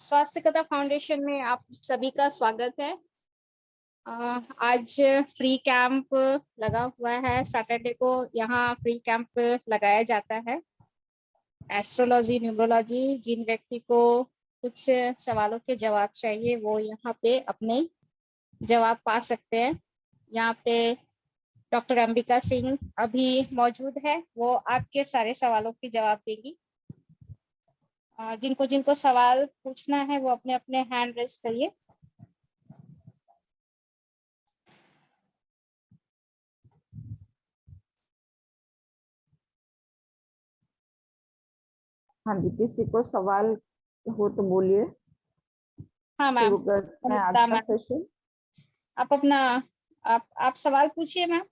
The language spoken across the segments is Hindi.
स्वास्थ्य कथा फाउंडेशन में आप सभी का स्वागत है। आज फ्री कैंप लगा हुआ है। सैटरडे को यहाँ फ्री कैंप लगाया जाता है। एस्ट्रोलॉजी, न्यूमरोलॉजी, जिन व्यक्ति को कुछ सवालों के जवाब चाहिए वो यहाँ पे अपने जवाब पा सकते हैं। यहाँ पे डॉक्टर अंबिका सिंह अभी मौजूद है, वो आपके सारे सवालों के जवाब देगी। जिनको जिनको सवाल पूछना है वो अपने अपने हैंड रेस करिए। हाँ जी, किसी को सवाल हो तो बोलिए। हाँ मैम, शुरू करते हैं आज का सेशन। आप अपना आप सवाल पूछिए मैम।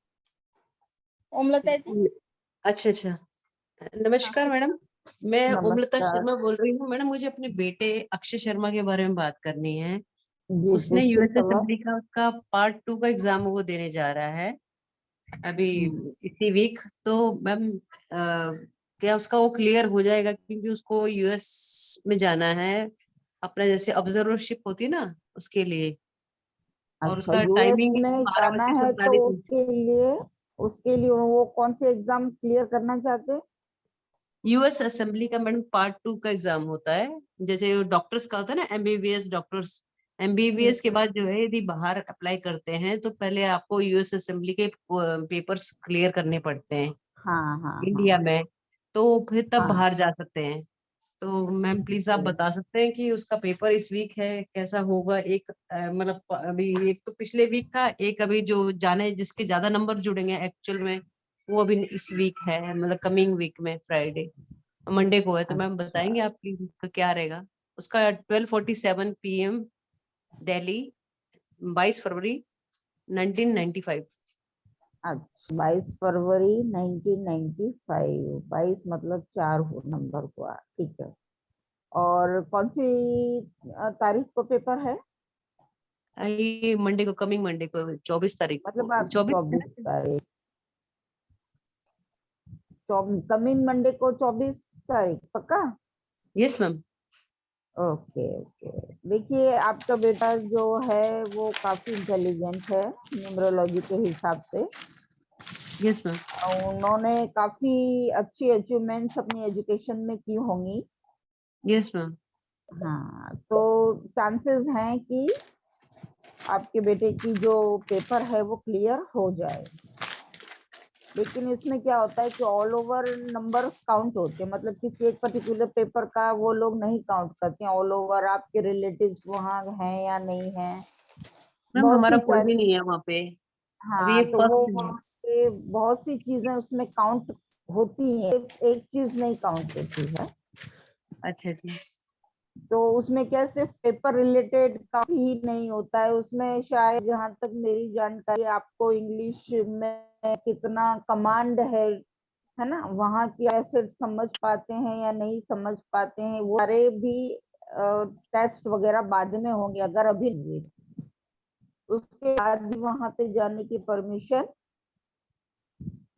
ओमलता जी। अच्छा, नमस्कार मैडम। मैं ओमलता नमस्कार शर्मा बोल रही हूँ। मैडम, मुझे अपने बेटे अक्षय शर्मा के बारे में बात करनी है। जी, उसने पूछिए यूएस सवाल। असेंबली का पार्ट 2 का एग्जाम वो देने जा रहा है अभी इसी वीक। तो मैम क्या उसका वो क्लियर हो जाएगा? क्योंकि उसको यूएस में जाना है, अपना जैसे ऑब्जर्वरशिप होती है ना, उसके लिए। और अच्छा, उसका यूएस टाइमिंग में 12 जाना बजे से है तो 47। उसके लिए वो कौन से एग्जाम क्लियर करना चाहते हैं? यूएस असेंबली का मैडम पार्ट 2 का एग्जाम होता है। जैसे डॉक्टर्स का होता है ना, एमबीबीएस डॉक्टर्स। एमबीबीएस के बाद जो है यदि बाहर अप्लाई करते हैं तो पहले आपको यूएस असेंबली के पेपर्स क्लियर करने पड़ते हैं हाँ हाँ हाँ इंडिया में, तो फिर तब हाँ। बाहर जा सकते हैं। तो मैम प्लीज आप बता सकते हैं कि उसका पेपर इस वीक है, कैसा होगा? एक मतलब अभी एक तो पिछले वीक था, एक अभी जो जाने जिसके ज्यादा नंबर जुड़ेंगे एक्चुअल में, वो अभी इस वीक है, मतलब कमिंग वीक में फ्राइडे मंडे को है। तो मैम अच्छा बताएंगे आप प्लीज उसका क्या रहेगा? उसका 12:47 PM दिल्ली, 22 फरवरी 1995। अच्छा, 22 फरवरी 1995। 22 मतलब 4 नंबर हुआ, ठीक है। और कौन सी तारीख को पेपर है? ये मंडे को, कमिंग मंडे को, 24 तारीख मतलब को। आप 24 है 24 ना? तारीख, कमिंग मंडे को 24 तारीख पक्का? Yes ma'am. Okay okay. देखिए, आपका बेटा जो है वो काफी इंटेलिजेंट है न्यूमरोलॉजी के हिसाब से। Yes ma'am. उन्होंने काफी अच्छी अचीवमेंट्स अपनी एजुकेशन में की होंगी। Yes ma'am. हाँ, तो चांसेस हैं कि आपके बेटे की जो पेपर है वो क्लियर हो जाए। लेकिन इसमें क्या होता है कि ऑल ओवर नंबर काउंट होते हैं, मतलब किसी एक पर्टिकुलर पेपर का वो लोग नहीं काउंट करते हैं। ऑल ओवर आपके रिलेटिव्स वहाँ हैं या नहीं है, मैम बहुत हमारा सी कोई भी नहीं है वहाँ पे, अभी हाँ, ये तो वो फर्स्ट है। वहाँ पे बहुत सी चीजें उसमें काउंट होती हैं, एक चीज नहीं काउंट होती है। अच्छा जी। तो उसमें क्या सिर्फ पेपर रिलेटेड काफी ही नहीं होता है, उसमें शायद जहाँ तक मेरी जानकारी, आपको इंग्लिश में कितना कमांड है ना, वहाँ की एसिड समझ पाते हैं या नहीं समझ पाते हैं, वो सारे भी टेस्ट वगैरह बाद में होंगे अगर अभी नहीं हुए। उसके बाद भी वहां पे जाने की परमिशन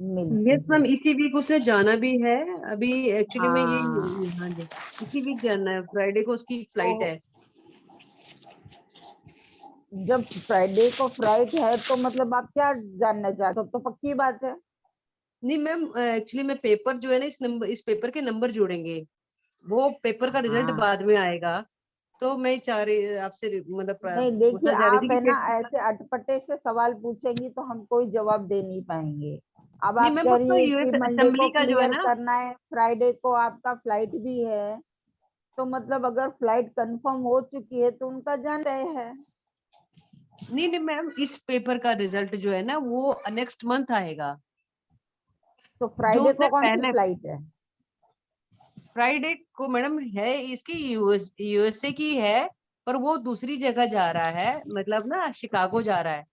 मिलती यस है। मैम, इसी वीक उसे जाना भी है। अभी एक्चुअली में ये, हाँ, हाँ जी, इसी वीक जाना है, फ्राइडे को उसकी फ्लाइट तो है। जब फ्राइडे को फ्लाइट है तो मतलब आप क्या जानना चाहते हो? तो पक्की बात है। नहीं मैम, एक्चुअली में पेपर जो है ना, इस पेपर के नंबर जोड़ेंगे, वो पेपर का रिजल्ट हाँ, बाद में आएगा। तो मैं चाह रही आपसे, मतलब नहीं देखिए, पूछना चाह रही थी आप कि है ना पेपर। ऐसे अटपटे से सवाल पूछेंगी तो हम कोई जवाब दे नहीं पाएंगे। अब नहीं आप मैम, कह रही उसको है कि यूएस मंडे को असेंबली का जो है क्लियर ना। करना है, फ्राइडे को आपका फ्लाइट भी है, तो मतलब अगर फ्लाइट कंफर्म हो चुकी है तो उनका जान तय है। नहीं नहीं मैम, इस पेपर का रिजल्ट जो है ना वो नेक्स्ट मंथ आएगा। तो जो फ्राइडे उसने को कौन सी पहले, फ्लाइट है? फ्राइडे को मैडम है इसकी, यूएसए की है, पर वो दूसरी जगह जा रहा है, मतलब ना शिकागो जा रहा है।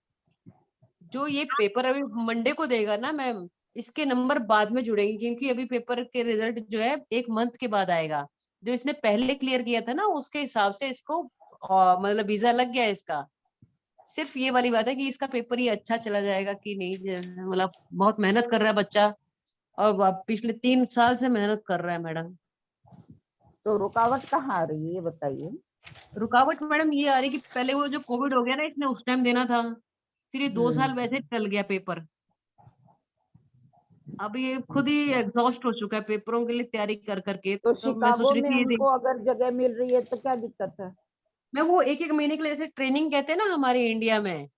जो ये पेपर अभी मंडे को देगा ना मैम, इसके नंबर बाद में जुड़ेंगे, क्योंकि अभी पेपर के रिजल्ट जो है एक मंथ के बाद आएगा। जो इसने पहले क्लियर किया था ना, उसके हिसाब से इसको मतलब वीजा लग गया है इसका। सिर्फ ये वाली बात है कि इसका पेपर ही अच्छा चला जाएगा कि नहीं, मतलब बहुत मेहनत कर रहा है बच्चा, और पिछले 3 साल से मेहनत कर रहा है मैडम। तो रुकावट कहाँ आ रही है ये बताइए। रुकावट मैडम ये आ रही कि पहले वो जो कोविड हो गया ना, इसने उस टाइम देना था, फिर ये 2 साल वैसे टल गया पेपर। अब ये खुद ही एग्जॉस्ट हो चुका है पेपरों के लिए तैयारी कर करके, तो तो मैं सोच शिकागो रही में थी ये हमको अगर जगह मिल रही है तो क्या दिक्कत है? मैं वो 1-1 महीने के लिए जैसे ट्रेनिंग कहते हैं ना हमारे इंडिया में,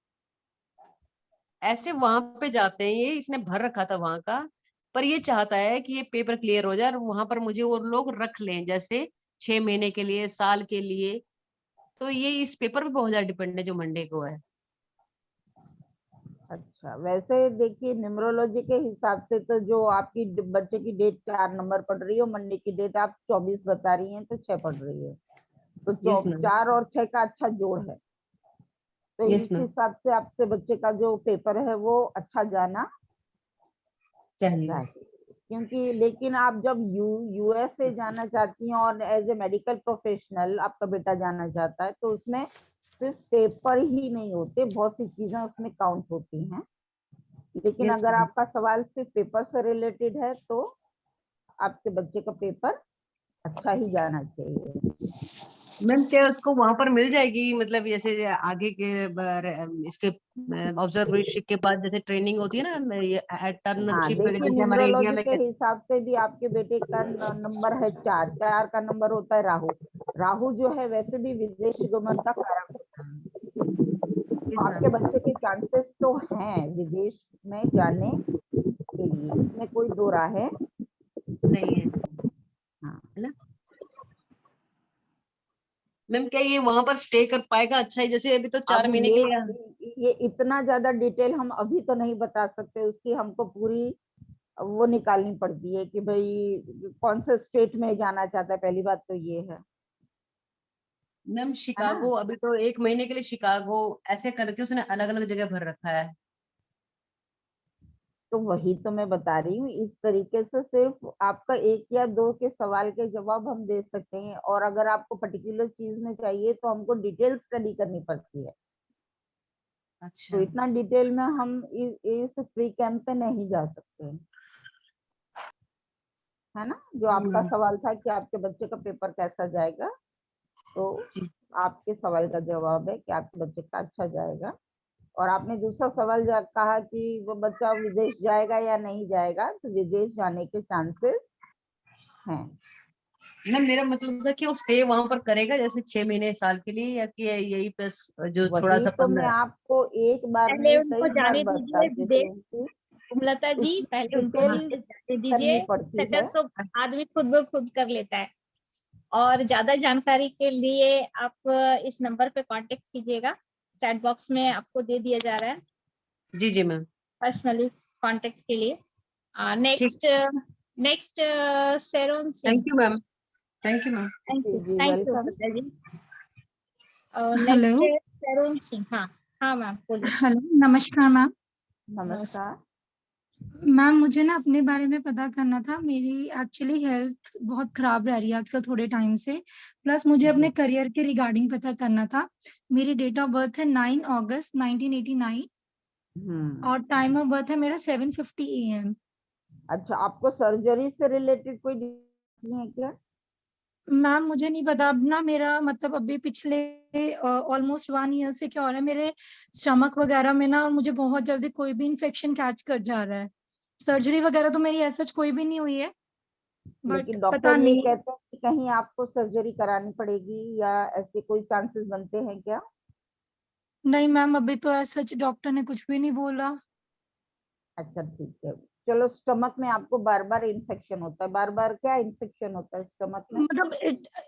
ऐसे वहां पे जाते हैं। ये इसने भर रखा था वहां का, पर ये चाहता है कि ये पेपर क्लियर हो जाए और वहां पर मुझे वो लोग रख लें, जैसे 6 महीने के लिए, साल के लिए। तो ये इस पेपर पे बहुत ज्यादा डिपेंड है जो मंडे को है। अच्छा, वैसे देखिए न्यूमरोलॉजी के हिसाब से तो जो आपकी बच्चे की डेट 4 नंबर पड़ रही है, मंडे की डेट आप 24 बता रही हैं, तो 6 पड़ रही है, तो यस मैम। 4 और 6 का अच्छा जोड़ है। तो यस इस मैम। हिसाब से आपसे बच्चे का जो पेपर है वो अच्छा जाना चाहिए। चाहिए। क्योंकि लेकिन आप जब यूएसए जाना चाहती हैं और एज ए मेडिकल प्रोफेशनल आपका बेटा जाना चाहता है, तो उसमें सिर्फ पेपर ही नहीं होते, बहुत सी चीजें उसमें काउंट होती हैं। लेकिन यस अगर मैम। आपका सवाल सिर्फ पेपर से रिलेटेड है तो आपके बच्चे का पेपर अच्छा ही जाना चाहिए। मैम क्या उसको वहां पर मिल जाएगी, मतलब जैसे आगे के इसके ऑब्जर्वेशन के बाद जैसे ट्रेनिंग होती है ना, ये हाँ टर्नशिप देखिए, जैसे हमारे इंडिया न्यूमरोलॉजी में के हिसाब से भी आपके बेटे का नंबर है 4। 4 का नंबर होता है राहु। राहु जो है वैसे भी विदेश गमन का कारक होता है। आपके बच्चे के चांसेस तो हैं विदेश में जाने के लिए, इसमें कोई दो राह है। नहीं है, हाँ, है ना मैम? क्या ये वहां पर स्टे कर पाएगा? अच्छा ही, जैसे अभी तो 4 अब महीने के लिए। ये इतना ज्यादा डिटेल हम अभी तो नहीं बता सकते, उसकी हमको पूरी वो निकालनी पड़ती है कि भाई कौन से स्टेट में जाना चाहता है, पहली बात तो ये मैम है ना। शिकागो, अभी तो 1 महीने के लिए शिकागो ऐसे करके उसने अलग अलग जगह भर रखा है। तो वही तो मैं बता रही हूँ, इस तरीके से सिर्फ आपका 1 या 2 के सवाल के जवाब हम दे सकते हैं, और अगर आपको पर्टिकुलर चीज में चाहिए तो हमको डिटेल स्टडी करनी पड़ती है। तो अच्छा। इतना डिटेल में हम इस फ्री कैंप पे नहीं जा सकते, है ना। जो आपका मैम। सवाल था कि आपके बच्चे का पेपर कैसा जाएगा, तो जी। आपके सवाल का जवाब है कि आपके बच्चे का अच्छा जाएगा। और आपने दूसरा सवाल कहा कि वो बच्चा विदेश जाएगा या नहीं जाएगा, तो विदेश जाने के चांसेस हैं। मैम मेरा मतलब था कि वो स्टे वहां पर करेगा जैसे 6 महीने, साल के लिए, या कि यही बस जो थोड़ा वही सा तो मैं 15। आपको एक बार पहले नहीं उनको कई बार जाने दीजिए बताते विदेश। हूँ कुमलता कि जी, पहले उनको हाँ। विदेश जाने करनी दीजिए। पड़ती है। सेटअप तो आदमी खुद ब खुद कर लेता है। और ज्यादा जानकारी के लिए आप इस नंबर पे कांटेक्ट कीजिएगा। चैट बॉक्स में आपको दे दिया जा रहा है जी जी मैम। पर्सनली कांटेक्ट के लिए। ठीक। Next next Sharon Singh. Thank you ma'am. Thank you ma'am. जी जी, thank you welcome. Gupta ji. Hello. Next Sharon Singh. हाँ हाँ मैम बोलिए। हेलो, नमस्कार मैम। नमस्कार। नमस्कार। मैम मुझे ना अपने बारे में पता करना था। मेरी एक्चुअली हेल्थ बहुत खराब रह रही है आजकल थोड़े टाइम से। प्लस मुझे अपने जी। करियर के रिगार्डिंग पता करना था। मेरी डेट ऑफ बर्थ है 9 अगस्त 1989 और टाइम ऑफ बर्थ है मेरा 7:50 AM। अच्छा, आपको सर्जरी से रिलेटेड कोई दिक्कत है क्या? मैम मुझे नहीं पता। अब ना मेरा मतलब अभी पिछले ऑलमोस्ट 1 ईयर से क्या हो रहा है, मेरे स्टमक वगैरह में ना मुझे बहुत जल्दी कोई भी इन्फेक्शन कैच कर जा रहा है। सर्जरी वगैरह तो मेरी ऐसा कोई भी नहीं हुई है, बट लेकिन पता डॉक्टर ये नहीं। कहते हैं कि कहीं आपको सर्जरी करानी पड़ेगी, या ऐसे कोई चांसेस बनते हैं क्या? नहीं मैम, अभी तो ऐसा डॉक्टर ने कुछ भी नहीं बोला। अच्छा ठीक है। चलो, स्टमक में आपको बार बार इन्फेक्शन होता है, बार बार क्या इन्फेक्शन होता है स्टमक में? मतलब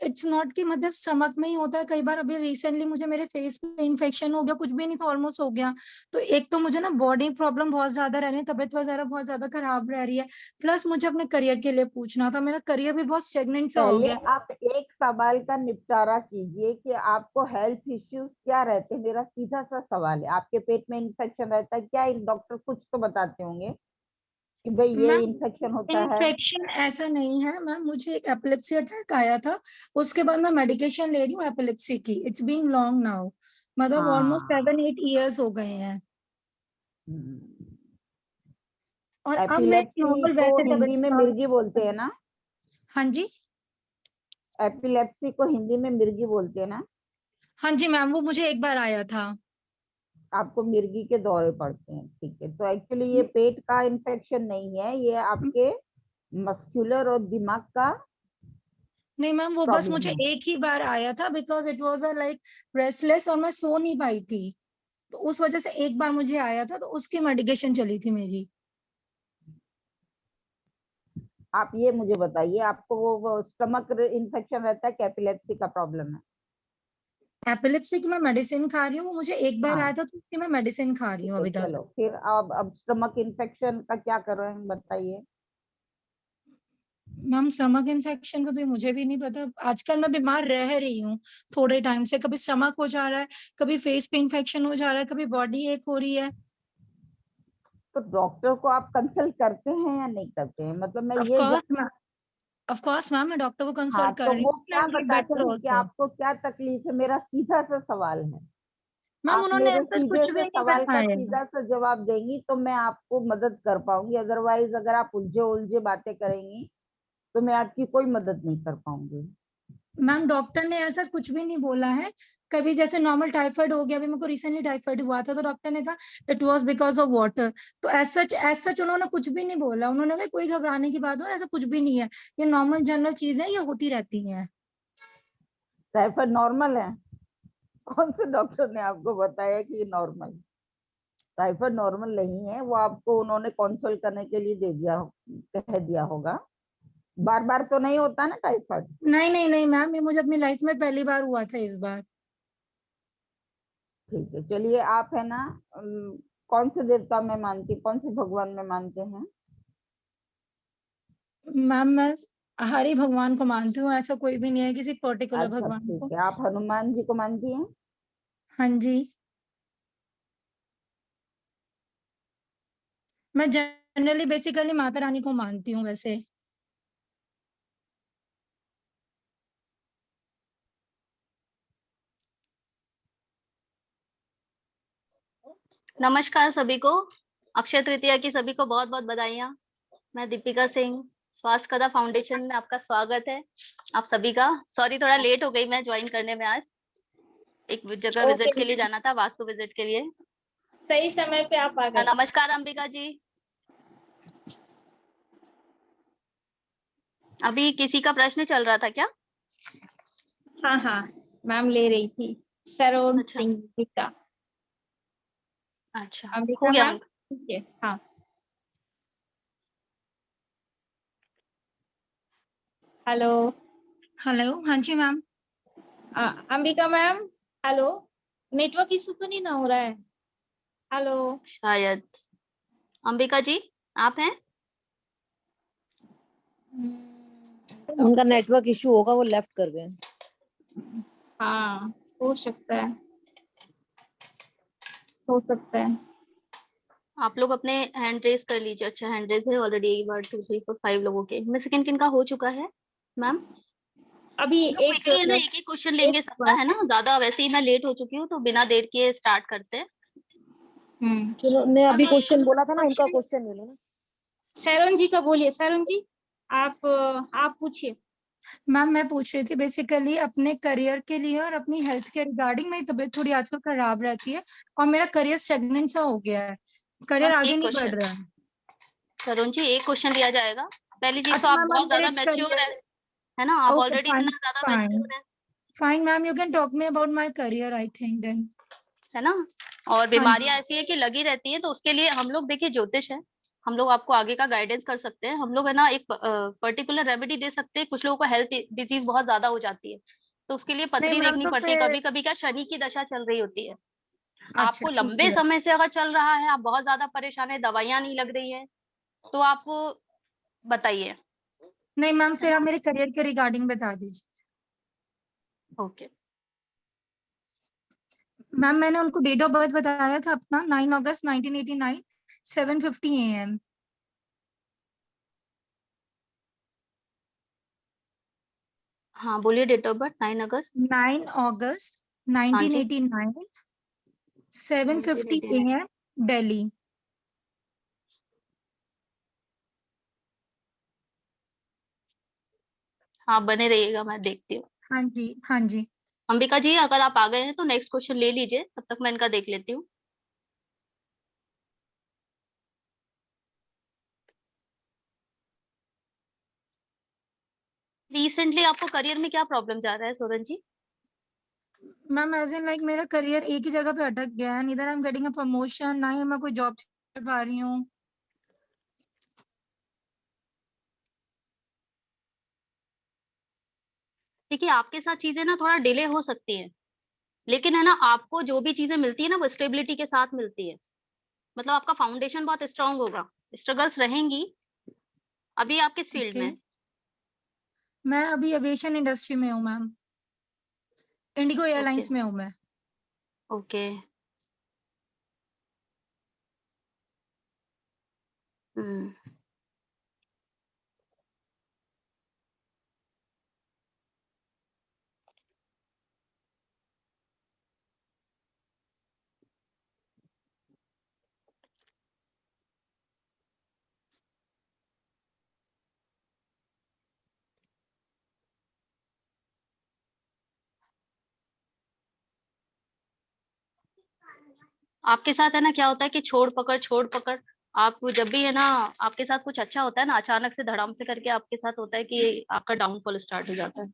इट्स नॉट कि मतलब स्टमक में ही होता है, कई बार अभी रिसेंटली मुझे मेरे फेस पे इन्फेक्शन हो गया, कुछ भी नहीं था ऑलमोस्ट हो गया। तो एक तो मुझे ना बॉडी प्रॉब्लम बहुत ज्यादा रह रही है, तबीयत वगैरह बहुत ज्यादा खराब रह रही है। प्लस मुझे अपने करियर के लिए पूछना था, मेरा करियर भी बहुत स्टेगनेंट सा हो पहले गया। आप एक सवाल का निपटारा कीजिए कि आपको हेल्थ इश्यूज क्या रहते हैं। मेरा सीधा सा सवाल है, आपके पेट में इन्फेक्शन रहता है क्या? डॉक्टर कुछ तो बताते होंगे कि भाई ये मैम इन्फेक्शन होता है। इन्फेक्शन ऐसा नहीं है मैम, मुझे एक एपिलेप्सी अटैक आया था। उसके बाद मैं मेडिकेशन ले रही हूँ एपिलेप्सी की। इट्स बीन लॉन्ग नाउ, मतलब ऑलमोस्ट हाँ। 7-8 ईयर्स हो गए हैं। और अब मैं एपिलेप्सी नॉर्मल को वैसे तबीयत हिंदी में मिर्गी बोलते हैं ना? हाँ जी। एपिलेप्सी को हिंदी में मिर्गी बोलते हैं ना? हाँ जी मैम, वो मुझे एक बार आया था। आपको मिर्गी के दौरे पड़ते हैं, ठीक है। तो एक्चुअली ये पेट का इन्फेक्शन नहीं है, ये आपके मस्कुलर और दिमाग का नहीं मैम, वो बस प्रॉब्लम मुझे है। एक ही बार आया था, because it was a like restless, और मैं सो नहीं पाई थी, तो उस वजह से एक बार मुझे आया था, तो उसकी मेडिकेशन चली थी मेरी। आप ये मुझे बताइए, आपको वो स्टमक इन्फेक्शन रहता है, कैपिलेप्सी का प्रॉब्लम है? एपिलेप्सी की मैं मेडिसिन खा रही हूँ, वो मुझे एक बार आया हाँ, था, तो उसकी मैं मेडिसिन खा रही ठीक हूँ है। अभी तक। चलो फिर अब स्टमक इन्फेक्शन का क्या करें, बताइए। मैम स्टमक इन्फेक्शन का तो ये मुझे भी नहीं पता, आजकल मैं बीमार रह रही हूँ थोड़े टाइम से, कभी स्टमक हो जा रहा है, कभी फेस पे इन्फेक्शन हो जा रहा है, कभी बॉडी एक हो रही है। तो डॉक्टर को आप कंसल्ट करते हैं या नहीं करते हैं, मतलब मैं ऑफ ये course ma'am, of course ma'am, मैं डॉक्टर को हाँ, कंसल्ट कर तो रही वो हूँ, क्या एंड बी बताते बेटर हैं कि ऑल्सो। आपको क्या तकलीफ है, मेरा सीधा सा सवाल है। मैम आप उन्होंने मेरे ऐसा सीधे कुछ भी से नहीं सवाल का बताया। सीधा सा जवाब देंगी तो मैं आपको मदद कर पाऊंगी, अदरवाइज अगर आप उलझे उलझे बातें करेंगी तो मैं आपकी कोई मदद नहीं कर पाऊंगी। मैम डॉक्टर ने ऐसा कुछ भी नहीं बोला है। कभी जैसे नॉर्मल टाइफाइड हो गया, अभी मेरे को रिसेंटली टाइफाइड हुआ था, तो डॉक्टर ने कहा it was because of water. तो एज सच उन्होंने कुछ भी नहीं बोला, उन्होंने कहा कोई घबराने की बात हो, ऐसा कुछ भी नहीं है, ये नॉर्मल जनरल चीज है, ये होती रहती है। टाइफाइड नॉर्मल है? कौन से डॉक्टर ने आपको बताया कि ये नॉर्मल? टाइफाइड नॉर्मल नहीं है, वो आपको उन्होंने कंसल्ट करने के लिए दे दिया, कह दिया होगा। बार बार तो नहीं होता ना टाइफाइड। नहीं नहीं नहीं मैम, ये मुझे अपनी लाइफ में पहली बार हुआ था इस बार। ठीक है, चलिए आप है ना, कौन से देवता में मानती, कौन से भगवान में मानते हैं? मैम मैं हर ही भगवान को मानती हूँ, ऐसा कोई भी नहीं है किसी पर्टिकुलर अच्छा भगवान ठीक को। है, आप हनुमान जी को मानती हैं? हाँ जी। मैं जनरली बेसिकली माता रानी को मानती हूँ वैसे। नमस्कार सभी को। अक्षय तृतीया की सभी को बहुत बहुत बधाइयाँ। मैं दीपिका सिंह, स्वास्थ्य कदा फाउंडेशन में आपका स्वागत है आप सभी का। सॉरी थोड़ा लेट हो गई मैं ज्वाइन करने में, आज एक जगह ओके, विजिट के लिए जाना था, वास्तु विजिट के लिए। सही समय पे आप आ गए। नमस्कार अंबिका जी। अभी किसी का प्रश्न चल रहा था क्या? हाँ हाँ, मैम ले रही थी सरोज अच्छा सिंह जी का। अच्छा, हो अंबिका गया मैम, उनका। ठीक है। हाँ, हेलो। हेलो, हाँ जी ma'am. Ambika ma'am, hello. Network issue तो नहीं ना हो रहा है? हेलो। शायद अंबिका जी आप हैं? उनका नेटवर्क इशू होगा, वो लेफ्ट कर गए। हाँ, हो सकता है, हो सकता है। आप लोग अपने हैंड रेज कर लीजिए। अच्छा हैंड रेज है ऑलरेडी, 1 2 3 4 5 लोगों के में सेकंड किन का हो चुका है मैम? अभी हम लोग एक क्विकली है ना एक ही क्वेश्चन लेंगे सबका, है ना, ज्यादा वैसे ही मैं लेट हो चुकी हूँ तो बिना देर के स्टार्ट करते हैं। जिन्होंने अभी अभी क्वेश्चन बोला था ना, उनका क्वेश्चन ले लो ना। शरण जी का बोलिए। शरण जी, आप पूछिए। मैम मैं पूछ रही थी बेसिकली अपने करियर के लिए और अपनी हेल्थ के रिगार्डिंग। मेरी तबीयत थोड़ी आजकल खराब रहती है, और मेरा करियर स्टेगनेंट सा हो गया है, करियर मैम आगे एक नहीं बढ़ क्वेश्चन, रहा है। तरुण जी एक क्वेश्चन लिया जाएगा। पहली चीज तो अच्छा आप मैम, बहुत मेरे ज्यादा मैच्योर करियर। है ना, आप ओके ऑलरेडी फाइन, इतना ज्यादा फाइन मैच्योर है fine ma'am, you can talk me about my career I think then. है ना। और हाँ जी। बीमारियां ऐसी है कि लगी रहती है, तो उसके लिए हम लोग देखिए ज्योतिष है, हम लोग आपको आगे का गाइडेंस कर सकते हैं। हम लोग है ना एक पर्टिकुलर रेमेडी दे सकते हैं। कुछ लोगों को हेल्थ डिजीज बहुत ज्यादा हो जाती है, तो उसके लिए नहीं पथरी मैम, देखनी तो पड़ती है। फिर कभी कभी क्या शनि की दशा चल रही होती है। अच्छा आपको ठीक लंबे है। समय से अगर चल रहा है, आप बहुत ज्यादा परेशान है, दवाइयां नहीं लग रही है, तो आप बताइए। नहीं मैम, है फिर आप ना। मेरे करियर के रिगार्डिंग बता दीजिए। ओके। मैम मैंने उनको डेट ऑफ बर्थ बताया था अपना, 9 अगस्त 1989, 7:50 AM। हाँ बोलिए, डेट ऑफ बर्थ 9 अगस्त। 9 अगस्त हाँ जी। 1989, 7:50 1989। AM, दिल्ली। हाँ बने रहिएगा, मैं देखती हूँ। हाँ जी, हाँ जी। अंबिका जी अगर आप आ गए हैं तो नेक्स्ट क्वेश्चन ले लीजिए, तब तक मैं इनका देख लेती हूँ। रिसेंटली आपको करियर में क्या प्रॉब्लम जा रहा है सोरन जी? मैम एज इन लाइक मेरा करियर एक ही जगह पे अटक गया है, neither I am getting a promotion, ना ही मैं कोई जॉब कर पा रही हूँ। देखिए आपके साथ चीजें ना थोड़ा डिले हो सकती हैं, लेकिन है ना आपको जो भी चीजें मिलती है ना वो स्टेबिलिटी के साथ मिलती है। मतलब आपका फाउंडेशन बहुत स्ट्रांग होगा। स्ट्रगल्स रहेंगी। अभी आप किस फील्ड ओके, में हैं? मैं अभी एविएशन इंडस्ट्री में हूँ मैम, इंडिगो ओके एयरलाइंस में हूँ मैं। ओके। हम्म। आपके साथ है ना क्या होता है कि छोड़ पकड़। आप जब भी है ना आपके साथ कुछ अच्छा होता है ना, अचानक से धड़ाम से करके आपके साथ होता है कि आपका डाउनफॉल स्टार्ट हो जाता है।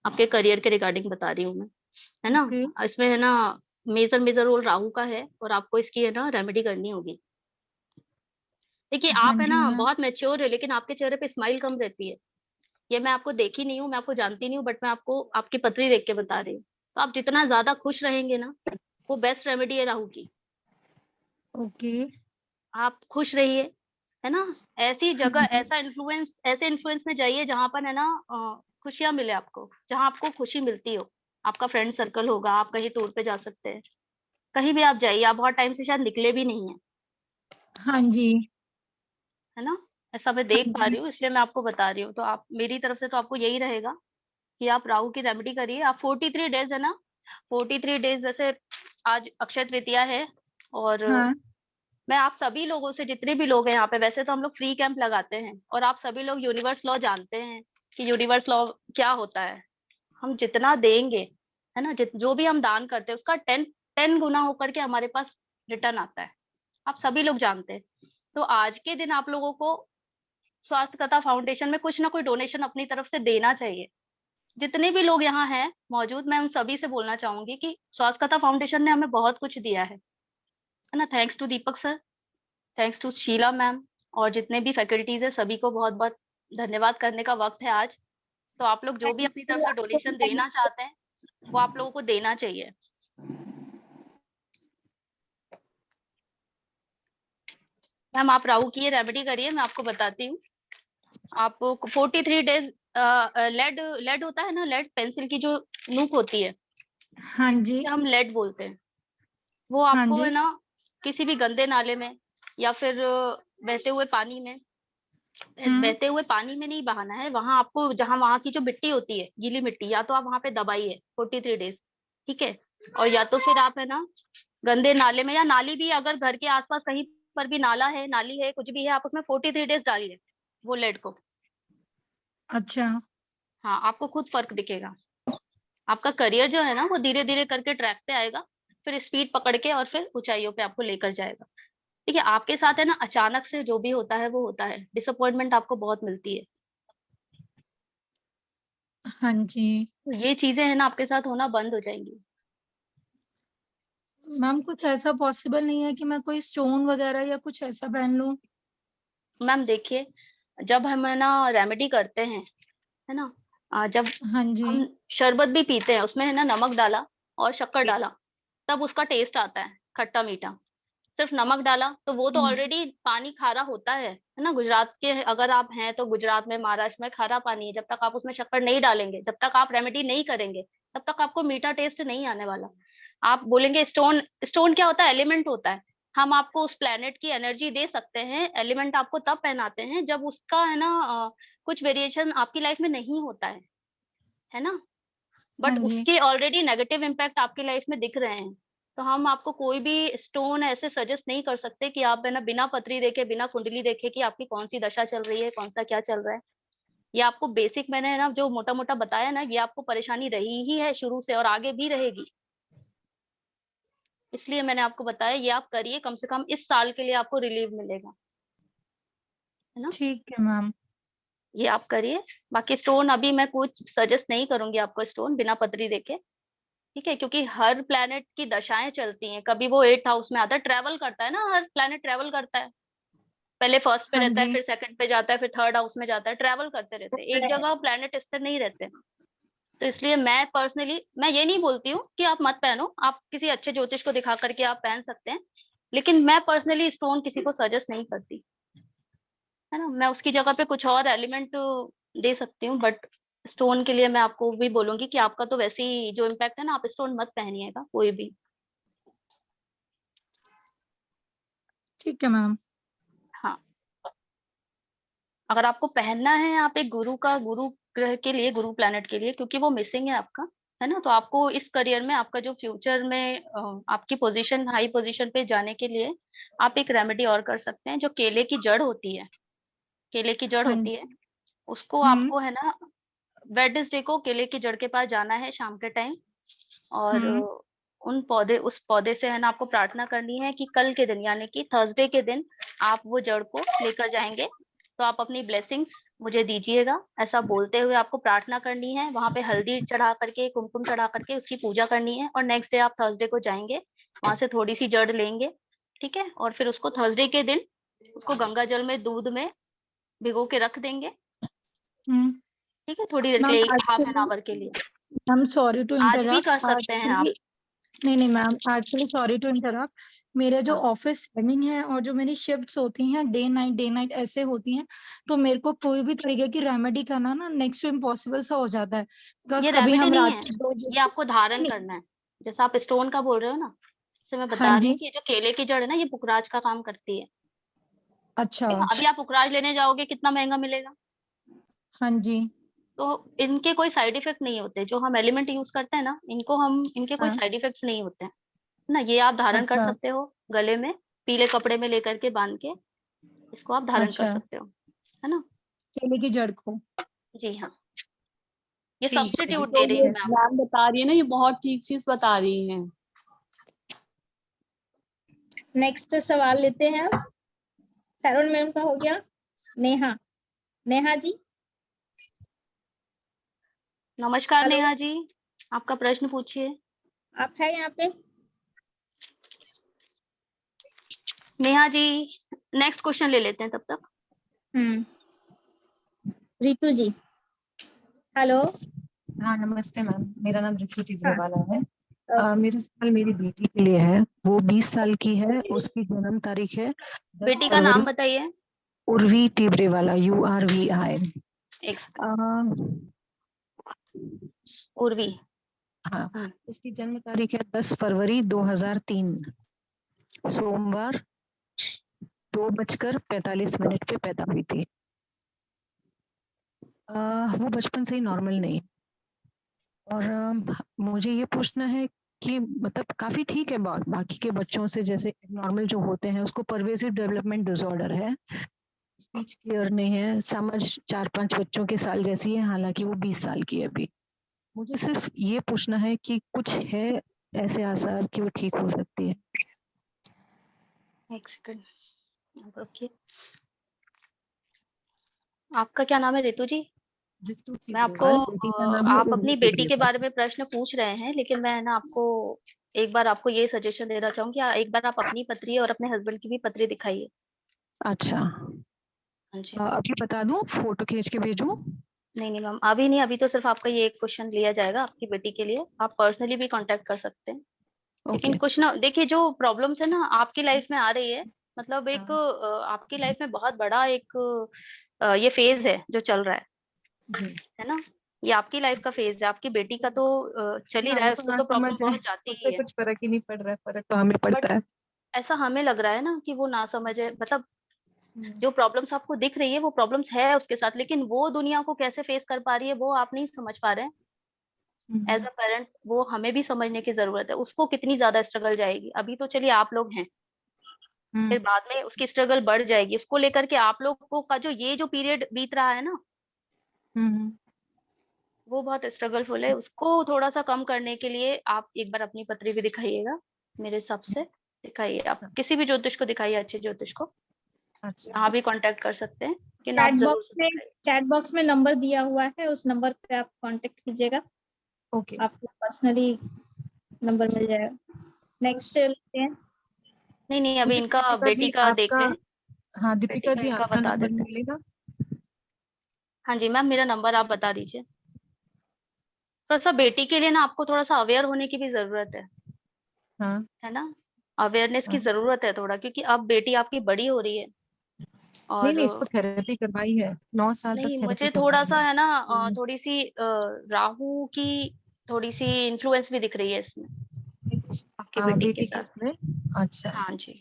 आपके करियर के रिगार्डिंग बता रही हूँ मैं, है ना। ओके, इसमें है ना मेजर मेजर रोल राहु का है और आपको इसकी है ना रेमेडी करनी होगी। देखिए हाँ आप है जी ना मैम। बहुत मैच्योर है, लेकिन आपके चेहरे पे स्माइल कम रहती है। ये मैं आपको देखी नहीं हूँ, मैं आपको जानती नहीं हूँ, बट मैं आपको आपकी पत्री देख के बता रही हूँ। तो आप जितना ज्यादा खुश रहेंगे ना, वो बेस्ट रेमेडी है राहु की। ओके, आप खुश रहिए, है ना। ऐसी हाँ जगह जी, ऐसे इन्फ्लुएंस में जाइए जहां पर है ना खुशियां मिले आपको, जहां आपको खुशी मिलती हो। आपका फ्रेंड सर्कल होगा, आप कहीं टूर पे जा सकते हैं। कहीं भी आप जाइए, आप बहुत टाइम से शायद निकले भी नहीं है, हाँ जी, है ना। ऐसा मैं हाँ देख पा जी, रही हूँ, इसलिए मैं आपको बता रही हूँ। तो आप मेरी तरफ से तो आपको यही रहेगा कि आप राहु की रेमेडी करिए। आप 43 डेज है ना, 43 डेज जैसे आज अक्षय तृतीया है, और हाँ मैं आप सभी लोगों से, जितने भी लोग हैं यहाँ पे, वैसे तो हम लोग फ्री कैंप लगाते हैं और आप सभी लोग यूनिवर्स लॉ जानते हैं कि यूनिवर्स लॉ क्या होता है। हम जितना देंगे, है ना, जो भी हम दान करते हैं उसका 10 गुना होकर के हमारे पास रिटर्न आता है। आप सभी लोग जानते हैं। तो आज के दिन आप लोगों को स्वास्थ्य कथा फाउंडेशन में कुछ ना कोई डोनेशन अपनी तरफ से देना चाहिए। जितने भी लोग यहाँ हैं मौजूद, मैं उन सभी से बोलना चाहूंगी कि स्वास्थ्य कथा फाउंडेशन ने हमें बहुत कुछ दिया है ना। Thanks to Deepak sir, thanks to Sheela ma'am, और जितने भी फैकल्टीज है सभी को बहुत बहुत धन्यवाद करने का वक्त है आज। तो आप लोग जो भी अपनी तरफ से डोनेशन देना चाहते हैं वो आप लोगों को देना चाहिए। मैम आप राहु की ये रेमेडी करिए, मैं आपको बताती हूँ। आप 43 डेज लेड लेड होता है ना, लेड पेंसिल की जो नोक होती है, हाँ जी, जिसे हम लेड बोलते हैं, वो हाँ आपको है जी, ना किसी भी गंदे नाले में या फिर बहते हुए पानी में, हम्म, बहते हुए पानी में नहीं बहाना है। वहां आपको जहां वहां की जो मिट्टी होती है, गीली मिट्टी, या तो आप वहां पे दबाइए 43 डेज, ठीक है। और या तो फिर आप है ना गंदे नाले में, या नाली भी, अगर घर के आसपास कहीं पर भी नाला है, नाली है, कुछ भी है, आप उसमें 43 डेज डालिए वो लेड को। अच्छा, हाँ आपको खुद फर्क दिखेगा। आपका करियर जो है ना वो धीरे धीरे करके ट्रैक पे आएगा, फिर स्पीड पकड़ के और फिर ऊंचाइयों पे आपको लेकर जाएगा। ठीक है, आपके साथ है ना अचानक से जो भी होता है वो होता है, डिसअपॉइंटमेंट आपको बहुत मिलती है। हाँ जी। तो ये चीजें है ना आपके साथ होना बंद हो जाएंगी। मैम कुछ ऐसा पॉसिबल नहीं है कि मैं कोई स्टोन वगैरह या कुछ ऐसा पहन लूं? मैम देखिए, जब हम है ना रेमेडी करते हैं, है ना, जब हाँ जी, हम शरबत भी पीते हैं उसमें है ना नमक डाला और शक्कर डाला, तब उसका टेस्ट आता है खट्टा मीठा। सिर्फ नमक डाला तो वो तो हम्म, ऑलरेडी पानी खारा होता है ना। गुजरात के अगर आप हैं तो गुजरात में, महाराष्ट्र में खारा पानी है। जब तक आप उसमें शक्कर नहीं डालेंगे, जब तक आप रेमेडी नहीं करेंगे, तब तक आपको मीठा टेस्ट नहीं आने वाला। आप बोलेंगे स्टोन, स्टोन क्या होता है? एलिमेंट होता है। हम आपको उस प्लेनेट की एनर्जी दे सकते हैं। एलिमेंट आपको तब पहनाते हैं जब उसका है ना कुछ वेरिएशन आपकी लाइफ में नहीं होता है ना। हाँ बट जी, उसके ऑलरेडी नेगेटिव इम्पैक्ट आपकी लाइफ में दिख रहे हैं। तो हम आपको कोई भी स्टोन ऐसे सजेस्ट नहीं कर सकते कि आप है ना बिना पत्री देखे, बिना कुंडली देखे कि आपकी कौन सी दशा चल रही है, कौन सा क्या चल रहा है। ये आपको बेसिक मैंने ना जो मोटा मोटा बताया ना, ये आपको परेशानी रही ही है शुरू से और आगे भी रहेगी, इसलिए मैंने आपको बताया ये आप करिए, कम से कम इस साल के लिए आपको रिलीफ मिलेगा, है ना। ठीक है मैम। ये आप करिए। बाकी स्टोन अभी मैं कुछ सजेस्ट नहीं करूंगी आपको स्टोन बिना पत्री देखे, ठीक है, क्योंकि हर प्लैनेट की दशाएं चलती हैं, कभी वो 8th हाउस में आता है, ट्रेवल करता है ना, हर प्लैनेट ट्रेवल करता है, पहले फर्स्ट पे हाँ रहता है, जी। फिर सेकंड पे जाता है, फिर 3rd हाउस में जाता है, ट्रेवल करते रहते हैं, एक जगह प्लैनेट स्थिर नहीं रहते। तो इसलिए मैं पर्सनली मैं ये नहीं बोलती हूँ कि आप मत पहनो, आप किसी अच्छे ज्योतिष को दिखा करके आप पहन सकते हैं, लेकिन मैं पर्सनली स्टोन किसी को सजेस्ट नहीं करती, है ना। मैं उसकी जगह पे कुछ और एलिमेंट दे सकती हूँ, बट स्टोन के लिए मैं आपको भी बोलूंगी कि आपका तो वैसे ही जो इम्पैक्ट है ना, आप स्टोन मत पहनिएगा कोई भी। ठीक है मैम। हाँ, अगर आपको पहनना है आप एक गुरु ग्रह के लिए, गुरु प्लैनेट के लिए, क्योंकि वो मिसिंग है आपका, है ना, तो आपको इस करियर में आपका जो फ्यूचर में आपकी पोजीशन हाई पोजीशन पे जाने के लिए आप एक रेमेडी और कर सकते हैं, जो केले की जड़ होती है, केले की जड़ हाँ होती जी। है, उसको हम्म। आपको है ना वेडनेसडे को केले की जड़ के पास जाना है शाम के टाइम, और हम्म। उस पौधे से है ना आपको प्रार्थना करनी है कि कल के दिन यानी कि थर्सडे के दिन आप वो जड़ को लेकर जाएंगे, तो आप अपनी ब्लेसिंग्स मुझे दीजिएगा, ऐसा बोलते हुए आपको प्रार्थना करनी है, वहां पे हल्दी चढ़ा करके कुमकुम चढ़ा करके उसकी पूजा करनी है, और नेक्स्ट डे आप थर्सडे को जाएंगे, वहां से थोड़ी सी जड़ लेंगे, ठीक है, और फिर उसको थर्सडे के दिन उसको गंगा जल में दूध में भिगो के रख देंगे, हम्म। ठीक है, थोड़ी देर के मैम लिए, हाफ एन एक्चुअली, आवर के लिए। मैम सॉरी टू आज भी कर इंटरप्ट सकते हैं आप। एक्चुअली। नहीं नहीं ma'am, actually sorry to interrupt. मेरे जो हाँ, ऑफिस टाइमिंग है और जो मेरी शिफ्ट्स होती हैं डे नाइट ऐसे होती हैं, तो मेरे को कोई भी तरीके की रेमेडी करना ना नेक्स्ट टू इम्पॉसिबल सा हो जाता है, बिकॉज ये कभी रेमेडी हम नहीं रात है, के 2 ये आपको धारण नहीं। करना है, जैसा आप स्टोन का बोल रहे हो ना, जैसे मैं हाँ बता रही जी। हूँ कि ये जो केले की जड़ है ना, ये पुखराज का काम करती है, अच्छा। ठीक है? अभी आप पुखराज लेने जाओगे कितना महंगा मिलेगा, हाँ जी। तो इनके कोई साइड इफेक्ट नहीं होते, जो हम एलिमेंट यूज करते हैं ना, इनके कोई हाँ। साइड इफेक्ट्स नहीं होते हैं, ना, ये आप धारण कर अच्छा। सकते हो गले में, पीले कपड़े में लेकर के बांध के इसको आप धारण कर अच्छा। सकते हो, है ना। केले की जड़ को। जी हाँ, ये ठीक है जी, सब्स्टिट्यूट तो दे रही ये हूँ मैं आपको। मैम बता रही है ना, ये बहुत ठीक चीज बता रही हैं। नेक्स्ट सवाल लेते हैं हम। सैरोन मैम का हो गया। नेहा, नेहा जी। नमस्कार हेलो, नेहा जी, आपका प्रश्न पूछिए। आप है यहाँ पे? नेहा जी, नेक्स्ट क्वेश्चन ले लेते हैं तब तक। रितु जी। हेलो। हाँ नमस्ते मैम, मेरा नाम रितु हाँ, टिब्रेवाला है। ओके। मेरा सवाल मेरी बेटी के लिए है। वो 20 साल की है, उसकी जन्म तारीख है 10 बेटी का फरवरी नाम बताइए। उर्वी टिब्रेवाला, URVI। एक सेकंड। अ, उर्वी। हाँ, हम्म, उसकी जन्म तारीख है 10 फरवरी 2003, सोमवार 2:45 पे पैदा हुई थी। वो बचपन से ही नॉर्मल नहीं, और मुझे ये पूछना है कि मतलब काफी ठीक है बाकी के बच्चों से, जैसे नॉर्मल जो होते हैं, उसको परवेसिव डेवलपमेंट डिसऑर्डर है, स्पीच क्लियर नहीं है, समझ 4-5 बच्चों के साल जैसी है, हालांकि वो 20 साल की है अभी। मुझे सिर्फ ये पूछना है कि कुछ है ऐसे आसार कि वो ठीक हो सकती है। एक सेकंड रुकिए। आपका क्या नाम है रितु जी? रितु मैं आपको टिब्रेवाल, बेटी का नाम है आप उर्वी अपनी बेटी के टिब्रेवाल। बारे में प्रश्न पूछ रहे हैं, लेकिन मैं ना आपको एक बार आपको ये सजेशन देना चाहूंगी, एक बार आप अपनी पत्री और अपने हस्बैंड की भी पत्री दिखाइए। अच्छा, हाँ जी। अभी बता दूं, फोटो खींच के भेजूं? नहीं नहीं मैम, अभी नहीं, अभी तो सिर्फ आपका ये एक क्वेश्चन लिया जाएगा आपकी बेटी के लिए, आप पर्सनली भी कांटेक्ट कर सकते हैं, लेकिन ओके। कुछ ना, देखिए जो प्रॉब्लम्स है ना आपकी लाइफ में आ रही है, मतलब एक हाँ आपकी लाइफ में बहुत बड़ा एक ये फेज है जो चल रहा जी। है ना, ये आपकी लाइफ का फेज है, आपकी बेटी का तो चल ही हाँ रहा वो है, तो उसको ना तो समझ प्रॉब्लम है, बहुत जाती ही उससे है, कुछ फर्क ही नहीं पड़ रहा है, फर्क तो हमें बट पड़ता है। ऐसा हमें लग रहा है ना कि वो ना समझे, मतलब हम्म, जो प्रॉब्लम्स आपको दिख रही है वो प्रॉब्लम्स है उसके साथ, लेकिन वो दुनिया को कैसे फेस कर पा रही है वो आप नहीं समझ पा रहे हैं। एज हम्म, अ पेरेंट वो हमें भी समझने की जरूरत है, उसको कितनी ज्यादा स्ट्रगल जाएगी, अभी तो चलिए आप लोग हैं, हम्म, फिर बाद में उसकी स्ट्रगल बढ़ जाएगी, उसको लेकर के आप लोगों का जो ये जो पीरियड बीत रहा है ना, वो बहुत स्ट्रगलफुल है। उसको थोड़ा सा कम करने के लिए आप एक बार अपनी पत्री भी दिखाइएगा, मेरे हिसाब से दिखाइए। आप किसी भी ज्योतिष को दिखाइए, अच्छे ज्योतिष को, अच्छा यहाँ भी कांटेक्ट कर सकते हैं, लेकिन आप जरूर से दिखाइए। चैट बॉक्स में नंबर दिया हुआ है, उस नंबर पे आप कांटेक्ट कीजिएगा, ओके आपको पर्सनली नंबर मिल जाएगा। नेक्स्ट लेते हैं। नहीं अभी मुझे इनका दीपिका बेटी जी का देख आपका, लें। हाँ बेटी दीपिका का जी इनका आपका बता नंबर देते हैं। मिलेगा? हाँ जी मैम, मेरा नंबर आप बता दीजिए। थोड़ा सा बेटी के लिए ना आपको थोड़ा सा अवेयर होने की भी जरूरत हाँ है ना, अवेयरनेस की हाँ। जरूरत है थोड़ा, क्योंकि अब बेटी आपकी बड़ी हो रही है। नहीं और नहीं, इसको थेरेपी करवाई है, 9 साल तक नहीं, थेरेपी मुझे थोड़ा करवाई सा है। है ना थोड़ी सी राहु की थोड़ी सी इन्फ्लुएंस भी दिख रही है इसमें, आपकी बेटी के बेटी के साथ। इसमें, अच्छा हाँ जी,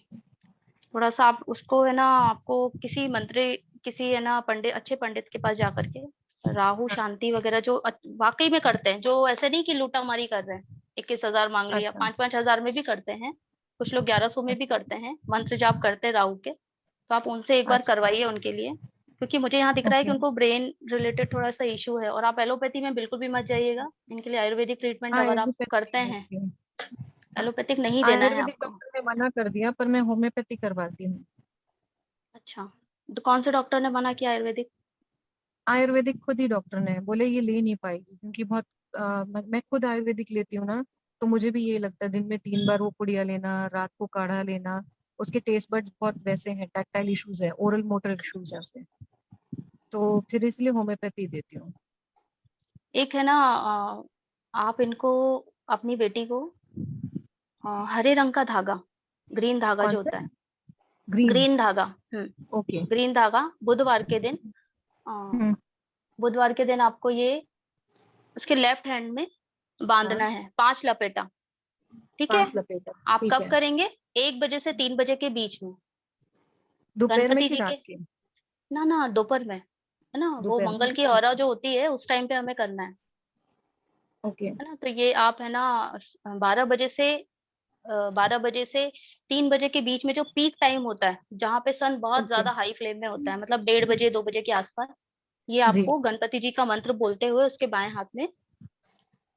थोड़ा सा आप उसको है ना, आपको किसी मंत्री, किसी है ना पंडित, अच्छे पंडित के पास जा करके राहु हाँ, शांति वगैरह जो वाकई में करते हैं, जो ऐसे नहीं कि लूटा मारी कर रहे हैं, 21,000 मांग लिया, अच्छा 5,000 में भी करते हैं, कुछ लोग 1100 में भी करते हैं, मंत्र जाप करते हैं राहु के। तो आप उनसे एक बार अच्छा करवाइए उनके लिए, क्योंकि मुझे यहाँ दिख रहा है कि ओके। उनको ब्रेन रिलेटेड थोड़ा सा इशू है। और आप एलोपैथी में बिल्कुल भी मत जाइएगा, इनके लिए आयुर्वेदिक ट्रीटमेंट हाँ अगर आप करते एलोपैथी हैं, है। हाँ एलोपैथिक नहीं देना है आयुर्वेदिक आपको। डॉक्टर ने मना कर दिया, पर मैं होम्योपैथी करवाती हूँ। अच्छा, तो कौन से डॉक्टर ने मना किया आयुर्वेदिक? आयुर्वेदिक खुद ही डॉक्टर ने बोले ये ले नहीं पाएगी, क्योंकि बहुत मैं खुद आयुर्वेदिक लेती हूँ ना, तो मुझे भी ये लगता है दिन में 3 बार वो पुड़िया लेना, रात को काढ़ा लेना, उसके टेस्ट बड्स बहुत वैसे हैं, टैक्टाइल इश्यूज है, ओरल मोटर इश्यूज है उसे, तो फिर इसलिए होम्योपैथी देती हूँ। एक है ना आप इनको, अपनी बेटी को हरे रंग का धागा, ग्रीन धागा कौन जो सा? होता है, ग्रीन? ग्रीन धागा, ओके। ग्रीन धागा बुधवार के दिन, हम्म। बुधवार के दिन आपको ये उसके लेफ्ट हैंड में हाँ बांधना है, 5 लपेटा। ठीक है, 5 लपेटा। आप ठीक कब है, करेंगे? 1 बजे से 3 बजे के बीच में, दोपहर में गणपति कि जी रात के, के? ना दोपहर में, है ना, वो दोपहर में, मंगल की ठीक औरा है। जो होती है उस टाइम पे हमें करना ओके। है ना। तो ये आप है ना 12 बजे से 3 बजे के बीच में जो पीक टाइम होता है, जहाँ पे सन बहुत ओके ज्यादा हाई फ्लेम में होता है, मतलब 1:30 2 बजे के आसपास, ये जी, आपको गणपति जी का मंत्र बोलते हुए उसके बाएं हाथ में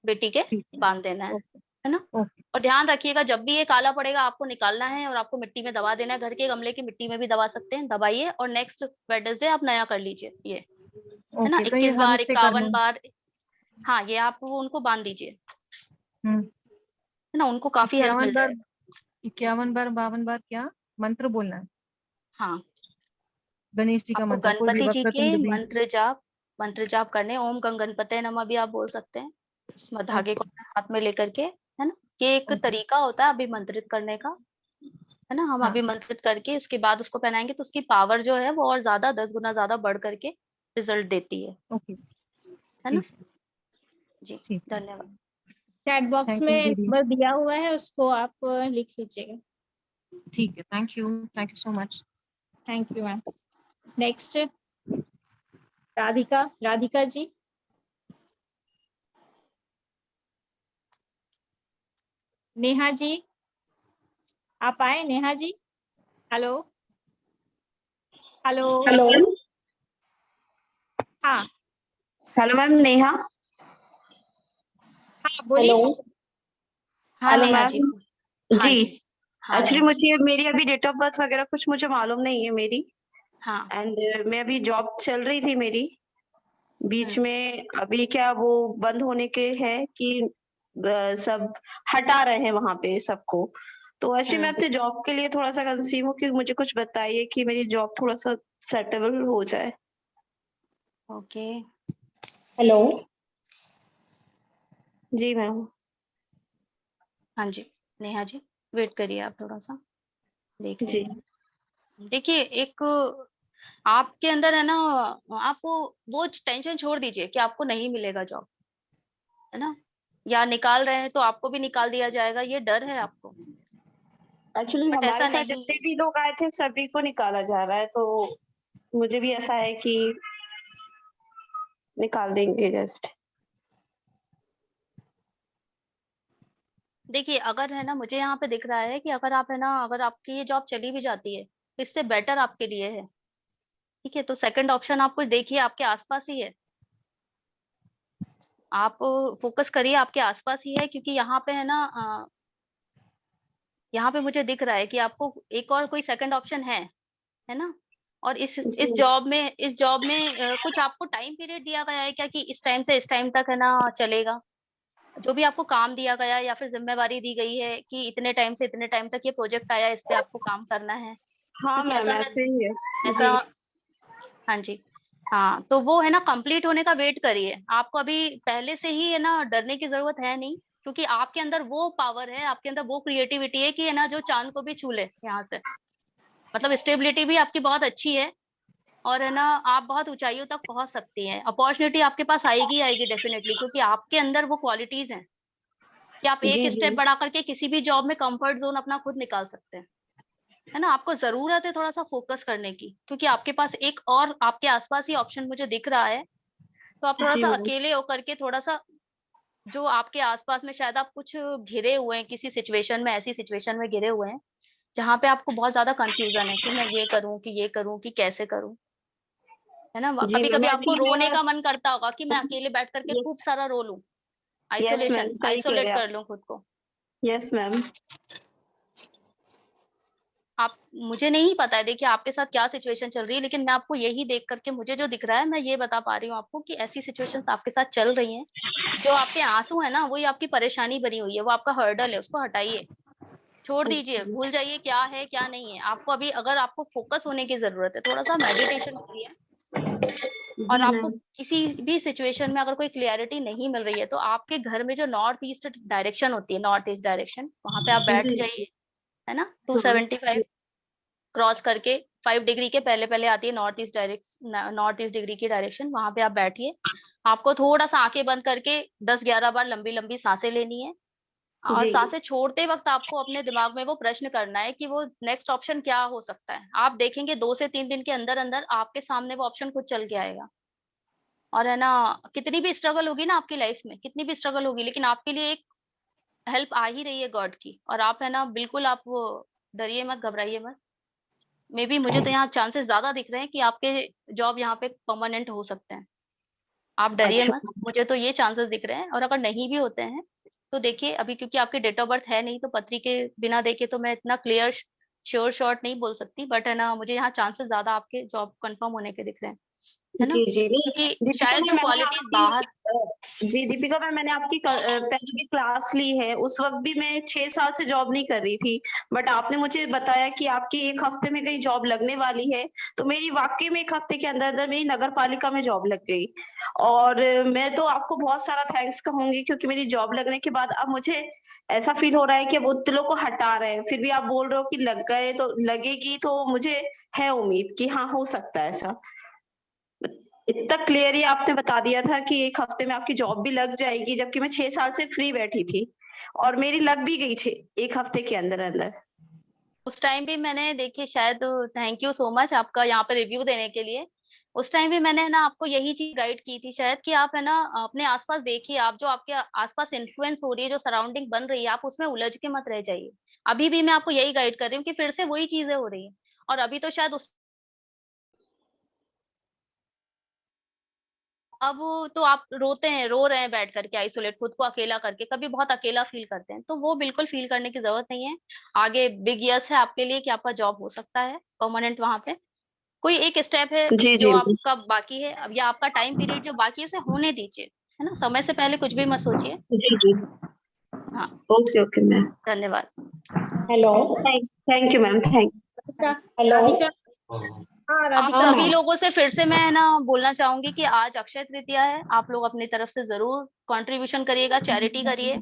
बेटी के ठीक है। बांध देना ओके है ना। ओके। और ध्यान रखिएगा, जब भी ये काला पड़ेगा आपको निकालना है और आपको मिट्टी में दबा देना है, घर के गमले की मिट्टी में भी दबा सकते हैं, दबाइए, और नेक्स्ट वेडनेसडे आप नया कर लीजिए ये, है ना, ओके तो ये 21 हर बार हफ्ते कर 51 लूँ? बार। हाँ, ये आप वो उनको बांध दीजिए, हम्म। है ना, उनको काफी हेल्प 51 मिल बार, जाएगा। 51 बार, 52 बार क्या मंत्र बोलना है? हाँ, गणेश जी का आपको मंत्र, कोई भी गणपति जी के वक्रतुंड भी? मंत्र जाप करने, ओम गंग गणपते नमः भी आप बोल सकते हैं, उस धागे को ओके अपने हाथ में लेकर के, है ना। ये एक ओके। तरीका होता है अभिमंत्रित करने का, है ना। हम हाँ अभिमंत्रित करके उसके बाद उसको पहनाएंगे तो उसकी पावर जो है वो और ज्यादा 10 गुना ज्यादा बढ़ करके रिजल्ट देती ओके, है ना। ठीक है जी, ठीक है। धन्यवाद। चैट बॉक्स थैंक यू में दीदी। नंबर दिया हुआ है, उसको आप लिख लीजिएगा। ठीक है, thank you so much. Thank you ma'am. Next Radhika ji. Neha ji, आप आए Neha ji? Hello hello. Hello. हाँ हेलो मैम, नेहा। हाँ बोलिए। हेलो। हाँ हेलो नेहा जी। मैम। हाँ जी, जी। हाँ एक्चुअली नेहा जी। मुझे मेरी अभी डेट ऑफ बर्थ वगैरह कुछ मुझे मालूम नहीं है मेरी, हाँ। एंड मैं अभी जॉब चल रही थी मेरी, बीच में अभी क्या वो बंद होने के है कि सब हटा रहे हैं वहां पे सबको। तो एक्चुअली मैं अपने जॉब के लिए थोड़ा सा कंसीव हूँ कि मुझे कुछ बताइए कि मेरी जॉब थोड़ा सा सेटेबल हो जाए। Okay, hello. जी मैम। हाँ जी नेहा जी, वेट करिए आप थोड़ा सा, देख रहे जी। हैं। देखिए, एक आपके अंदर है ना, आप वो टेंशन छोड़ दीजिए कि आपको नहीं मिलेगा जॉब, है ना, या निकाल रहे हैं तो आपको भी निकाल दिया जाएगा, ये डर है आपको, एक्चुअली बट हमारे ऐसा साथ नहीं जितने है। भी लोग आए थे सभी को निकाला जा रहा है, तो मुझे भी ऐसा है कि निकाल देंगे जस्ट। देखिए, अगर है ना, मुझे यहाँ पे दिख रहा है कि अगर आप है ना, अगर आपकी ये जॉब चली भी जाती है तो इससे बेटर आपके लिए है। ठीक है, तो सेकंड ऑप्शन आप कुछ देखिए, आपके आसपास ही है, आप फोकस करिए, आपके आसपास ही है, क्योंकि यहाँ पे है ना यहाँ पे मुझे दिख रहा है कि आपको एक और कोई सेकंड ऑप्शन है ना। और इस जॉब में कुछ आपको टाइम पीरियड दिया गया है क्या, कि इस टाइम से इस टाइम तक है ना चलेगा? जो भी आपको काम दिया गया है या फिर जिम्मेवारी दी गई है कि इतने टाइम से इतने टाइम तक ये प्रोजेक्ट आया, इस पे आपको काम करना है? हाँ क्योंकि मैम, ऐसा ऐसे ही है। ऐसा जी हाँ जी। हाँ, तो वो है ना कंप्लीट होने का वेट करिए। आपको अभी पहले से ही है ना डरने की जरूरत है नहीं, क्योंकि आपके अंदर वो पावर है, आपके अंदर वो क्रिएटिविटी है कि है ना जो चांद को भी छू ले यहाँ से। मतलब स्टेबिलिटी भी आपकी बहुत अच्छी है, और है ना आप बहुत ऊंचाइयों तक पहुंच सकती हैं। अपॉर्चुनिटी आपके पास आएगी आएगी डेफिनेटली, क्योंकि आपके अंदर वो क्वालिटीज हैं कि आप एक जी स्टेप जी बढ़ा करके किसी भी जॉब में कंफर्ट जोन अपना खुद निकाल सकते हैं, है ना। आपको जरूरत है थोड़ा सा फोकस करने की, क्योंकि आपके पास एक और आपके आसपास ही ऑप्शन मुझे दिख रहा है। तो आप थोड़ा जी सा मैम। अकेले होकर के थोड़ा सा, जो आपके आसपास में शायद आप कुछ घिरे हुए हैं किसी सिचुएशन में, ऐसी सिचुएशन में घिरे हुए हैं जहाँ पे आपको बहुत ज्यादा कंफ्यूजन है कि मैं ये करूँ कि कैसे करूँ, है ना। जी कभी मैम, कभी आपको एक्चुअली रोने मैं का मन करता होगा कि मैं अकेले बैठ करके खूब सारा रो लूं, यस मैम, आइसोलेशन सही कह रहे आइसोलेट हैं आप। कर लूं खुद को। Yes ma'am. आप मुझे नहीं पता है देखिए आपके साथ क्या सिचुएशन चल रही है, लेकिन मैं आपको यही देख करके मुझे जो दिख रहा है मैं ये बता पा रही हूँ आपको कि ऐसी सिचुएशंस आपके साथ चल रही हैं। जो आपके आंसू है ना वही आपकी परेशानी बनी हुई है, वो आपका हर्डल है, उसको हटाइए, छोड़ दीजिए, भूल जाइए क्या है क्या नहीं है। आपको अभी अगर आपको फोकस होने की जरूरत है, थोड़ा सा मेडिटेशन करिए। और जी आपको मैम। किसी भी सिचुएशन में अगर कोई क्लियरिटी नहीं मिल रही है, तो आपके घर में जो नॉर्थ ईस्ट डायरेक्शन होती है, नॉर्थ ईस्ट डायरेक्शन, वहां पे आप बैठ जी जाइए, है ना। हाँ 275 क्रॉस करके 5 डिग्री के पहले पहले आती है नॉर्थ ईस्ट डिग्री की डायरेक्शन, वहां पे आप बैठिए। आपको थोड़ा सा आंखें बंद करके 10-11 बार लंबी लंबी सांसें लेनी है, और जी सांसें छोड़ते वक्त आपको अपने दिमाग में वो प्रश्न करना है कि वो नेक्स्ट ऑप्शन क्या हो सकता है। आप देखेंगे 2 से 3 दिन के अंदर अंदर आपके सामने वो ऑप्शन खुद चल के आएगा। और है ना, कितनी भी स्ट्रगल होगी ना आपकी लाइफ में, कितनी भी स्ट्रगल होगी, लेकिन आपके लिए एक हेल्प आ ही रही है गॉड की। और आप है ना बिल्कुल आप वो डरिए मत, घबराइए मत। मे बी मुझे तो यहाँ चांसेस ज्यादा दिख रहे हैं कि आपके जॉब यहाँ पे परमानेंट हो सकते हैं। आप डरिए अच्छा मत, मुझे तो ये चांसेस दिख रहे हैं। और अगर नहीं भी होते हैं तो देखिए अभी क्योंकि आपकी डेट ऑफ बर्थ है नहीं, तो पत्री के बिना देखे तो मैं इतना क्लियर श्योर शॉर्ट नहीं बोल सकती, बट है ना मुझे यहाँ चांसेस ज्यादा आपके जॉब कंफर्म होने के दिख रहे हैं, है ना। जी जी नहीं, क्योंकि दीपिका शायद मैम जो मैंने क्वालिटीज आपकी बाहर। जी दीपिका मैम मैंने आपकी पहले भी क्लास ली है, उस वक्त भी मैं 6 साल से जॉब नहीं कर रही थी, बट आपने मुझे बताया कि आपकी 1 हफ्ते में कहीं जॉब लगने वाली है, तो मेरी वाकई में 1 हफ्ते के अंदर अंदर मेरी नगर पालिका में जॉब लग गई। और मैं तो आपको बहुत सारा थैंक्स कहूंगी, क्योंकि मेरी जॉब लगने के बाद अब मुझे ऐसा फील हो रहा है कि अब उतलों को हटा रहे हैं, फिर भी आप बोल रहे हो कि लग गए तो लगेगी, तो मुझे है उम्मीद कि हाँ हो सकता है ऐसा। इतना क्लियरली आपने बता दिया था कि 1 हफ्ते में आपकी जॉब भी लग जाएगी, जबकि मैं 6 साल से फ्री बैठी थी और मेरी लग भी गई थी 1 हफ्ते के अंदर अंदर। उस टाइम भी मैंने देखिए शायद, थैंक यू सो मच आपका यहाँ पे रिव्यू देने के लिए। उस टाइम भी मैंने है ना आपको यही चीज गाइड की थी शायद, कि आप है ना अपने आसपास देखिए, आप जो आपके आसपास इन्फ्लुएंस हो रही है, जो सराउंडिंग बन रही है, आप उसमें उलझ के मत रह जाइए। अभी भी मैं आपको यही गाइड कर रही हूँ कि फिर से वही चीजें हो रही है। और अभी तो शायद उस अब तो आप रोते हैं, रो रहे हैं बैठ करके आइसोलेट, खुद को अकेला करके, कभी बहुत अकेला फील करते हैं, तो वो बिल्कुल फील करने की जरूरत नहीं है। आगे बिग यस है आपके लिए कि आपका जॉब हो सकता है परमानेंट वहां पे। कोई एक स्टेप है जी जो जी आपका बाकी है अब, या आपका टाइम पीरियड जो बाकी है उसे होने दीजिए, है ना। समय से पहले कुछ भी मत सोचिए। जी जी। हाँ, ओके ओके मैम। धन्यवाद। Hello thank you ma'am, thank. Hello हाँ आप राधिका सभी लोगों से फिर से मैं है ना बोलना चाहूंगी कि आज अक्षय तृतीया है, आप लोग अपनी तरफ से जरूर कंट्रीब्यूशन करिएगा, चैरिटी करिए,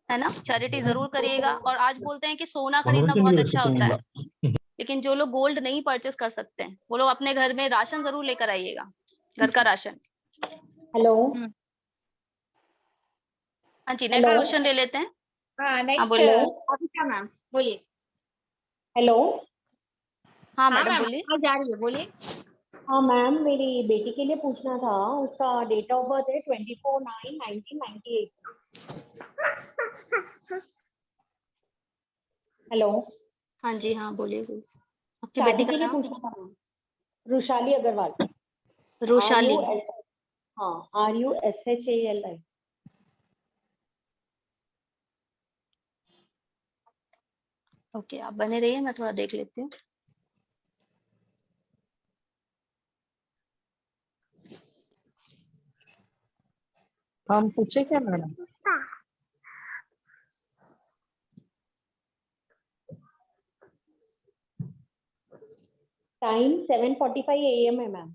है ना, चैरिटी जरूर करिएगा। और आज बोलते हैं कि सोना खरीदना बहुत अच्छा होता है, लेकिन जो लोग गोल्ड नहीं परचेस कर सकते हैं वो लोग अपने घर में राशन जरूर लेकर आइएगा, घर का राशन। हेलो हाँ जी, नेक्स्ट हेलो क्वेश्चन ले लेते हैं। हाँ हाँ नेक्स्ट बोलिए। राधिका मैम बोलिए। हेलो हाँ हाँ मैडम मैम बोलिए। आवाज आ रही है, बोलिए। हाँ मैम, मेरी बेटी के लिए पूछना था। उसका डेट ऑफ बर्थ है 24/9/1998। हेलो हाँ जी, हाँ बोलिए बोलिए। आपकी बेटी शादी का के लिए नाम? पूछना था मैम। रुशाली अग्रवाल। रोशाली। हाँ, RUSHALI। ओके, आप बने रहिए, मैं थोड़ा देख लेती हूँ। हम पूछे क्या मैडम? टाइम 7:45 AM है मैम।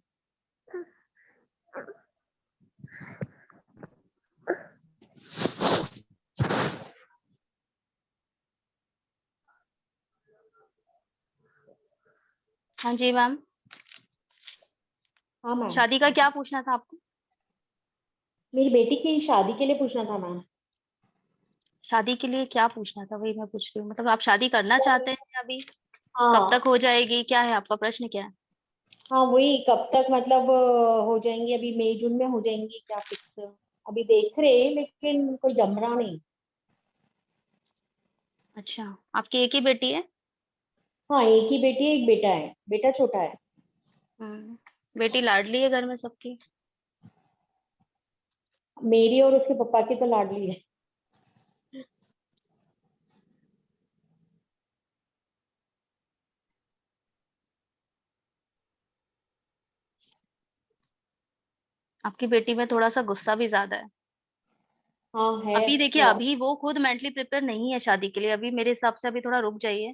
हाँ जी मैम, हाँ मैम, शादी का क्या पूछना था आपको? मेरी बेटी की शादी के लिए पूछना था मैम। शादी के लिए क्या पूछना था, वही मैं पूछ रही हूँ। मतलब आप शादी करना चाहते हैं अभी? कब हाँ तक हो जाएगी, क्या है आपका प्रश्न, क्या है? हाँ, वही कब तक मतलब हो जाएंगी, अभी मई जून में हो जाएंगी क्या फिक्स? अभी देख रहे हैं लेकिन कोई जम रहा नहीं। अच्छा, आपकी एक ही बेटी है? हाँ, एक ही बेटी है, एक बेटा है, बेटा छोटा है। बेटी लाडली है घर में सबकी? मेरी और उसके पापा की तो लाडली है। आपकी बेटी में थोड़ा सा गुस्सा भी ज्यादा है। हाँ है अभी देखिए, थोड़ा। अभी वो खुद मेंटली प्रिपेयर नहीं है शादी के लिए। अभी मेरे हिसाब से अभी थोड़ा रुक जाइए।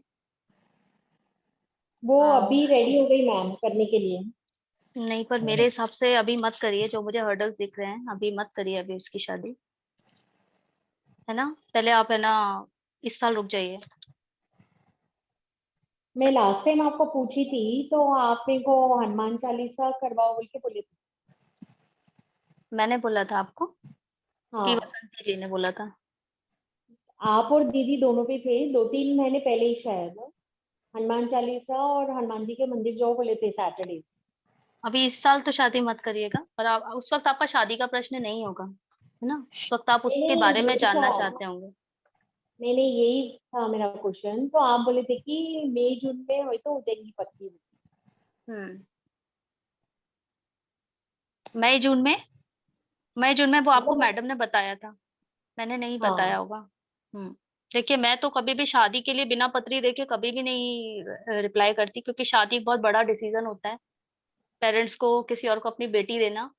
वो अभी रेडी हो गई मैम करने के लिए। नहीं, पर मेरे हिसाब से अभी मत करिए, जो मुझे हर्डल्स दिख रहे हैं, अभी मत करिए अभी उसकी शादी, है ना? पहले आप है ना इस साल रुक जाइए। मैं लास्ट टाइम आपको पूछी थी तो आपने को हनुमान चालीसा करवाओ बोल के बोले थे। मैंने बोला था आपको कि हाँ, वसंती जी ने बोला था? आप और दीदी दोनों पे थे, 2-3 महीने पहले ही शायद। हनुमान चालीसा और हनुमान जी के मंदिर जाओ बोले थे सैटरडे। अभी इस साल तो शादी मत करिएगा, और आप उस वक्त आपका शादी का प्रश्न नहीं होगा, है ना? उस वक्त आप नहीं उसके नहीं, बारे में यही जानना था। चाहते होंगे। नहीं नहीं, यही था मेरा क्वेश्चन। तो आप बोले थे कि मई जून में हो तो हो जाएंगी पक्की। हम्म मई जून में? मई जून में वो आपको मतलब मैडम ने बताया था, मैंने नहीं बताया हाँ, होगा। देखिए, मैं तो कभी भी शादी के लिए बिना पत्री देखे कभी भी नहीं रिप्लाई करती, क्योंकि शादी एक बहुत बड़ा डिसीजन होता है। पेरेंट्स को किसी और को अपनी बेटी देना,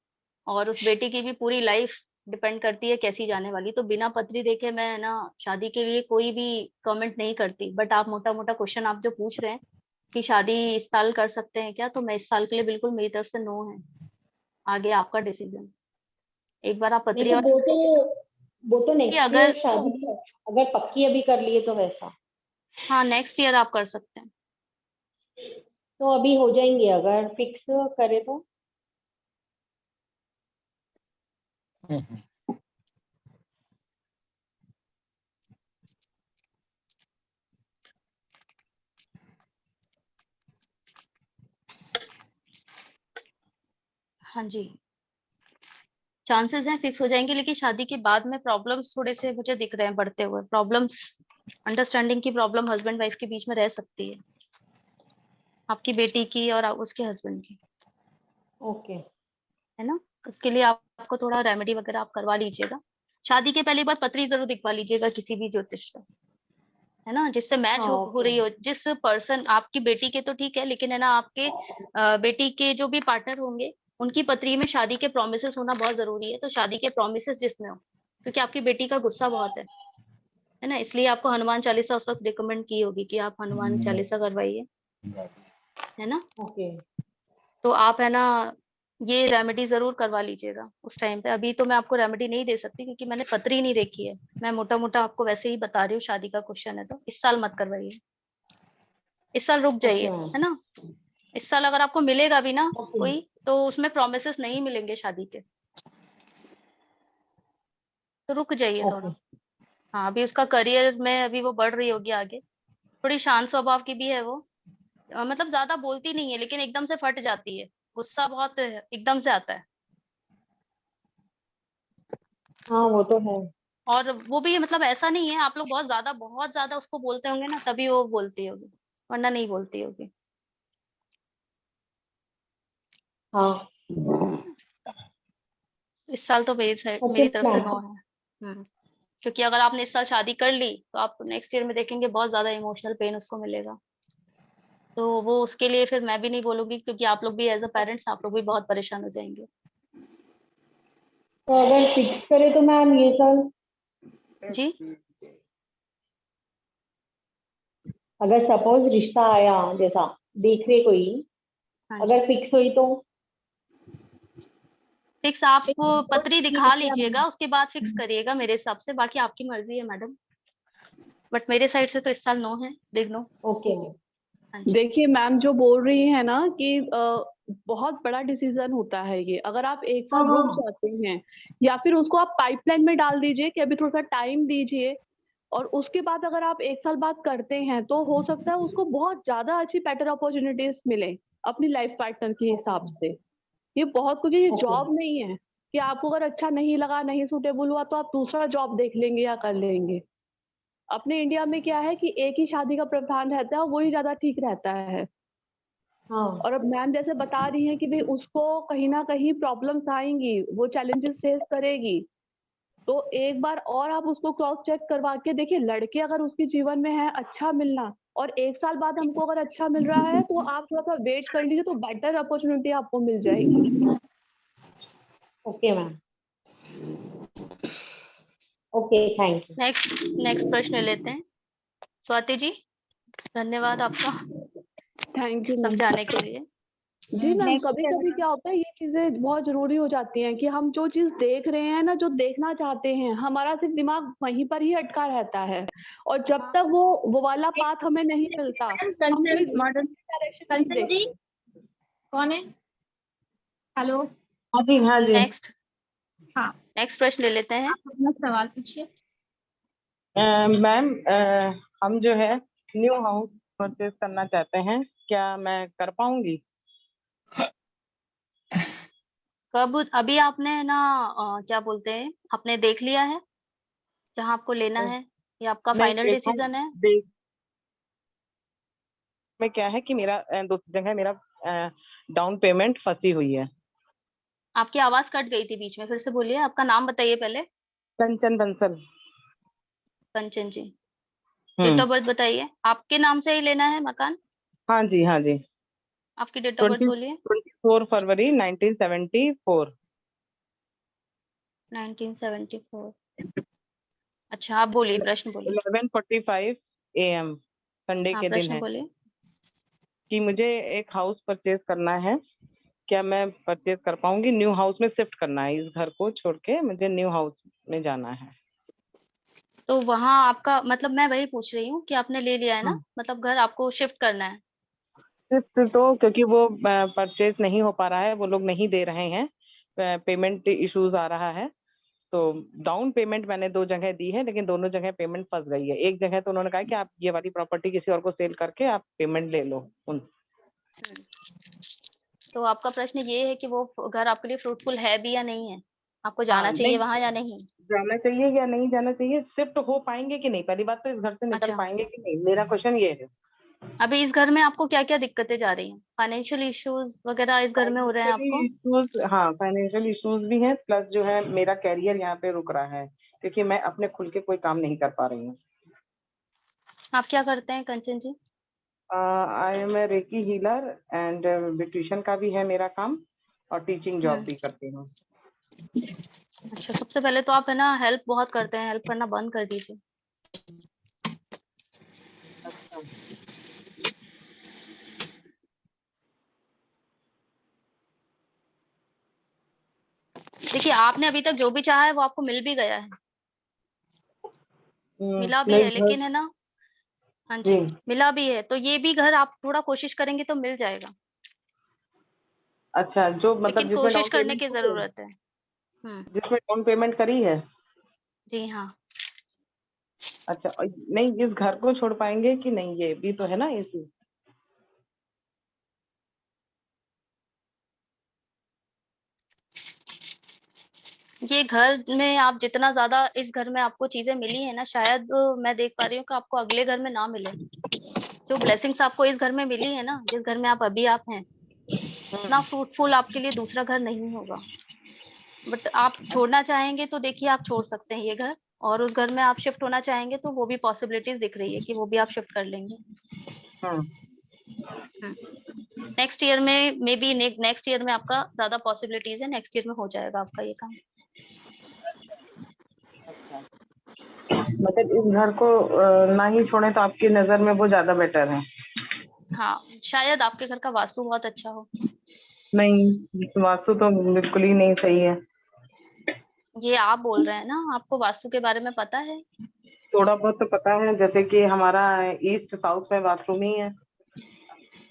और उस बेटी की भी पूरी लाइफ डिपेंड करती है कैसी जाने वाली। तो बिना पत्री देखे मैं ना शादी के लिए कोई भी कमेंट नहीं करती। बट आप मोटा मोटा क्वेश्चन आप जो पूछ रहे हैं कि शादी इस साल कर सकते हैं क्या, तो मैं इस साल के लिए बिल्कुल, मेरी तरफ से नो है। आगे आपका डिसीजन। एक बार आप नहीं पत्री तो और वो तो कि नेक्स्ट ईयर अगर, शादी अगर पक्की अभी कर लिए तो वैसा। हाँ, नेक्स्ट ईयर आप कर सकते हैं। तो अभी हो जाएंगे अगर फिक्स करे तो। हाँ जी, चांसेस हैं फिक्स हो जाएंगे, लेकिन शादी के बाद में प्रॉब्लम्स थोड़े से मुझे दिख रहे हैं बढ़ते हुए। प्रॉब्लम्स, अंडरस्टैंडिंग की प्रॉब्लम हस्बैंड वाइफ के बीच में रह सकती है, आपकी बेटी की और उसके हस्बैंड की, ओके। है ना? उसके लिए आपको थोड़ा रेमेडी वगैरह आप करवा लीजिएगा। शादी के पहले एक बार पत्री जरूर दिखवा लीजिएगा किसी भी ज्योतिष से, है ना, जिससे मैच हाँ हो ओके। रही हो। जिस पर्सन, आपकी बेटी के तो ठीक है, लेकिन है ना आपके बेटी के जो भी पार्टनर होंगे, उनकी पत्री में शादी के प्रोमिसेस होना बहुत जरूरी है। तो शादी के प्रोमिसेस जिसमें हो, क्योंकि आपकी बेटी का गुस्सा बहुत है ना, इसलिए आपको हनुमान चालीसा उस वक्त रिकमेंड की होगी कि आप हनुमान चालीसा करवाइए, है ना? ओके। तो आप है ना ये रेमेडी जरूर करवा लीजिएगा उस टाइम पे। अभी तो मैं आपको रेमेडी नहीं दे सकती, क्योंकि मैंने पत्री नहीं देखी है। मैं मोटा मोटा आपको वैसे ही बता रही हूँ, शादी का क्वेश्चन है तो इस साल मत करवाइए, इस साल रुक जाइए, ओके मैम। है ना? इस साल अगर आपको मिलेगा भी ना ओके। कोई, तो उसमें प्रोमिसेस नहीं मिलेंगे शादी के, तो रुक जाइए थोड़ा। ओके। हाँ, अभी उसका करियर में अभी वो बढ़ रही होगी आगे। थोड़ी शांत स्वभाव की भी है वो। मतलब ज्यादा बोलती नहीं है, लेकिन एकदम से फट जाती है, गुस्सा बहुत एकदम से आता है। हाँ वो तो है। और वो भी मतलब ऐसा नहीं है, आप लोग बहुत ज्यादा उसको बोलते होंगे ना, तभी वो बोलती होगी, वरना नहीं बोलती होगी। हाँ इस साल तो मेरी तरफ से नो है। क्योंकि अगर आपने इस साल शादी कर ली तो आप नेक्स्ट ईयर में देखेंगे बहुत ज्यादा इमोशनल पेन उसको मिलेगा। तो वो उसके लिए फिर मैं भी नहीं बोलूंगी, क्योंकि आप लोग भी एज अ पेरेंट्स आप लोग भी बहुत परेशान हो जाएंगे। तो अगर फिक्स करे तो मैम ये साल, जी अगर सपोज रिश्ता आया जैसा देख रहे कोई, हाँ जी, अगर फिक्स हुई तो फिक्स आप पत्री दिखा लीजिएगा, उसके बाद फिक्स करिएगा मेरे हिसाब से, बाकी आपकी मर्जी है मैडम। बट मेरे साइड से तो इस साल नो है, बिग नो। ओके। हाँ जी, देखिए मैम जो बोल रही है ना कि बहुत बड़ा डिसीजन होता है ये। अगर आप एक साल रुक जाते हैं या फिर उसको आप पाइपलाइन में डाल दीजिए कि अभी थोड़ा सा टाइम दीजिए, और उसके बाद अगर आप एक साल बाद करते हैं तो हो सकता है उसको बहुत ज्यादा अच्छी बेटर अपॉर्चुनिटीज मिले अपनी लाइफ पार्टनर के हिसाब से। ये बहुत कुछ है, ये जॉब नहीं है कि आपको अगर अच्छा नहीं लगा, नहीं सूटेबल हुआ तो आप दूसरा जॉब देख लेंगे या कर लेंगे। अपने इंडिया में क्या है कि एक ही शादी का प्रावधान रहता है, वही ज्यादा ठीक रहता है। हाँ और अब मैम जैसे बता रही हैं कि भाई उसको कहीं ना कहीं प्रॉब्लम्स आएंगी, वो चैलेंजेस फेस करेगी, तो एक बार और आप उसको क्रॉस चेक करवा के देखिए। लड़के अगर उसके जीवन में है अच्छा मिलना, और एक साल बाद हमको अगर अच्छा मिल रहा है तो आप थोड़ा सा वेट कर लीजिए, तो बेटर अपॉर्चुनिटी आपको मिल जाएगी। Okay ma'am, okay thank you. Next प्रश्न लेते हैं। स्वाति जी, धन्यवाद आपका थैंक यू मैम। समझाने के लिए। जी मैम, कभी कभी क्या होता है, ये चीजें बहुत जरूरी हो जाती हैं कि हम जो चीज देख रहे हैं ना, जो देखना चाहते हैं, हमारा सिर्फ दिमाग वहीं पर ही अटका रहता है, और जब तक वो वाला पाथ हमें नहीं मिलता हम कोई डायरेक्शन नहीं देखते। कौन है? हेलो, हाँ जी हाँ जी। नेक्स्ट प्रश्न ले लेते हैं। अपना सवाल पूछिए। मैम हम जो है न्यू हाउस परचेज करना चाहते हैं, क्या मैं कर पाऊंगी? कब? अभी आपने ना क्या बोलते हैं, आपने देख लिया है जहां आपको लेना है, या आपका नहीं फाइनल देखा हूँ, डिसीजन है? देख में क्या है कि मेरा दूसरी जगह मेरा डाउन पेमेंट फंसी हुई है। आपकी आवाज कट गई थी बीच में, फिर से बोलिए। आपका नाम बताइए पहले। कंचन बंसल। कंचन जी, डेट ऑफ बर्थ बताइए। आपके नाम से ही लेना है मकान? हाँ जी हाँ जी। आपकी डेट ऑफ बर्थ बोलिए। 24 फरवरी 1974। 1974। अच्छा, आप बोलिए, प्रश्न बोलिए। 11:45 AM संडे हाँ, के दिन प्रश्न है बोलिए। कि मुझे एक हाउस परचेज करना है, क्या मैं परचेज कर पाऊंगी? न्यू हाउस में शिफ्ट करना है, इस घर को छोड़ के मुझे न्यू हाउस में जाना है। तो वहाँ आपका मतलब, मैं वही पूछ रही हूँ कि आपने ले लिया है ना, मतलब घर आपको शिफ्ट करना है? शिफ्ट तो क्योंकि वो परचेज नहीं हो पा रहा है, वो लोग नहीं दे रहे हैं, पेमेंट इश्यूज आ रहा है। तो डाउन पेमेंट मैंने 2 जगह दी है, लेकिन दोनों जगह पेमेंट फंस गई है। एक जगह तो उन्होंने कहा कि आप ये वाली प्रॉपर्टी किसी और को सेल करके आप पेमेंट ले लो तो आपका प्रश्न ये है कि वो घर आपके लिए फ्रूटफुल है भी या नहीं है, आपको जाना हाँ, चाहिए नहीं वहां या नहीं? जाना चाहिए या नहीं जाना चाहिए, शिफ्ट हो पाएंगे कि नहीं, पहली बात तो इस घर से निकल अच्छा, पाएंगे कि नहीं, मेरा क्वेश्चन ये है। अभी इस घर में आपको क्या क्या दिक्कतें जा रही हैं? फाइनेंशियल इश्यूज वगैरह इस घर में हो रहे हैं आपको? हाँ, फाइनेंशियल इश्यूज भी हैं, प्लस जो है मेरा कैरियर यहाँ पे रुक रहा है क्योंकि मैं अपने खुल के कोई काम नहीं कर पा रही हूँ। आप क्या करते हैं Kanchan ji? I am a reiki healer and beautician का भी है मेरा काम, और टीचिंग जॉब भी करती हूँ। अच्छा, सबसे पहले तो आप है ना हेल्प बहुत करते हैं, हेल्प करना बंद कर दीजिए। अच्छा, देखिए, आपने अभी तक जो भी चाहा है वो आपको मिल भी गया है, मिला भी नहीं है, लेकिन है ना, हाँ जी, मिला भी है, तो ये भी घर आप थोड़ा कोशिश करेंगे तो मिल जाएगा। अच्छा, जो मतलब लेकिन जिसमें कोशिश डाउन करने पेमेंट की जरूरत है। जिसमें डाउन पेमेंट करी है। जी हाँ। अच्छा, नहीं इस घर को छोड़ पाएंगे कि नहीं, ये भी तो है ना इशू। ये घर में आप जितना ज्यादा, इस घर में आपको चीजें मिली है ना, शायद मैं देख पा रही हूँ कि आपको अगले घर में ना मिले। जो ब्लेसिंग्स आपको इस घर में मिली है ना, जिस घर में आप अभी हैं, इतना फ्रूटफुल आपके लिए दूसरा घर नहीं होगा। बट आप छोड़ना चाहेंगे तो देखिए आप छोड़ सकते हैं ये घर, और उस घर में आप शिफ्ट होना चाहेंगे तो वो भी पॉसिबिलिटीज दिख रही है कि वो भी आप शिफ्ट कर लेंगे। नेक्स्ट ईयर में मे बी नेक्स्ट ईयर में आपका ज्यादा पॉसिबिलिटीज है, नेक्स्ट ईयर में हो जाएगा आपका ये काम। मतलब इस घर को ना ही छोड़े तो आपकी नजर में वो ज्यादा बेटर है? हाँ, शायद आपके घर का वास्तु बहुत अच्छा हो। नहीं, वास्तु तो बिल्कुल ही नहीं सही है। ये आप बोल रहे हैं ना, आपको वास्तु के बारे में पता है? थोड़ा बहुत तो पता है, जैसे कि हमारा ईस्ट साउथ में बाथरूम ही है।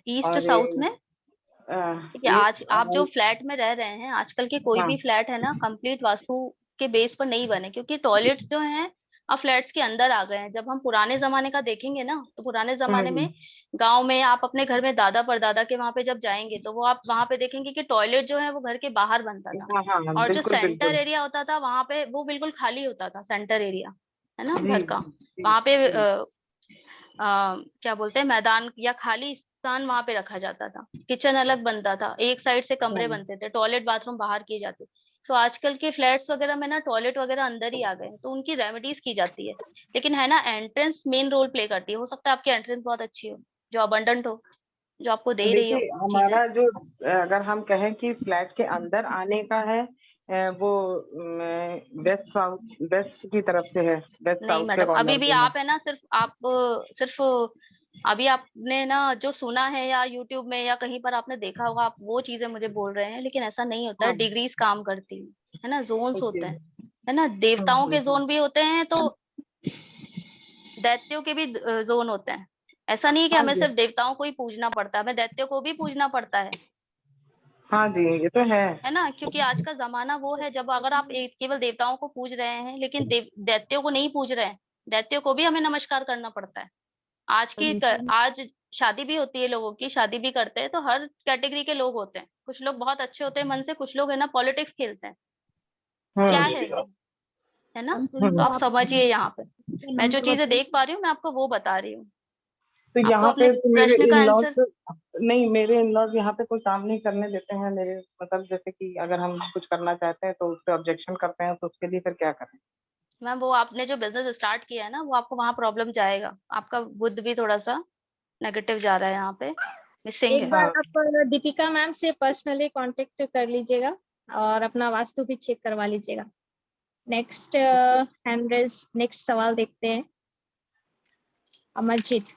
ईस्ट और साउथ में ठीक है। आज ईस्ट आप जो फ्लैट में रह रहे हैं, आजकल के कोई हाँ भी फ्लैट है ना, कंप्लीट वास्तु के बेस पर नहीं बने, क्योंकि टॉयलेट्स जो हैं अब फ्लैट्स के अंदर आ गए हैं। जब हम पुराने जमाने का देखेंगे ना, तो पुराने जमाने में गांव में आप अपने घर में दादा परदादा के वहां पे जब जाएंगे तो वो आप वहां पे देखेंगे कि टॉयलेट जो है वो घर के बाहर बनता था, हाँ हाँ और जो बिल्कुल सेंटर बिल्कुल। एरिया होता था वहां पे वो बिल्कुल खाली होता था, सेंटर एरिया है ना जी घर का। जी वहां पे जी। क्या बोलते हैं, मैदान या खाली स्थान वहां पे रखा जाता था। किचन अलग बनता था, एक साइड से कमरे हाँ बनते थे, टॉयलेट बाथरूम बाहर किए जाते। तो आजकल के फ्लैट्स वगैरह में ना टॉयलेट वगैरह अंदर ही आ गए हैं, तो उनकी रेमेडीज की जाती है। लेकिन है ना, एंट्रेंस मेन रोल प्ले करती है। हो सकता है आपकी एंट्रेंस बहुत अच्छी हो, जो अबंडेंट हो, जो आपको दे रही हो देखिए चीजें। हमारा जो अगर हम कहें कि फ्लैट के अंदर आने का है, वो वेस्ट साउथ वेस्ट की तरफ से है, वेस्ट नहीं साउथ के मैडम, अभी कॉर्नर भी पे है। आप है ना, सिर्फ अभी आपने ना जो सुना है या यूट्यूब में या कहीं पर आपने देखा होगा, आप वो चीजें मुझे बोल रहे हैं, लेकिन ऐसा नहीं होता है। हाँ डिग्रीज काम करती है ना, जोन्स ओके। होते हैं, है ना। देवताओं के जोन भी होते हैं तो दैत्यों के भी जोन होते हैं। ऐसा नहीं है कि हाँ हमें जी सिर्फ देवताओं को ही पूजना पड़ता है, हमें दैत्यों को भी पूजना पड़ता हाँ जी, ये तो है। है ना। क्योंकि आज का जमाना वो है, जब अगर आप केवल देवताओं को पूज रहे हैं लेकिन दैत्यों को नहीं पूज रहे हैं, दैत्यों को भी हमें नमस्कार करना पड़ता है। आज शादी भी होती है, लोगों की शादी भी करते हैं, तो हर कैटेगरी के लोग होते हैं। कुछ लोग बहुत अच्छे होते हैं मन से, कुछ लोग है ना पॉलिटिक्स खेलते हैं। क्या है वो, है ना। तो आप समझिए, यहाँ पे मैं जो चीजें देख पा रही हूँ मैं आपको वो बता रही हूँ। तो आपको यहाँ अपने पे तो मेरे प्रश्न का इन आंसर, लॉज नहीं, मेरे इन लॉज यहाँ पे कोई काम नहीं करने देते हैं मेरे, मतलब जैसे कि अगर हम कुछ करना चाहते हैं तो उस पर ऑब्जेक्शन करते हैं, तो उसके लिए फिर क्या करें? मैम वो आपने जो बिजनेस स्टार्ट किया है ना, वो आपको वहां प्रॉब्लम जाएगा। आपका बुद्ध भी थोड़ा सा नेगेटिव जा रहा है, यहाँ पे मिसिंग एक है। बार हाँ आप दीपिका मैम से पर्सनली कांटेक्ट कर लीजिएगा और अपना वास्तु भी चेक करवा लीजिएगा। नेक्स्ट हैंड रेज, नेक्स्ट सवाल देखते हैं। अमरजीत,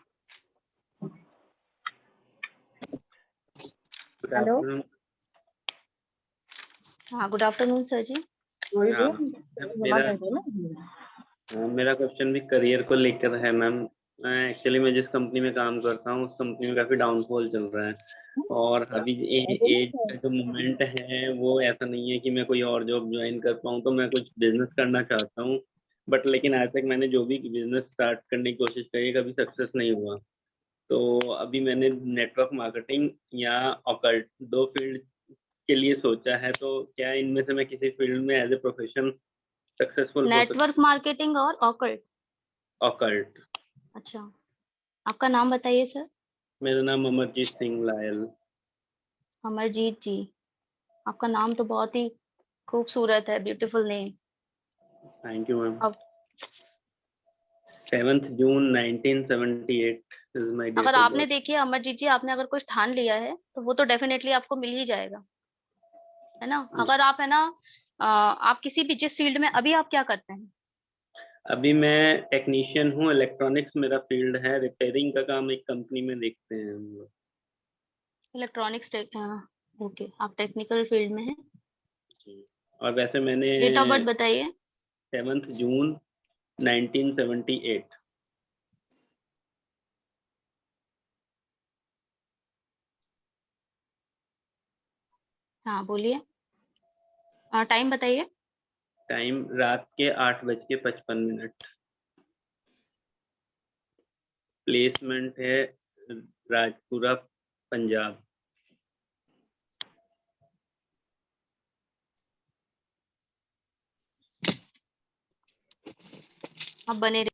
हेलो। हाँ, गुड आफ्टरनून सर जी। वही हाँ तो जमा मेरा देंगे ना। मेरा क्वेश्चन भी करियर को लेकर है मैम। एक्चुअली मैं जिस कंपनी में काम करता हूँ उस कंपनी में काफ़ी डाउनफॉल चल रहा है, और अभी एज का जो मोमेंट है वो ऐसा नहीं है कि मैं कोई और जॉब ज्वाइन कर पाऊँ। तो मैं कुछ बिजनेस करना चाहता हूँ, बट लेकिन आज तक मैंने जो भी बिजनेस स्टार्ट करने की कोशिश करी कभी सक्सेस नहीं हुआ। तो अभी मैंने नेटवर्क मार्केटिंग या ऑकल्ट दो फील्ड के लिए सोचा है, तो क्या इनमें से मैं किसी फील्ड में एज ए प्रोफेशन सक्सेसफुल हो सकता नेटवर्क मार्केटिंग और ऑकल्ट। हूँ? ऑकल्ट। अच्छा, आपका नाम बताइए सर। मेरा नाम अमरजीत सिंह लायल। अमरजीत जी, आपका नाम तो बहुत ही खूबसूरत है, beautiful name. Thank you ma'am. अब 7th जून 1978 इज माय अगर डेट ऑफ आपने बर्थ। देखिए अमरजीत जी, आपने अगर कुछ ठान लिया है तो वो तो डेफिनेटली आपको मिल ही जाएगा, है ना। अगर आप है ना आप किसी भी जिस फील्ड में अभी आप क्या करते हैं? अभी मैं टेक्नीशियन हूँ, इलेक्ट्रॉनिक्स मेरा फील्ड है, रिपेयरिंग का काम एक कंपनी में देखते हैं हम लोग। इलेक्ट्रॉनिक्स, ओके, आप टेक्निकल फील्ड में हैं। और वैसे मैंने डेट ऑफ बर्थ बताइए। 7th जून 1978। हाँ बोलिए, टाइम बताइए। टाइम रात के 8:55। प्लेसमेंट है राजपुरा, पंजाब। आप बने रहिए।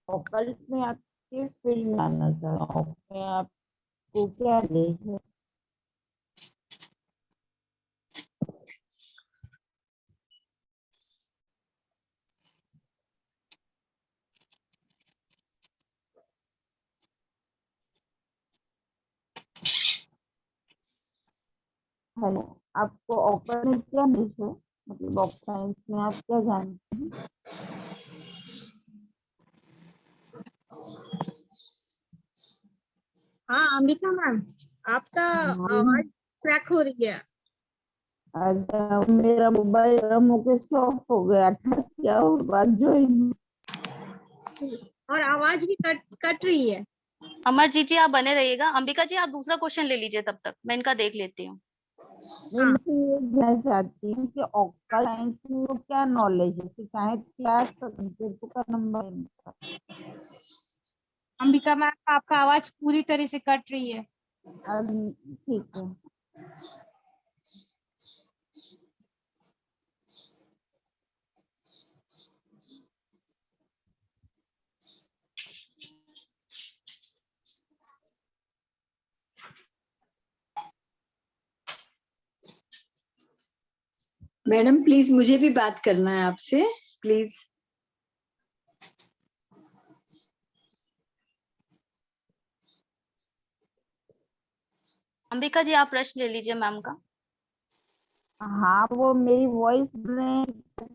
ऑकल्ट में आप किस फील्ड में आना चाहते हो, में आपको क्या एज है? हेलो, आपको ऑफर में क्या मिल है, मतलब ऑफ साइंस में आप क्या जानते हैं? हाँ अंबिका मैम, आपका आवाज क्रैक हो रही है। अच्छा, मेरा मोबाइल गर्म होकर ऑफ हो गया था क्या, और बात ज्वाइन और आवाज भी कट रही है। अमरजीत जी आप बने रहिएगा। अंबिका जी आप दूसरा क्वेश्चन ले लीजिए, तब तक मैं इनका देख लेती हूँ। मैं इनसे ये जानना चाहती हूँ कि ऑक्का साइंस में वो क्या नॉलेज है, कि चाहे क्या सब्जेक्ट का नंबर इनका? अंबिका मैम आपका आवाज पूरी तरह से कट रही है। ठीक है। मैडम प्लीज मुझे भी बात करना है आपसे, प्लीज। अंबिका जी आप प्रश्न ले लीजिए मैम का। हाँ, वो मेरी वॉइस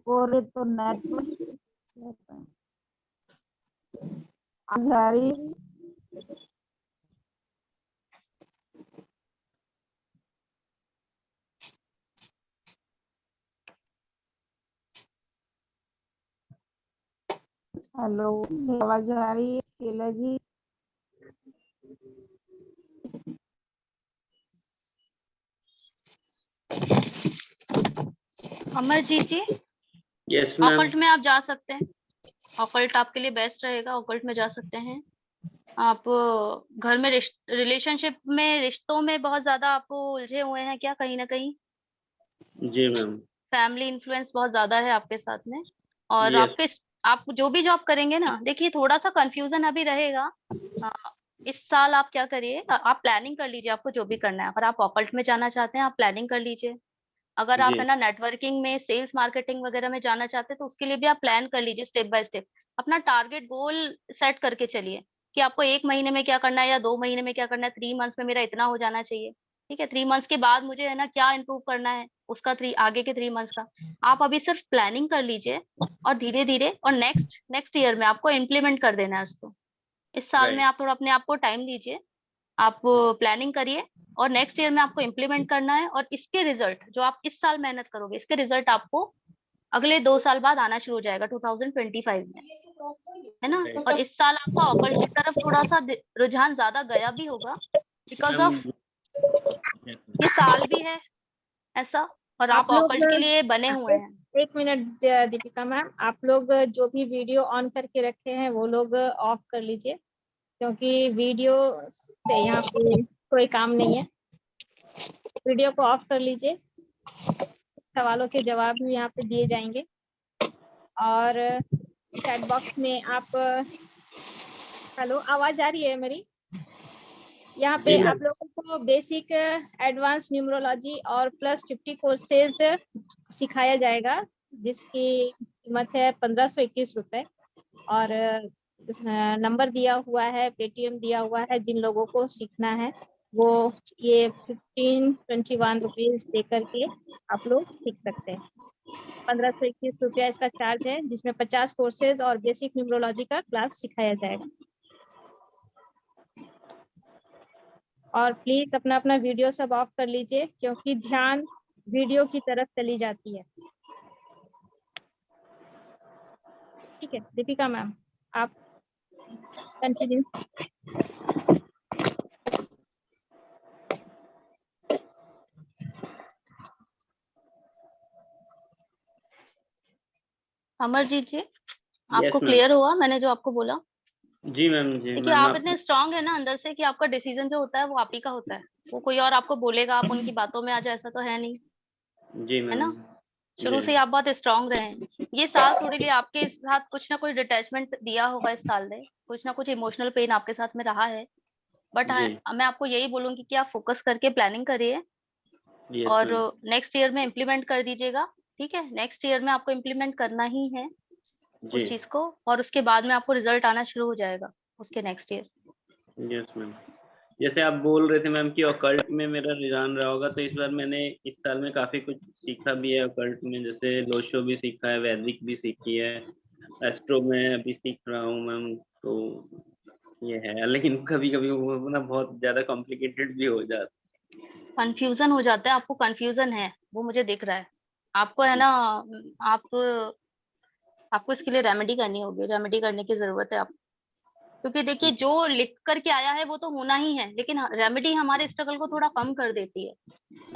हो रही तो नेटवर्क आ रही है। हेलो, आवाज आ रही है शीला जी? अमरजीत जी यस मैम। ऑकल्ट में आप जा सकते हैं। ऑकल्ट आपके लिए बेस्ट रहेगा, ऑकल्ट में जा सकते हैं आप। घर में रिलेशनशिप में, रिश्तों में बहुत ज्यादा आपको उलझे हुए हैं क्या, कहीं ना कहीं? जी मैम। फैमिली इन्फ्लुएंस बहुत ज्यादा है आपके साथ में। और यस। आप जो भी जॉब करेंगे ना, देखिए थोड़ा सा कंफ्यूजन अभी रहेगा। अ, इस साल आप क्या करिए, आप प्लानिंग कर लीजिए आपको जो भी करना है। अगर आप ऑकल्ट में जाना चाहते हैं आप प्लानिंग कर लीजिए। अगर आप जी है ना नेटवर्किंग में, सेल्स मार्केटिंग वगैरह में जाना चाहते हैं तो उसके लिए भी आप प्लान कर लीजिए स्टेप बाय स्टेप। अपना टारगेट गोल सेट करके चलिए कि आपको 1 महीने में क्या करना है या 2 महीने में क्या करना है। 3 मंथ्स में मेरा इतना हो जाना चाहिए, ठीक है। 3 मंथ्स के बाद मुझे है ना क्या इंप्रूव करना है, उसका आगे के 3 मंथ्स का आप अभी सिर्फ प्लानिंग कर लीजिए। और धीरे धीरे और नेक्स्ट ईयर में आपको इम्प्लीमेंट कर देना है उसको। इस साल में राइट। आप थोड़ा अपने आप को टाइम दीजिए, आप प्लानिंग करिए और नेक्स्ट ईयर में आपको इम्प्लीमेंट करना है। और इसके रिजल्ट जो आप इस साल मेहनत करोगे, इसके रिजल्ट आपको अगले 2 साल बाद आना शुरू हो जाएगा 2025 में, है ना। और इस साल आपका ऑकल्ट की तरफ थोड़ा सा रुझान ज्यादा गया भी होगा बिकॉज ऑफ ये साल भी है ऐसा, और आप लोग ऑकल्ट के लिए बने हुए हैं। एक मिनट दीपिका मैम, आप लोग जो भी वीडियो ऑन करके रखे हैं वो लोग ऑफ कर लीजिए, क्योंकि वीडियो से यहाँ पे कोई काम नहीं है। वीडियो को ऑफ कर लीजिए, सवालों के जवाब भी यहाँ पे दिए जाएंगे। और चैट बॉक्स में आप, हेलो आवाज आ रही है मेरी? यहाँ पे आप लोगों को बेसिक, एडवांस न्यूमरोलॉजी और +50 कोर्सेज सिखाया जाएगा, जिसकी कीमत है 1521 रुपए। और नंबर दिया हुआ है, पेटीएम दिया हुआ है। जिन लोगों को सीखना है वो ये 1521 रुपीज दे करके आप लोग सीख सकते हैं। 1521 रुपया इसका चार्ज है, जिसमें 50 कोर्सेज और बेसिक न्यूमरोलॉजी का क्लास सिखाया जाएगा। और प्लीज अपना अपना वीडियो सब ऑफ कर लीजिए, क्योंकि ध्यान वीडियो की तरफ चली जाती है। ठीक है दीपिका मैम, आप कंटिन्यू। अमरजीत जी आपको यस मैम। क्लियर हुआ मैंने जो आपको बोला? जी मैम। जी देखिए मैम। आप इतने स्ट्रांग है ना अंदर से कि आपका डिसीजन जो होता है वो आप ही का होता है। वो कोई और आपको बोलेगा आप उनकी बातों में आ जाए ऐसा तो है नहीं, जी है ना। मैम। शुरू से ही आप बहुत स्ट्रांग रहे हैं। ये साल थोड़ी लिए आपके साथ कुछ ना कुछ डिटैचमेंट दिया होगा, इस साल ने कुछ ना कुछ इमोशनल पेन आपके साथ में रहा है, बट मैं आपको यही बोलूंगी कि आप फोकस करके प्लानिंग करिए और नेक्स्ट ईयर में इम्प्लीमेंट कर दीजिएगा। ठीक है, नेक्स्ट ईयर में आपको इम्प्लीमेंट करना ही है उस चीज को, और उसके बाद में आपको रिजल्ट आना शुरू हो जाएगा उसके नेक्स्ट ईयर। यस मैम, जैसे आप बोल रहे थे मैम कि ऑकल्ट में मेरा रुझान रहा होगा, तो इस बार मैंने इस साल में काफी कुछ सीखा भी है ऑकल्ट में, जैसे लोशो भी सीखा है, वैदिक भी सीखी है, एस्ट्रो में अभी सीख रहा हूँ मैम। तो ये है, लेकिन कभी कभी वो ना बहुत ज्यादा कॉम्प्लिकेटेड भी हो जाता है, कंफ्यूजन हो जाता है। आपको कंफ्यूजन है, वो मुझे दिख रहा है आपको, है ना। आपको इसके लिए रेमेडी करनी होगी, रेमेडी करने की जरूरत है आपको, क्योंकि देखिए जो लिख करके आया है वो तो होना ही है, लेकिन रेमेडी हमारे स्ट्रगल को थोड़ा कम कर देती है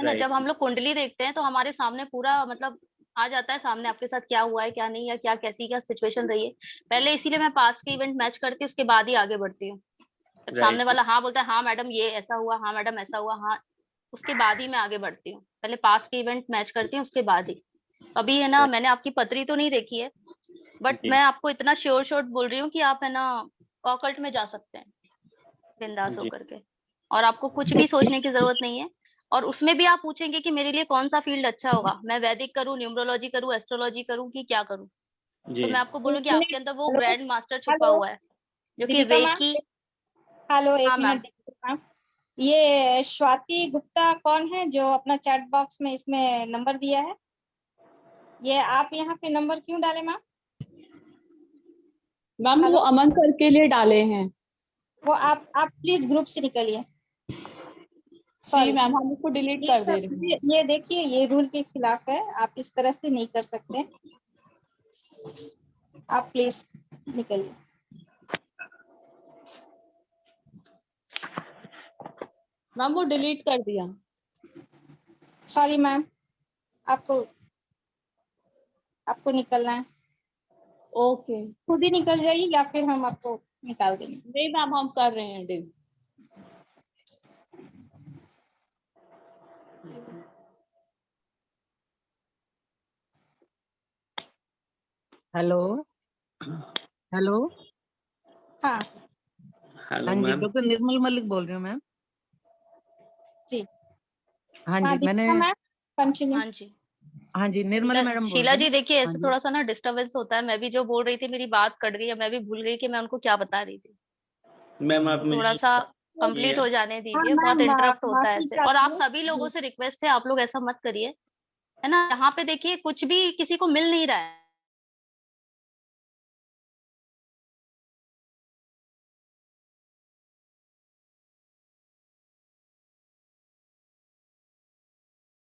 ना। जब हम लोग कुंडली देखते हैं तो हमारे सामने पूरा मतलब आ जाता है सामने, आपके साथ क्या हुआ है क्या नहीं, या क्या कैसी क्या सिचुएशन रही है पहले। इसीलिए मैं पास्ट के इवेंट मैच करती हूँ, उसके बाद ही आगे बढ़ती हूँ। जब सामने वाला हाँ बोलता है, हाँ मैडम ये ऐसा हुआ, हाँ मैडम ऐसा हुआ, हाँ, उसके बाद ही मैं आगे बढ़ती हूँ। पहले पास्ट के इवेंट मैच करती हूँ, उसके बाद ही। अभी है ना, मैंने आपकी पत्री तो नहीं देखी है, बट मैं आपको इतना श्योर शॉट बोल रही हूँ कि आप है ना ऑकल्ट में जा सकते हैं बिंदास होकर के, और आपको कुछ भी सोचने की जरूरत नहीं है। और उसमें भी आप पूछेंगे कि मेरे लिए कौन सा फील्ड अच्छा होगा, मैं वैदिक करूं, न्यूमरोलॉजी करूं, एस्ट्रोलॉजी करूं कि क्या करूं, तो मैं आपको बोलूँ कि आपके अंदर वो ग्रैंड मास्टर छिपा हुआ है जो कि रेकी। हेलो, एक हाँ मैम। मिनट मैम, ये स्वाति गुप्ता कौन है जो अपना चैट बॉक्स में इसमें नंबर दिया है? ये आप यहाँ पे नंबर क्यों डाले मैम? मैम वो अमन सर के लिए डाले हैं। वो आप प्लीज ग्रुप से निकलिए। जी मैम, हम उसको डिलीट कर दे रहे हैं। ये देखिए, ये रूल के खिलाफ है, आप इस तरह से नहीं कर सकते, आप प्लीज निकलिए। मैम वो डिलीट कर दिया। सॉरी मैम, आपको निकलना है। ओके, खुद ही निकल जाइए या फिर हम आपको निकाल देंगे। नहीं मैम, हम कर रहे हैं डिलीट। हेलो हेलो, हाँ हाँ जी, डॉक्टर निर्मल मलिक बोल रही हूँ मैम। जी हाँ जी, मैंने हाँ जी निर्मल मैडम बोल शीला रही जी हूँ। देखिए, हाँ ऐसे जी। थोड़ा सा ना डिस्टरबेंस होता है, मैं भी जो बोल रही थी मेरी बात कट गई, मैं भी भूल गई कि मैं उनको क्या बता रही थी। मैम आप तो थोड़ा सा कंप्लीट हो जाने दीजिए, बहुत इंटरप्ट होता है ऐसे। और आप सभी लोगों से रिक्वेस्ट है, आप लोग ऐसा मत करिए, है ना। यहाँ पे देखिए कुछ भी किसी को मिल नहीं रहा है।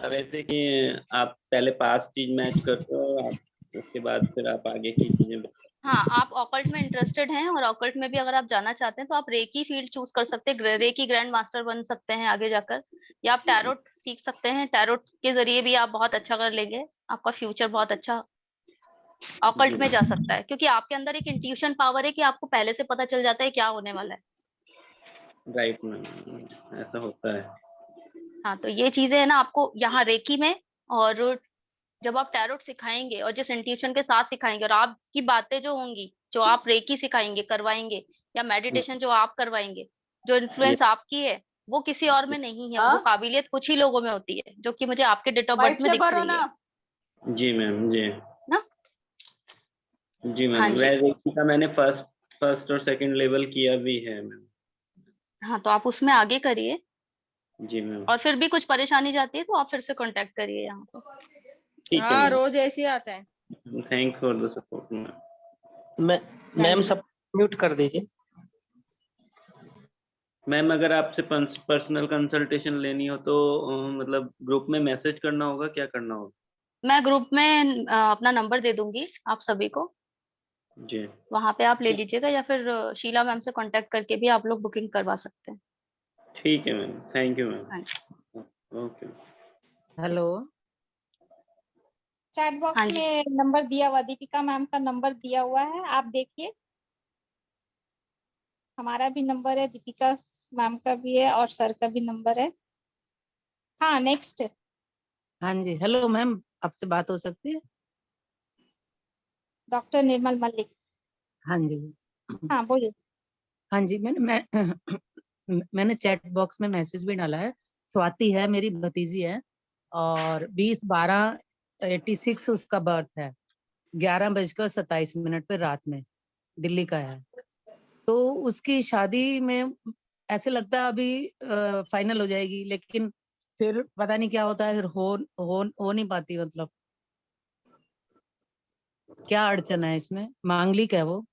वैसे कि आप पहले पास चीज मैच करते हो, आप उसके बाद फिर आप आगे की चीजें। हाँ, आप ऑकल्ट में इंटरेस्टेड हैं और ऑकल्ट में भी अगर आप जाना चाहते हैं तो आप रेकी फील्ड चूज कर सकते हैं, रेकी ग्रैंड मास्टर बन सकते हैं आगे जाकर, या आप टैरोट सीख सकते हैं। टैरोट के जरिए भी आप बहुत अच्छा कर लेंगे, आपका फ्यूचर बहुत अच्छा ऑकल्ट में जा सकता है, क्योंकि आपके अंदर एक इंट्यूशन पावर है कि आपको पहले से पता चल जाता है क्या होने वाला है। राइट मैम, ऐसा होता है। हाँ, तो ये चीजें है ना आपको यहाँ रेकी में, और जब आप टैरोट सिखाएंगे और जिस इंट्यूशन के साथ सिखाएंगे, और आपकी बातें जो होंगी, जो आप रेकी सिखाएंगे करवाएंगे, या मेडिटेशन जो आप करवाएंगे, जो इन्फ्लुएंस आपकी है वो किसी और में नहीं है, वो काबिलियत कुछ ही लोगों में होती है, जो कि मुझे आपके डेट ऑफ बर्थ में दिख रही है। जी मैम, जी ना? जी मैम, हाँ जी। रेकी का मैंने फर्स्ट और सेकंड लेवल किया भी है मैम। हाँ, तो आप उसमें आगे करिए, जी मैम। और फिर भी कुछ परेशानी जाती है तो आप फिर से कांटेक्ट करिए यहाँ पर। ठीक है मैम, रोज ऐसे ही आता है। Thanks for the support ma'am. Ma'am सब म्यूट कर दीजिए। मैम अगर आपसे पर्सनल कंसल्टेशन लेनी हो तो मतलब ग्रुप में मैसेज करना होगा, क्या करना होगा? मैं ग्रुप में अपना नंबर दे दूंगी आप सभी को, जी वहां पे आप ले लीजिएगा, या फिर शीला मैम से कांटेक्ट करके भी आप लोग बुकिंग करवा सकते हैं। ठीक है ma'am, thank you ma'am. Okay. Hello, chat box में नंबर दिया हुआ, दीपिका मैम का नंबर दिया हुआ है, आप देखिए। हमारा भी नंबर है, दीपिका मैम का भी है, और सर का भी नंबर है। हाँ नेक्स्ट। हाँ जी, हेलो मैम, आपसे बात हो सकती है? डॉक्टर निर्मल मलिक। हाँ जी। हाँ बोलिए। हाँ जी, मैंने चैट बॉक्स में मैसेज भी डाला है। स्वाति है, मेरी भतीजी है, और 20/12/86 उसका बर्थ है, 11:27 पे रात में, दिल्ली का है। तो उसकी शादी में ऐसे लगता है अभी फाइनल हो जाएगी, लेकिन फिर पता नहीं क्या होता है, फिर हो नहीं पाती। मतलब क्या अड़चन है इसमें? मांगलिक है वो।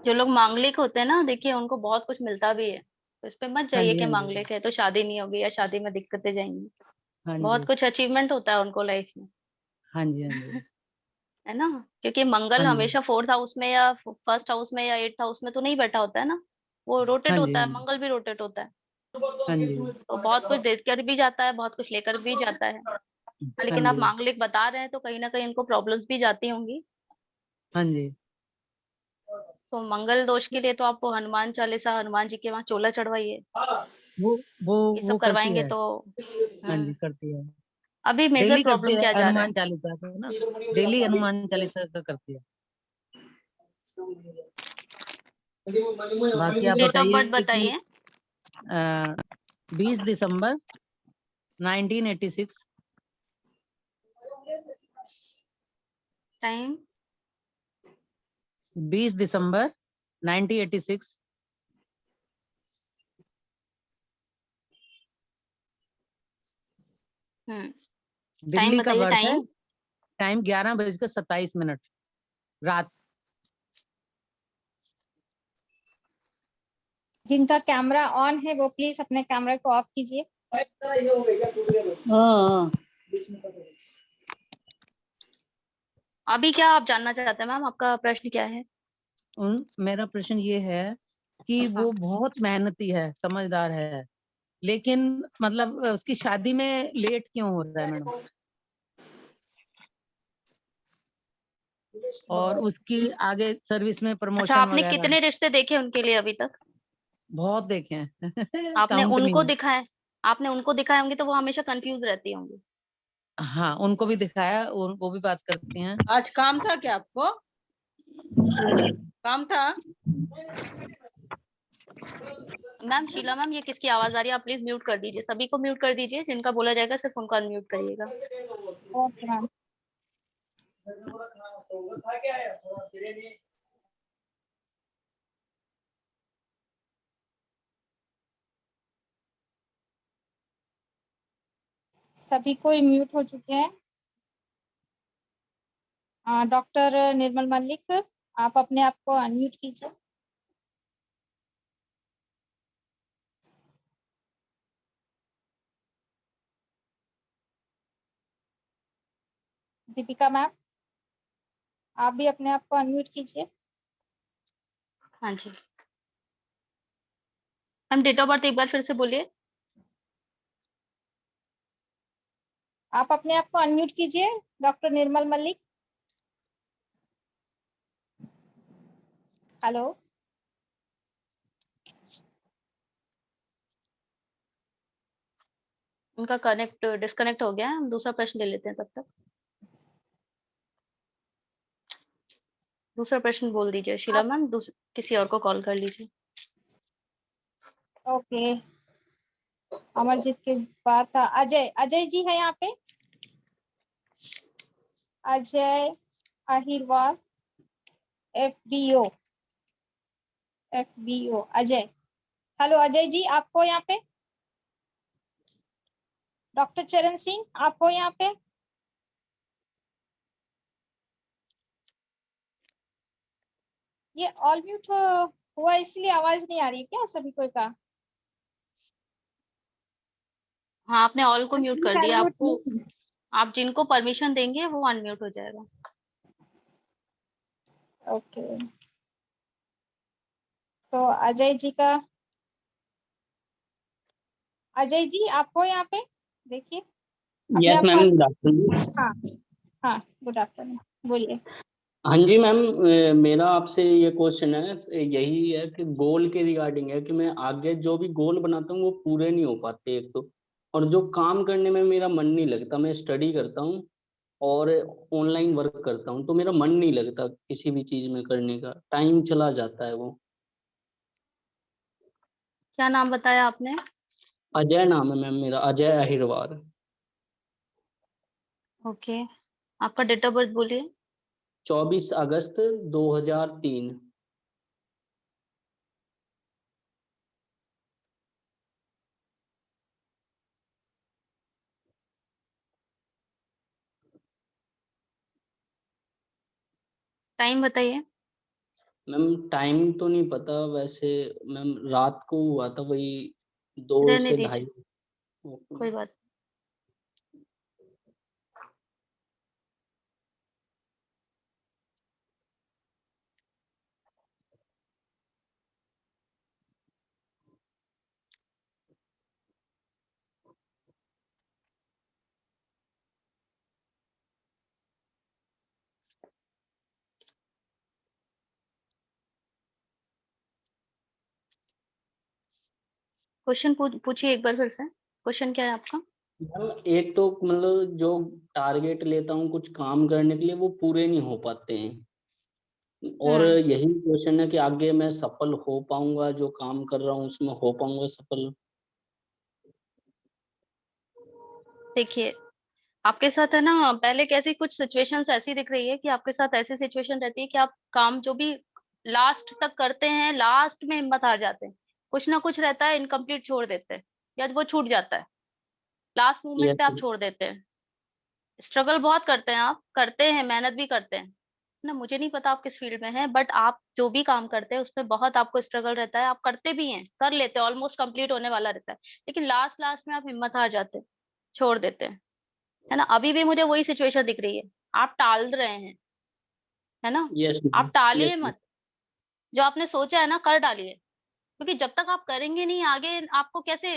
जो लोग मांगलिक होते हैं ना, देखिए उनको बहुत कुछ मिलता भी है, तो इस पे मत हाँ जाइए जी, कि हाँ जी, मांगलिक है तो शादी नहीं होगी या शादी में दिक्कतें जाएंगी। हाँ बहुत जी, कुछ अचीवमेंट होता है उनको लाइफ में, हाँ जी, हाँ जी, है ना। क्योंकि मंगल हाँ जी, हमेशा 4th हाउस में या 1st हाउस में या 8th हाउस में तो नहीं बैठा होता है ना, वो रोटेट हाँ जी, होता हाँ है, जी, मंगल भी रोटेट होता है। हाँ जी, तो बहुत कुछ देकर भी जाता है, बहुत कुछ लेकर भी जाता है। हाँ लेकिन आप जी, मांगलिक बता रहे हैं तो कहीं ना कहीं इनको प्रॉब्लम्स भी जाती होंगी। हाँ जी। तो मंगल दोष के लिए तो आपको हनुमान चालीसा, हनुमान जी के वहां चोला चढ़वाइए, वो वो ये सब वो करती करवाएंगे है। तो। हाँ जी, हम्म। करती है। अभी मेजर डेली करती प्रॉब्लम है क्या जा रहा है? हनुमान चालीसा को ना, डेली हनुमान चालीसा का करती है। बाकी आप डेट ऑफ बर्थ बताइए कि बताइए। 20 दिसंबर 1986। टाइम? 20 दिसंबर 1986। टाइम दिल्ली का बताइए, बर्थ है। टाइम। टाइम 11:27 रात। जिनका कैमरा ऑन है वो प्लीज अपने कैमरा को ऑफ कीजिए। हाँ। अभी क्या आप जानना चाहते हैं मैम, आपका प्रश्न क्या है? मेरा प्रश्न ये है कि हाँ। वो बहुत मेहनती है, समझदार है, लेकिन मतलब उसकी शादी में लेट क्यों हो रहा है मैडम? और उसकी आगे सर्विस में अच्छा, प्रमोशन आपने वगैरह कितने रिश्ते देखे उनके लिए अभी तक? बहुत देखे हैं। आपने काउंट नहीं उनको है। दिखाए? आपने उनको दिखाए होंगे तो वो हमेशा कंफ्यूज रहती होंगी। हाँ, उनको भी दिखाया, वो भी बात करती हैं। आज काम था क्या आपको? काम था? मैम, शीला मैम, ये किसकी आवाज आ रही है? आप प्लीज म्यूट कर दीजिए, सभी को म्यूट कर दीजिए, जिनका बोला जाएगा सिर्फ उनको अनम्यूट करिएगा। Okay ma'am. सभी कोई म्यूट हो चुके हैं। डॉक्टर निर्मल मलिक, आप अपने आप को अनम्यूट कीजिए। दीपिका मैम, आप भी अपने आप को अनम्यूट कीजिए। हाँ जी मैम, डेट ऑफ बर्थ एक बार फिर से बोलिए। आप अपने आप को अनम्यूट कीजिए, डॉक्टर निर्मल मलिक। हेलो। उनका डिस्कनेक्ट हो गया है, हम दूसरा प्रश्न ले लेते हैं तब तक। दूसरा प्रश्न बोल दीजिए शीला मैम, किसी और को कॉल कर लीजिए। ओके, अमरजीत के बाद था अजय। अजय जी है यहाँ पे? अजय अहिरवाल, FBO। अजय। हेलो अजय जी, आपको यहाँ पे? डॉक्टर चरण सिंह, आपको यहाँ पे? ये ऑल म्यूट हुआ इसलिए आवाज नहीं आ रही है क्या सभी कोई का? हाँ, आपने ऑल को म्यूट कर दिया, आपको Unmute आप जिनको परमिशन देंगे वो अनम्यूट हो जाएगा। ओके, तो अजय जी का, अजय जी आपको यहाँ पे देखिए अपने यस आप मैम, को। Good afternoon. हाँ हाँ, गुड आफ्टरनून, बोलिए। हाँ जी मैम, मेरा आपसे ये क्वेश्चन है, यही है कि गोल के रिगार्डिंग है कि मैं आगे जो भी गोल बनाता हूँ वो पूरे नहीं हो पाते। एक तो और जो काम करने में मेरा मन नहीं लगता, मैं स्टडी करता हूँ और ऑनलाइन वर्क करता हूँ, तो मेरा मन नहीं लगता किसी भी चीज में करने का, टाइम चला जाता है वो। क्या नाम बताया आपने? अजय नाम है मैम मेरा, अजय अहिरवार। ओके, आपका डेट ऑफ बर्थ बोलिए। 24 अगस्त 2003। टाइम बताइए। मैम टाइम तो नहीं पता वैसे मैम, रात को हुआ था वही 2 रहने से दीजिए, 2:30। कोई बात। क्वेश्चन पूछिए एक बार फिर से। क्वेश्चन क्या है आपका? मैम एक तो मतलब जो टारगेट लेता हूँ कुछ काम करने के लिए, वो पूरे नहीं हो पाते हैं, और यही क्वेश्चन है कि आगे मैं सफल हो पाऊंगा, जो काम कर रहा हूँ उसमें हो पाऊंगा सफल। देखिए, आपके साथ है ना, पहले कैसी कुछ सिचुएशंस ऐसी दिख रही है कि आपके साथ ऐसी सिचुएशन रहती है कि आप काम जो भी लास्ट तक करते हैं, लास्ट में हिम्मत हार जाते हैं। कुछ ना कुछ रहता है, इनकम्प्लीट छोड़ देते हैं या वो छूट जाता है, लास्ट मोमेंट यस पे आप छोड़ देते हैं। स्ट्रगल बहुत करते हैं, आप करते हैं, मेहनत भी करते हैं ना। मुझे नहीं पता आप किस फील्ड में हैं, बट आप जो भी काम करते हैं उसमें बहुत आपको स्ट्रगल रहता है। आप करते भी हैं, कर लेते हैं, ऑलमोस्ट कंप्लीट होने वाला रहता है, लेकिन लास्ट लास्ट में आप हिम्मत हार जाते हैं, छोड़ देते हैं, है ना। अभी भी मुझे वही सिचुएशन दिख रही है, आप टाल रहे हैं, है ना। यस आप मैम। Yes टालिए ma'am. मत, जो आपने सोचा है ना कर डालिए, क्योंकि जब तक आप करेंगे नहीं आगे आपको कैसे,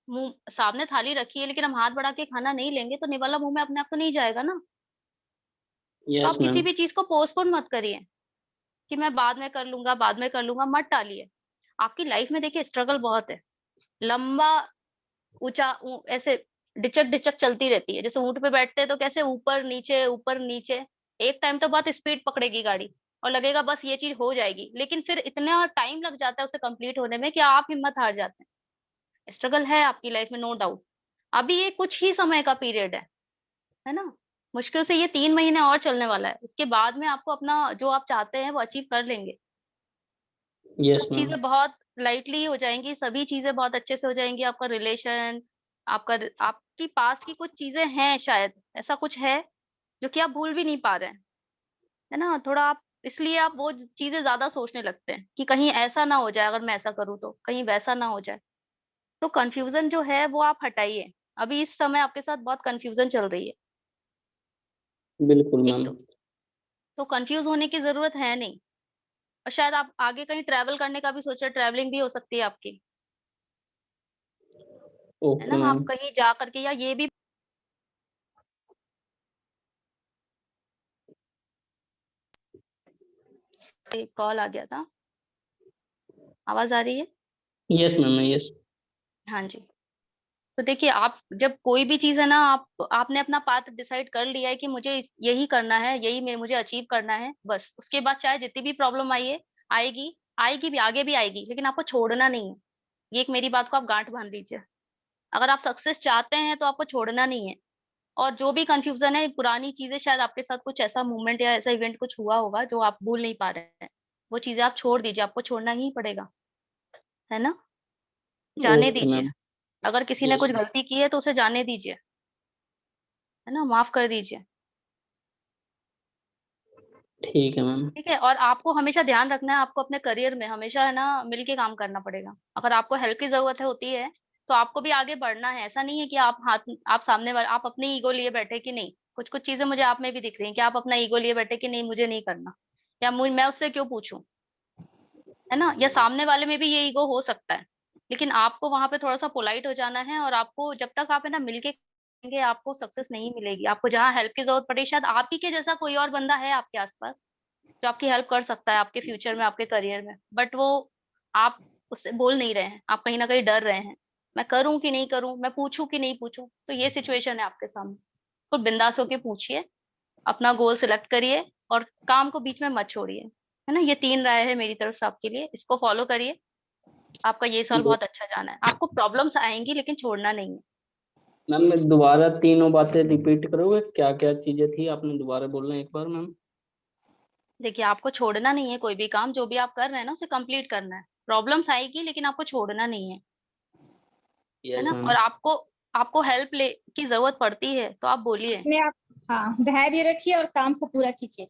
मुंह सामने थाली रखी है लेकिन हम हाथ बढ़ा के खाना नहीं लेंगे तो निवाला मुंह में अपने आप तो नहीं जाएगा ना। तो यस आप किसी मैम। भी चीज को पोस्टपोन मत करिए कि मैं बाद में कर लूंगा, बाद में कर लूंगा, मत टालिए। आपकी लाइफ में देखिए स्ट्रगल बहुत है, लंबा ऊंचा ऐसे डिचक डिचक चलती रहती है। जैसे ऊंट पे बैठते हैं तो कैसे ऊपर नीचे ऊपर नीचे, एक टाइम तो बहुत स्पीड पकड़ेगी गाड़ी और लगेगा बस ये चीज हो जाएगी, लेकिन फिर इतना टाइम लग जाता है उसे कंप्लीट होने में कि आप हिम्मत हार जाते हैं। स्ट्रगल है आपकी लाइफ में, नो डाउट। अभी ये कुछ ही समय का पीरियड है ना। मुश्किल से ये 3 महीने और चलने वाला है, इसके बाद में आपको अपना जो आप चाहते हैं वो अचीव कर लेंगे। यस सब मैम। चीजें बहुत लाइटली हो जाएंगी, सभी चीजें बहुत अच्छे से हो जाएंगी। आपका रिलेशन, आपका, आपकी पास्ट की कुछ चीजें हैं, शायद ऐसा कुछ है जो कि आप भूल भी नहीं पा रहे हैं, है ना। थोड़ा आप इसलिए आप वो चीजें ज्यादा सोचने लगते हैं कि कहीं ऐसा ना हो जाए, अगर मैं ऐसा करूँ तो कहीं वैसा ना हो जाए। तो कंफ्यूजन जो है वो आप हटाइए। अभी इस समय आपके साथ बहुत कंफ्यूजन चल रही है। बिल्कुल एक मैम। तो कंफ्यूज होने की जरूरत है नहीं। और शायद आप आगे कहीं ट्रैवल करने का भी सोच रहे हैं, ट्रैवलिंग भी हो सकती है आपकी, है ओके ना। मैम। आप कहीं जा करके, या ये भी एक कॉल आ गया था, आवाज आ रही है? Yes ma'am. यस। हाँ जी। तो देखिए, आप जब कोई भी चीज है ना, आपने अपना पाथ डिसाइड कर लिया है कि मुझे यही करना है, यही मुझे अचीव करना है, बस उसके बाद चाहे जितनी भी प्रॉब्लम आएगी, आएगी भी, आगे भी आएगी, लेकिन आपको छोड़ना नहीं है। ये एक मेरी बात को आप गांठ बांध लीजिए। अगर आप सक्सेस चाहते हैं तो आपको छोड़ना नहीं है। और जो भी कंफ्यूजन है, पुरानी चीजें, शायद आपके साथ कुछ ऐसा मूवमेंट या ऐसा इवेंट कुछ हुआ होगा जो आप भूल नहीं पा रहे हैं, वो चीजें आप छोड़ दीजिए, आपको छोड़ना ही पड़ेगा, है ना। जाने ओके दीजिए। मैम। अगर किसी ने यस कुछ गलती की है तो उसे जाने दीजिए, है ना, माफ कर दीजिए। ठीक है मैम। ठीक है। और आपको हमेशा ध्यान रखना है, आपको अपने करियर में हमेशा है ना मिलके काम करना पड़ेगा। अगर आपको हेल्प की जरूरत होती है तो आपको भी आगे बढ़ना है। ऐसा नहीं है कि आप सामने वाले, आप अपनी ईगो लिए बैठे कि नहीं। कुछ कुछ चीजें मुझे आप में भी दिख रही हैं कि आप अपना ईगो लिए बैठे कि नहीं, मुझे नहीं करना, या मैं उससे क्यों पूछूं, है ना। या सामने वाले में भी ये ईगो हो सकता है, लेकिन आपको वहां पे थोड़ा सा पोलाइट हो जाना है। और आपको जब तक आप है ना मिलके करेंगे, आपको सक्सेस नहीं मिलेगी। आपको जहाँ हेल्प की जरूरत पड़े, शायद आप ही के जैसा कोई और बंदा है आपके आसपास जो आपकी हेल्प कर सकता है आपके फ्यूचर में, आपके करियर में, बट वो आप उससे बोल नहीं रहे हैं, आप कहीं ना कहीं डर रहे हैं। मैं करूं कि नहीं करूं, मैं पूछूं कि नहीं पूछूं। तो ये सिचुएशन है आपके सामने, तो बिंदास होके पूछिए, अपना गोल सिलेक्ट करिए और काम को बीच में मत छोड़िए, है ना। ये 3 राय है मेरी तरफ से आपके लिए, इसको फॉलो करिए, आपका ये साल बहुत अच्छा जाना है। आपको प्रॉब्लम्स आएंगी लेकिन छोड़ना नहीं है। मैम मैं दोबारा तीनों बातें रिपीट करोगे, क्या क्या चीजें थी, आपने दोबारा बोलना एक बार मैम। देखिए, आपको छोड़ना नहीं है, कोई भी काम जो भी आप कर रहे हैं ना उसे कंप्लीट करना है। प्रॉब्लम्स आएगी लेकिन आपको छोड़ना नहीं है यस ना। मैम। और आपको आपको हेल्प ले की जरूरत पड़ती है तो आप बोलिए। अपने आप, हाँ, धैर्य रखिए और काम को पूरा कीजिए।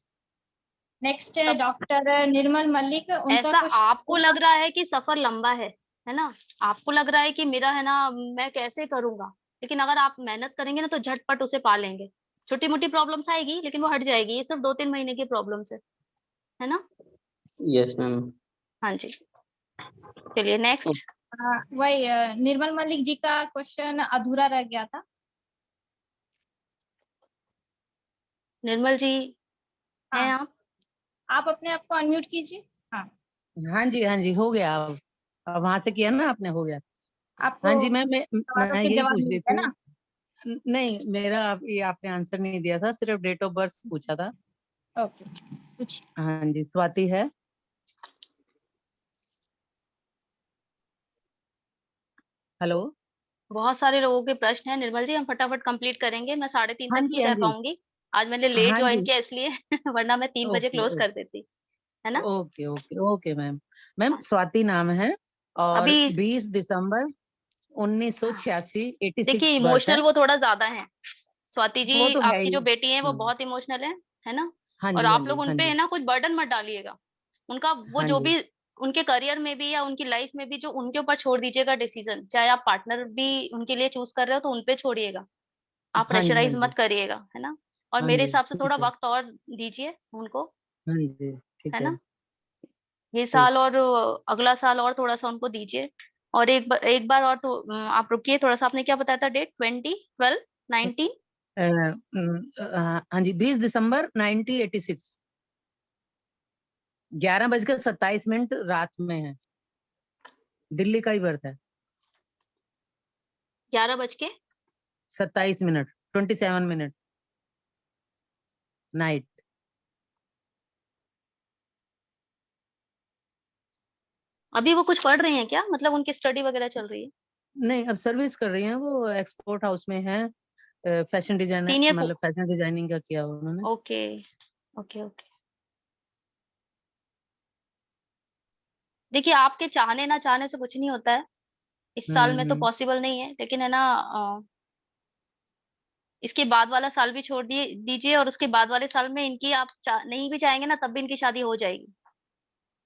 नेक्स्ट है डॉक्टर निर्मल मल्लिक, उनका ऐसा क्वेश्चन। आपको लग रहा है कि सफर लंबा है ना, आपको लग रहा है कि मेरा है ना, मैं कैसे करूंगा, लेकिन अगर आप मेहनत करेंगे ना तो झटपट उसे पा लेंगे। छोटी मोटी प्रॉब्लम्स आएगी लेकिन वो हट जाएगी, ये सिर्फ 2-3 महीने की प्रॉब्लम्स है ना। Yes ma'am. हाँ जी, चलिए नेक्स्ट। वही निर्मल मल्लिक जी का क्वेश्चन अधूरा रह गया था। निर्मल जी हैं हाँ, आप अपने आप को अनम्यूट कीजिए। हाँ, हाँ जी हो गया। अब वहां से किया ना आपने, हो गया। आपको हाँ जी मैं सवालों के यही जवाब पूछ मिल रही गए थी। ना। नहीं, मेरा ये आपने आंसर नहीं दिया था, सिर्फ डेट ऑफ बर्थ पूछा था। ओके, कुछ हाँ जी, स्वाति है। हेलो। बहुत सारे लोगों के प्रश्न हैं निर्मल जी, हम फटाफट कंप्लीट करेंगे। मैं 3:30 हाँ तक जी नहीं हाँ रह जी पाऊंगी, आज मैंने लेट हाँ ज्वाइन जी। किया इसलिए वरना मैं 3 बजे ओके क्लोज कर देती, है ना। Okay okay okay ma'am. Ma'am Swati नाम है और अभी 20 दिसंबर 1986 देखिए 86 बर्थ है। इमोशनल वो थोड़ा ज्यादा है। स्वाति वो जी, तो है आपकी ही। जो बेटी है वो हाँ बहुत इमोशनल है ना। हाँ और जी हाँ आप जी लोग हाँ उनपे है जी ना कुछ बर्डन मत डालिएगा। उनका वो हाँ जो जी भी उनके करियर में भी या उनकी लाइफ में भी जो उनके ऊपर छोड़ दीजिएगा डिसीजन, चाहे आप पार्टनर भी उनके लिए चूज कर रहे हो तो उनपे छोड़िएगा, आप हाँ जी हाँ प्रेशराइज जी मत करिएगा, है ना। और हाँ मेरे जी हिसाब से ठीक थोड़ा है। वक्त और दीजिए उनको, हाँ जी ठीक है है। ना। ये ठीक। साल और अगला साल और थोड़ा सा उनको दीजिए। और एक बार और तो आप रुकिए थोड़ा सा, आपने क्या बताया था डेट, 20, 12, 19? हाँ जी 20 दिसंबर 1986 11:27 रात में है। दिल्ली का ही बर्थ है। 11:27 27 नाइट। अभी वो कुछ पढ़ रही हैं क्या, मतलब उनकी स्टडी वगैरह चल रही है? नहीं, अब सर्विस कर रही हैं, वो एक्सपोर्ट हाउस में है। फैशन डिजाइनर, सीनियर मतलब फैशन डिजाइनिंग का किया उन्होंने। Okay okay okay. देखिए, आपके चाहने ना चाहने से कुछ नहीं होता है, इस साल में तो हम्म। पॉसिबल नहीं है, लेकिन है ना इसके बाद वाला साल भी छोड़ दीजिए और उसके बाद वाले साल में इनकी आप नहीं भी चाहेंगे ना तब भी इनकी शादी हो जाएगी।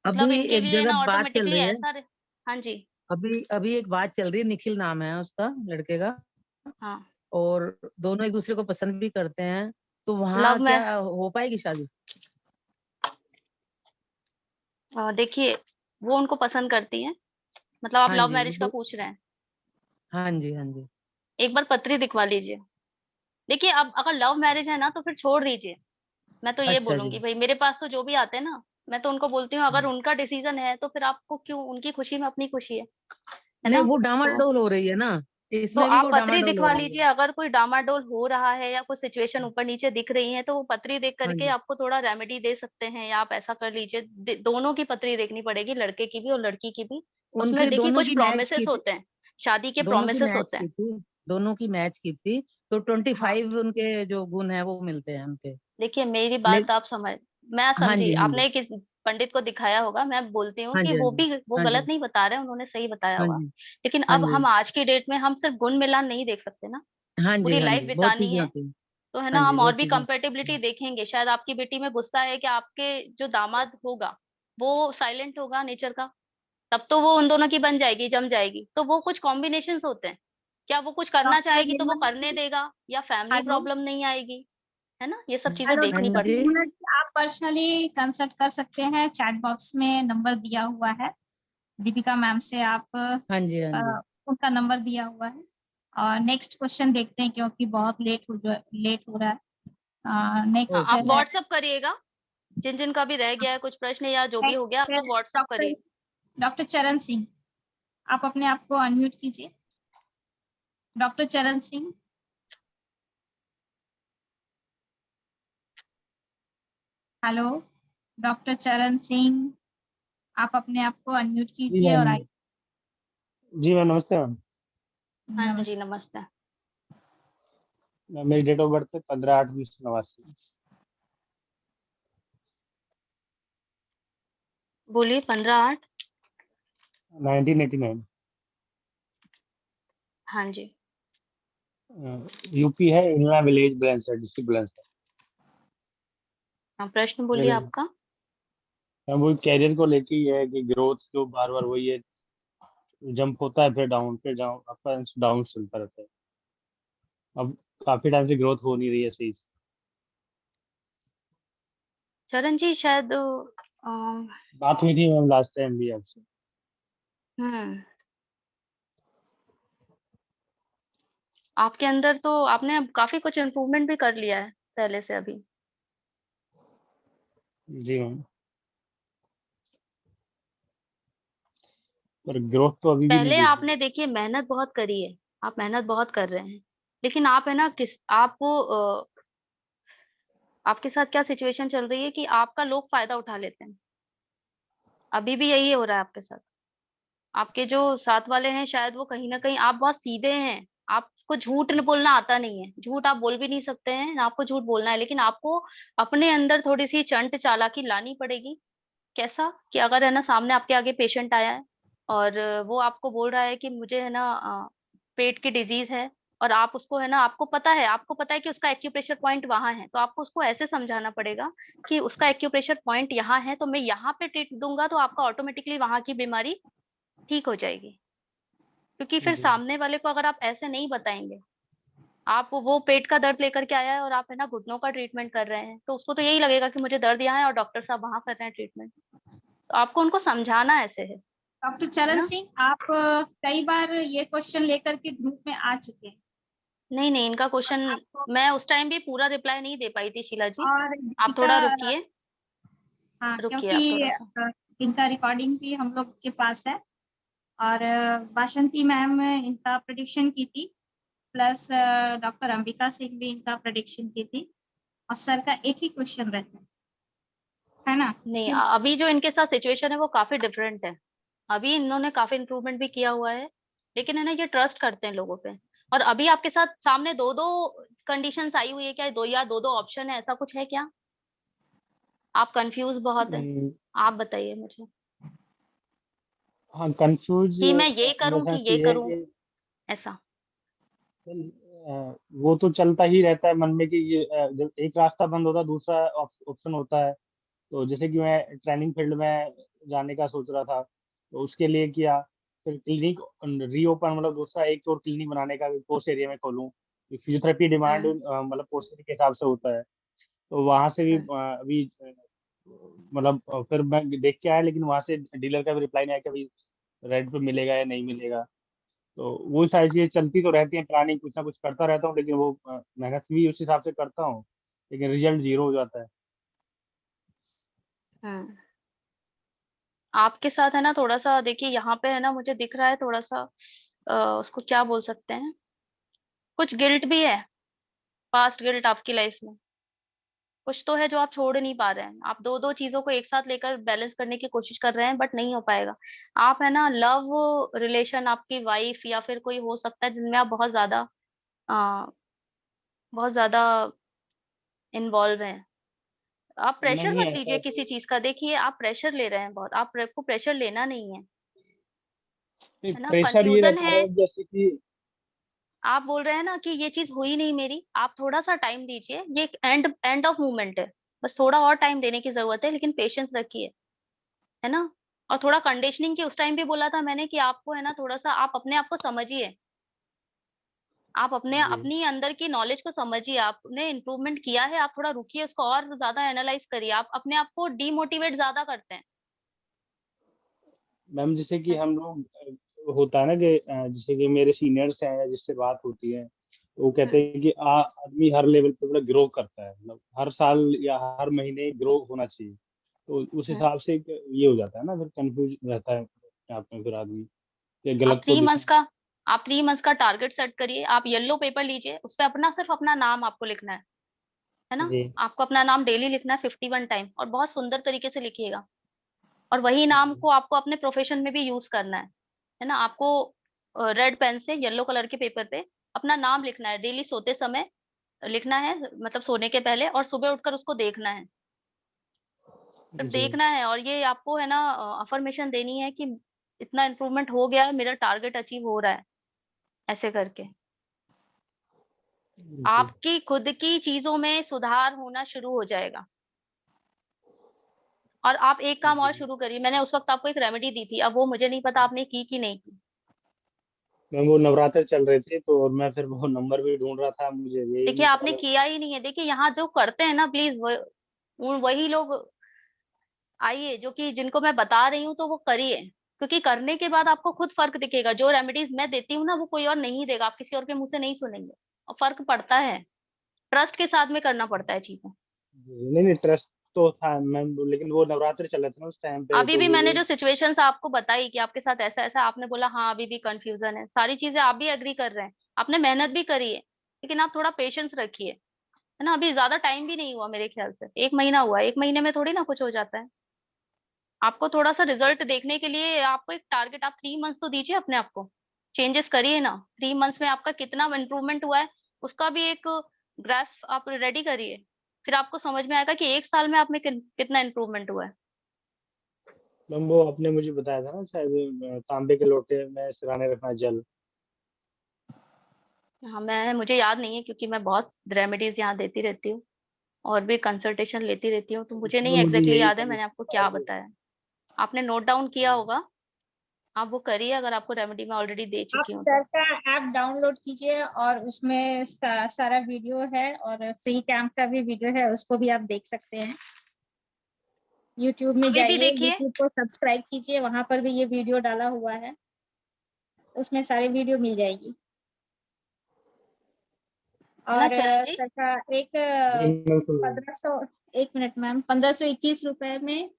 मतलब अभी इनके एक लिए जगह ना बात चल ऑटोमेटिकली रही है। ऐसा हाँ जी। अभी अभी एक बात चल रही है, निखिल नाम है उसका, लड़के का। हाँ, और दोनों एक दूसरे को पसंद भी करते हैं, तो लव वहाँ में क्या हो पाएगी शादी? देखिए वो उनको पसंद करती हैं, मतलब आप हाँ लव जी मैरिज का पूछ रहे हैं। हाँ जी हाँ जी एक बार पत्री दिखवा लीजिए। देखिए, अब अगर लव मैरिज है ना तो फिर छोड़ दीजिए। मैं तो ये अच्छा जी। बोलूंगी भाई, मेरे पास तो जो भी आते हैं ना, मैं तो उनको बोलती हूँ अगर उनका डिसीजन है तो फिर आपको क्यों, उनकी खुशी में अपनी खुशी है नहीं, ना। वो तो डामाडोल हो रही है ना, तो इसमें भी आप वो पत्री डामाडोल हो दिखवा रही है। लीजिए, अगर कोई डामाडोल हो रहा है या कोई सिचुएशन ऊपर नीचे दिख रही है तो वो पत्री देख हाँ करके जी आपको थोड़ा रेमेडी दे सकते हैं, या आप ऐसा कर लीजिए, दोनों की पत्री देखनी पड़ेगी, लड़के की भी और लड़की की भी। उसमें उनकी देखिए दोनों कुछ की मैच की प्रोमिसेस थी। होते हैं, शादी के दोनों की प्रोमिसेस मैच होते की हैं। थी। दोनों की मैच की थी, तो हाँ, 25 उनके जो गुण है वो मिलते हैं उनके। देखिए मेरी ले बात आप समझ, मैं हाँ समझी, जी हाँ जी आपने किस पंडित को दिखाया होगा, मैं बोलती हूँ हाँ कि जी हाँ वो जी भी वो हाँ गलत जी नहीं बता रहे हैं, उन्होंने सही बताया हाँ होगा। जी लेकिन हाँ अब जी हम आज की डेट में हम सिर्फ गुण मिलान नहीं देख सकते ना, हाँ जी पूरी हाँ लाइफ जी बहुत बितानी चीजें है। होती हैं। तो है ना, हाँ जी हम और बहुत भी चीजें। कंपेटेबिलिटी देखेंगे। शायद आपकी बेटी में गुस्सा है कि आपके जो दामाद होगा वो साइलेंट होगा नेचर का, तब तो वो उन दोनों की बन जाएगी, जम जाएगी। तो वो कुछ कॉम्बिनेशंस होते हैं, क्या वो कुछ करना डॉक्टर चाहेगी तो वो निर्मल करने जी, देगा, या फैमिली हेलो प्रॉब्लम नहीं आएगी, है ना, ये सब चीजें हेलो हाँ देखनी डॉक्टर पड़ती जी हैं। निर्मल जी, आप पर्सनली कंसल्ट कर सकते हैं, चैट बॉक्स में नंबर दिया हुआ है, दीपिका मैम से आप हाँ जी हाँ जी उनका नंबर दिया हुआ है। और नेक्स्ट क्वेश्चन देखते हैं क्योंकि बहुत लेट हो रहा है। हाँ, नेक्स्ट आप है व्हाट्सअप करिएगा, जिन जिन का भी रह गया है कुछ प्रश्न या जो भी हो गया, आप नेक्स्ट है लोग व्हाट्सअप डॉक्टर करिए। डॉक्टर चरण सिंह, आप अपने आप को अनम्यूट कीजिए। डॉक्टर चरण सिंह। हेलो डॉक्टर चरण सिंह, आप अपने आप को अनम्यूट जी कीजिए और मैम। जी मैम, नमस्ते मैम। हाँ जी नमस्ते। मेरी डेट ऑफ बर्थ है 15/8/1989। बोलिए 15/8। 1989। हाँ जी। यूपी है, इनला विलेज बुलंदशहर, डिस्ट्रिक्ट बुलंदशहर। हाँ, प्रश्न बोलिए आपका। मैम वो कैरियर को लेके ही है कि ग्रोथ जो बार बार वही है, जंप होता है फिर डाउन अप एंड डाउन चलता रहता है। अब काफी टाइम से ग्रोथ हो नहीं रही है सही से। चरण जी शायद बात हुई थी मैम लास्ट टाइम भी आपसे। आपके अंदर तो आपने अब काफी कुछ इम्प्रूवमेंट भी कर लिया है पहले से अभी। जी मैम, पर ग्रोथ तो अभी भी नहीं पहले दिख रही। आपने देखिए मेहनत बहुत करी है, आप मेहनत बहुत कर रहे हैं, लेकिन आप है ना आपके साथ क्या सिचुएशन चल रही है कि आपका लोग फायदा उठा लेते हैं। अभी भी यही हो रहा है आपके साथ। आपके जो साथ वाले हैं शायद वो कहीं ना कहीं, आप बहुत सीधे हैं, आपको झूठ न बोलना आता नहीं है, झूठ आप बोल भी नहीं सकते हैं ना, आपको झूठ बोलना है, लेकिन आपको अपने अंदर थोड़ी सी चंट चालाकी लानी पड़ेगी। कैसा कि अगर है ना सामने आपके आगे पेशेंट आया है और वो आपको बोल रहा है कि मुझे है ना पेट की डिजीज है, और आप उसको है ना, आपको पता है कि उसका एक्यूप्रेशर पॉइंट वहां है, तो आपको उसको ऐसे समझाना पड़ेगा कि उसका एक्यूप्रेशर पॉइंट यहाँ है, तो मैं यहाँ पे ट्रीट दूंगा तो आपका ऑटोमेटिकली वहां की बीमारी ठीक हो जाएगी। क्योंकि फिर जी सामने वाले को अगर आप ऐसे नहीं बताएंगे, आप वो पेट का दर्द लेकर के आया है और आप है ना घुटनों का ट्रीटमेंट कर रहे हैं, तो उसको तो यही लगेगा कि मुझे दर्द यहाँ है और डॉक्टर साहब वहां कर रहे हैं ट्रीटमेंट। तो आपको उनको समझाना ऐसे है। डॉक्टर चरण सिंह, आप कई बार ये क्वेश्चन लेकर के ग्रुप में आ चुके हैं। नहीं नहीं, इनका क्वेश्चन मैं उस टाइम भी पूरा रिप्लाई नहीं दे पाई थी शीला जी। और आप थोड़ा दीपिका, रुकिए, हाँ रुकिए आप क्योंकि थोड़ा सा। इनका रिकॉर्डिंग भी हम लोग के पास है, और बासंती मैम इनका प्रेडिक्शन की थी, प्लस डॉक्टर अंबिका सिंह भी इनका प्रेडिक्शन की थी, और सर का एक ही क्वेश्चन रहता है ना। नहीं, अभी जो इनके साथ सिचुएशन है वो काफी डिफरेंट है। अभी इन्होंने काफी इम्प्रूवमेंट भी किया हुआ है, लेकिन है ना ये ट्रस्ट करते हैं लोगों पे। और अभी आपके साथ सामने दो दो कंडीशंस आई हुई है क्या, दो या दो दो ऑप्शन है, ऐसा कुछ है क्या? आप कंफ्यूज बहुत है, आप बताइए मुझे हाँ, कंफ्यूज कि मैं ये इन द करूं कि सेंस ये ये है करूं, कि ऐसा। वो तो चलता ही रहता है मन में कि ये जब एक रास्ता बंद होता है दूसरा ऑप्शन होता है। तो जैसे कि मैं ट्रेनिंग फील्ड में जाने का सोच रहा था, तो उसके लिए किया। फिर क्लिनिक रीओपन, मतलब दूसरा एक और क्लिनिक बनाने का पोस्ट एरिया में खोलूँ। फिजियोथेरेपी डिमांड मतलब पोस्ट एरिया के हिसाब से होता है, तो वहां से भी अभी मतलब फिर मैं देख के आया, लेकिन वहां से डीलर का भी रिप्लाई नहीं आया कि अभी रेंट पे मिलेगा या नहीं मिलेगा। तो वो सारी चीजें चलती तो रहती हैं, प्लानिंग कुछ ना कुछ करता रहता हूँ, लेकिन वो मेहनत भी उस हिसाब से करता हूँ, लेकिन रिजल्ट जीरो हो जाता है। आपके साथ है ना थोड़ा सा देखिए, यहाँ पे है ना मुझे दिख रहा है थोड़ा सा उसको क्या बोल सकते हैं, कुछ गिल्ट भी है, पास्ट गिल्ट आपकी लाइफ में कुछ तो है जो आप छोड़ नहीं पा रहे हैं। आप दो दो चीजों को एक साथ लेकर बैलेंस करने की कोशिश कर रहे हैं, बट नहीं हो पाएगा। आप है ना लव रिलेशन, आपकी वाइफ या फिर कोई हो सकता है जिनमें आप अ, बहुत ज्यादा इन्वॉल्व हैं। आप प्रेशर नहीं मत लीजिए ऐसा किसी तो चीज का, देखिए आप प्रेशर ले रहे हैं बहुत, आपको प्रेशर लेना नहीं है ना, प्रेशर ये कंफ्यूजन रहता है। है जैसे कि आप बोल रहे हैं ना कि ये चीज हुई नहीं मेरी, आप थोड़ा सा टाइम दीजिए, ये एक एंड ऑफ मूवमेंट है, बस थोड़ा और टाइम देने की जरूरत है, लेकिन पेशेंस रखिए, है ना। और थोड़ा कंडीशनिंग की उस टाइम भी बोला था मैंने कि आपको है ना थोड़ा सा आप अपने आप को समझिए, आप अपने जी अपनी अंदर की नॉलेज को समझिए, आपने इम्प्रूवमेंट किया है, आप थोड़ा रुकिए, उसको और ज्यादा एनालाइज करिए। आप अपने आप को डीमोटिवेट ज्यादा करते हैं। मैम, जैसे कि हम लोग होता है ना कि जैसे कि मेरे सीनियर्स हैं या जिससे बात होती है, तो वो कहते हैं कि आदमी हर लेवल पे मतलब ग्रो करता है, मतलब हर साल या हर महीने ग्रो होना चाहिए। तो उस हिसाब से ये हो जाता है ना, फिर कंफ्यूज रहता है अपने आप में फिर आदमी कि आप गलत तो थ्री मंथ्स दिशा। का आप 3 मंथ्स का टारगेट सेट करिए। आप येलो पेपर लीजिए, उस पर अपना सिर्फ अपना नाम आपको लिखना है ना। जी आपको अपना नाम डेली लिखना है 51 टाइम, और बहुत सुंदर तरीके से लिखिएगा। और वही नाम को आपको अपने प्रोफेशन में भी यूज करना है ना। आपको रेड पेन से येलो कलर के पेपर पे अपना नाम लिखना है, डेली सोते समय लिखना है, मतलब सोने के पहले, और सुबह उठकर उसको देखना है। सिर्फ जी देखना है, और ये आपको है ना अफर्मेशन देनी है कि इतना इम्प्रूवमेंट हो गया है, मेरा टारगेट अचीव हो रहा है, ऐसे करके जी आपकी खुद की चीजों में सुधार होना शुरू हो जाएगा। और आप एक काम और जी शुरू करिए, मैंने उस वक्त आपको एक रेमेडी दी थी, अब वो मुझे नहीं पता आपने की कि नहीं की। मैम, वो नवरात्र चल रहे थे तो और मैं फिर वो नंबर भी ढूंढ रहा था, मुझे यही देखिए नहीं पता आपने था। किया ही नहीं है। देखिए यहाँ जो करते हैं ना, प्लीज वही लोग आइए जो कि जिनको मैं बता रही हूँ, तो वो करिए, क्योंकि करने के बाद आपको खुद फर्क दिखेगा। जो रेमेडीज मैं देती हूँ ना, वो कोई और नहीं देगा, आप किसी और के मुंह से नहीं सुनेंगे, और फर्क पड़ता है। ट्रस्ट के साथ में करना पड़ता है चीजें। नहीं नहीं, ट्रस्ट तो था मैम, लेकिन वो नवरात्र चल रहे थे ना उस टाइम पे, अभी तो भी मुझे। मैंने जो सिचुएशंस आपको बताई कि आपके साथ ऐसा ऐसा, आपने बोला हाँ अभी भी कंफ्यूजन है, सारी चीजें आप भी एग्री कर रहे हैं, आपने मेहनत भी करी है, लेकिन आप थोड़ा पेशेंस रखिए, है ना। अभी ज्यादा टाइम भी नहीं हुआ, मेरे ख्याल से 1 महीना हुआ है, 1 महीने में थोड़ी ना कुछ हो जाता है। आपको थोड़ा सा रिजल्ट देखने के लिए आपको एक टारगेट, आप 3 मंथ्स तो दीजिए अपने आप को, चेंजेस करिए ना। 3 मंथ्स में आपका कितना इम्प्रूवमेंट हुआ है, उसका भी एक ग्राफ आप रेडी करिए, फिर आपको समझ में आएगा कि 1 साल में आप में कितना इम्प्रूवमेंट हुआ है। मैम, वो आपने मुझे बताया था ना शायद, तांबे के लोटे में सिराने रखना जल। हाँ, मुझे याद नहीं है, क्योंकि मैं बहुत रेमेडीज यहाँ देती रहती हूँ और भी कंसल्टेशन लेती रहती हूँ, तो मुझे उसमें नहीं मुझे एग्जैक्टली यही याद है मैंने आपको क्या शायद। बताया। आपने नोट डाउन किया होगा, आप वो करिए, अगर आपको रेमेडी मैं ऑलरेडी दे आप चुकी हूँ सर तो। का ऐप डाउनलोड कीजिए और उसमें सारा वीडियो है, और फ्री कैंप का भी वीडियो है, उसको भी आप देख सकते हैं। यूट्यूब में अभी भी जाइए, देखिए, यूट्यूब को सब्सक्राइब कीजिए, वहां पर भी ये वीडियो डाला हुआ है, उसमें सारी वीडियो मिल जाएगी। है ना और चरण जी। सर का एक जी मैम, सुन रहा हूँ। 1500, एक मिनट मैम, 1521 रुपए में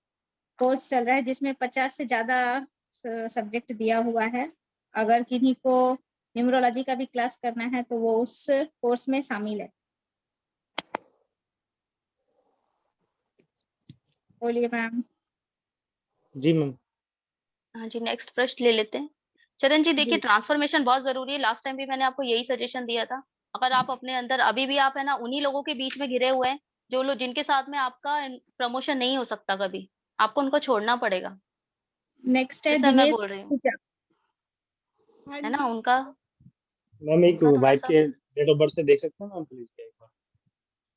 कोर्स चल रहा है, जिसमें 50 से ज्यादा सब्जेक्ट दिया हुआ है। अगर किन्हीं को न्यूमरोलॉजी का भी क्लास करना है तो वो उस कोर्स में शामिल है। बोलिए मैम। जी मैम। हाँ जी, नेक्स्ट प्रश्न ले लेते हैं। चरण जी देखिए, जी ट्रांसफॉर्मेशन बहुत जरूरी है, लास्ट टाइम भी मैंने आपको यही सजेशन दिया था। अगर आप अपने अंदर अभी भी आप है ना उन्हीं लोगों के बीच में घिरे हुए हैं, जो लोग जिनके साथ में आपका प्रमोशन नहीं हो सकता कभी, आपको उनको छोड़ना पड़ेगा। नेक्स्ट है जैसे मैं दिनेश बोल रही हूँ, आहूजा। है ना, उनका मैम, एक उनका थोड़ा वाइफ सा। के डेट ऑफ बर्थ से देख सकते हैं मैम, प्लीज एक बार।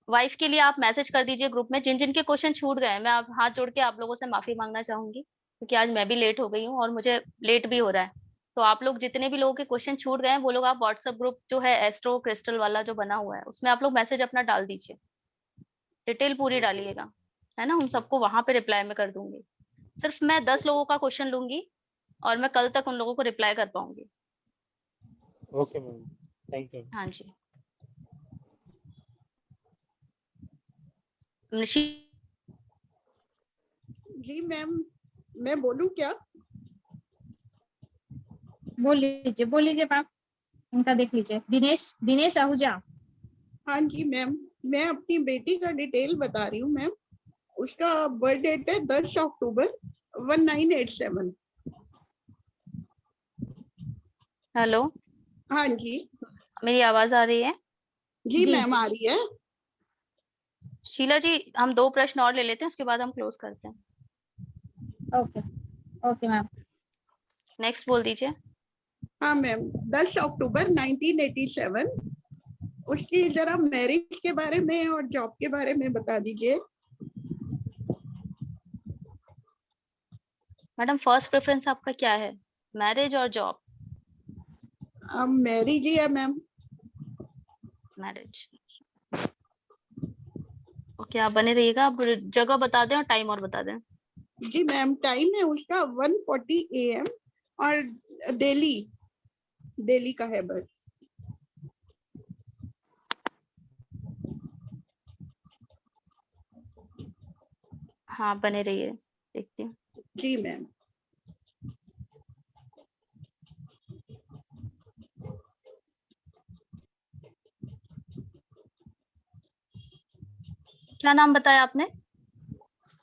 वाइफ के लिए आप मैसेज कर दीजिए ग्रुप में, जिन जिन के क्वेश्चन छूट गए हैं, मैं आप हाथ जोड़ के आप लोगों से माफी मांगना चाहूंगी, क्योंकि आज मैं भी लेट हो गई हूँ और मुझे लेट भी हो रहा है। तो आप लोग जितने भी लोगों के क्वेश्चन छूट गए हैं, वो लोग आप व्हाट्सएप ग्रुप जो है एस्ट्रो क्रिस्टल वाला जो बना हुआ है, उसमें आप लोग मैसेज अपना डाल दीजिए, डिटेल पूरी ओके। डालिएगा, है ना। उन सबको वहां पे रिप्लाई में कर दूंगी। सिर्फ मैं 10 लोगों का क्वेश्चन लूंगी, और मैं कल तक उन लोगों को रिप्लाई कर पाऊंगी। Okay ma'am, thank you. हाँ जी। निशी जी मैम, मैं बोलूं क्या? बोल लीजिए मैम, इनका देख लीजिए। दिनेश आहूजा। हाँ जी मैम, मैं अपनी बेटी का डिटेल बता रही हूँ मैम। उसका बर्थ डेट है 10 अक्टूबर 1987। हेलो, हाँ जी। मेरी आवाज आ रही है? जी मैम आ रही है। शीला जी, हम 2 प्रश्न और ले लेते हैं, उसके बाद हम क्लोज करते हैं। Okay okay ma'am. नेक्स्ट बोल दीजिए। हाँ मैम, 10 अक्टूबर 1987। उसकी जरा मैरिज के बारे में और जॉब के बारे में बता दीजिए। मैडम, फर्स्ट प्रेफरेंस आपका क्या है, मैरिज और जॉब? मैरिज ही है मैम। मैरिज। ओके, आप बने रहिएगा, आप जगह बता दें और टाइम और बता दें। जी मैम, टाइम है उसका 1:40 AM और दिल्ली का है बस। हाँ, बने रहिए, देखती हूँ। जी मैम। क्या नाम बताया आपने?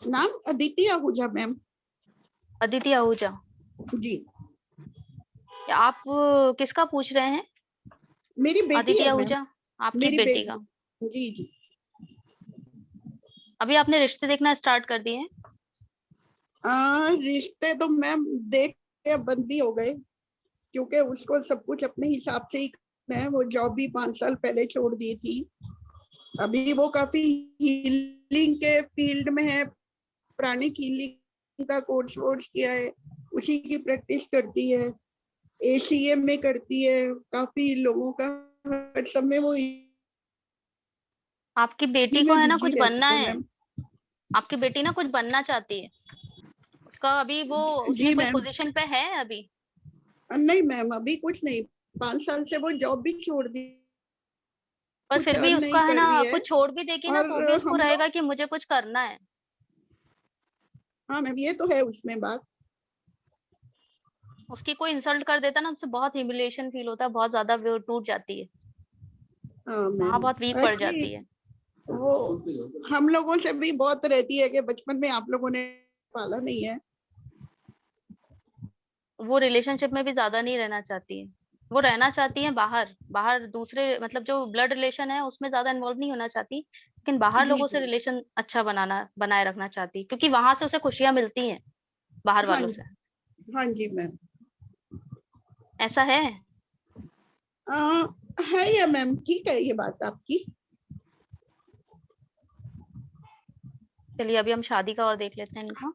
नाम अदिति आहूजा मैम। अदिति आहूजा जी। आप किसका पूछ रहे हैं? मेरी बेटी अदिति है मैम। आहूजा आपकी मेरी बेटी का? जी जी। अभी आपने रिश्ते देखना स्टार्ट कर दिए हैं? रिश्ते तो मैम देख के बंद भी हो गए, क्योंकि उसको सब कुछ अपने हिसाब से ही करना है। वो जॉब भी 5 साल पहले छोड़ दी थी। अभी वो काफी हीलिंग के फील्ड में है, प्राणिक हीलिंग का कोर्स किया है, उसी की प्रैक्टिस करती है, ACM में करती है, काफी लोगों का हर समय वो आपकी बेटी को में है ना बिजी कुछ रहती बनना है है, मैम। आपकी बेटी ना कुछ बनना चाहती है, उसका अभी वो उसमें जी कोई मैम। पोजीशन पे है अभी? नहीं मैम, अभी कुछ नहीं, 5 साल से वो जॉब भी छोड़ दी, पर कुछ फिर भी अर्न उसका नहीं है कर ना रही है। कुछ छोड़ भी देगी ना और तो भी उसको हम रहेगा लोग, कि मुझे कुछ करना है। हाँ मैम ये तो है उसमें बात। उसकी कोई इंसल्ट कर देता ना, उससे बहुत ह्यूमिलिएशन फील होता है, बहुत ज्यादा वो टूट जाती है, हाँ वहां मैम। बहुत वीक पड़ जाती है। वो हम लोगों से भी बहुत रहती है कि बचपन में आप लोगों ने पाला नहीं है। वो रिलेशनशिप में भी ज्यादा नहीं रहना चाहती है, वो रहना चाहती है बाहर, बाहर दूसरे मतलब जो ब्लड रिलेशन है उसमें ज्यादा इन्वॉल्व नहीं होना चाहती, लेकिन बाहर जी लोगों से जी। रिलेशन अच्छा बनाए रखना चाहती, क्योंकि वहां से उसे खुशियां मिलती हैं बाहर हाँ वालों जी, से। हाँ जी मैम। ऐसा है? है या मैम, ठीक है ये बात आपकी। चलिए अभी हम शादी का और देख लेते हैं इनका।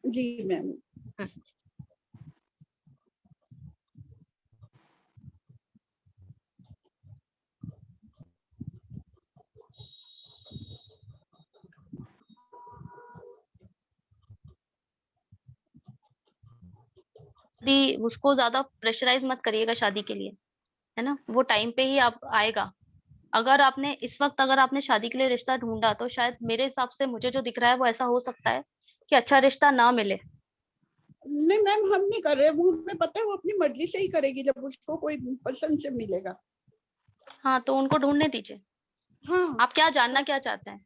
जी मैम। यदि उसको ज्यादा प्रेशराइज मत करिएगा शादी के लिए, है ना, वो टाइम पे ही आप आएगा। अगर आपने इस वक्त अगर आपने शादी के लिए रिश्ता ढूंढा तो शायद मेरे हिसाब से मुझे जो दिख रहा है वो ऐसा हो सकता है कि अच्छा रिश्ता ना मिले। नहीं मैम, हम नहीं कर रहे, वो हमें पता है, वो अपनी मर्जी से ही करेगी जब उसको कोई पसंद से मिलेगा। हाँ तो उनको ढूंढने दीजिए। हाँ। आप क्या जानना क्या चाहते हैं?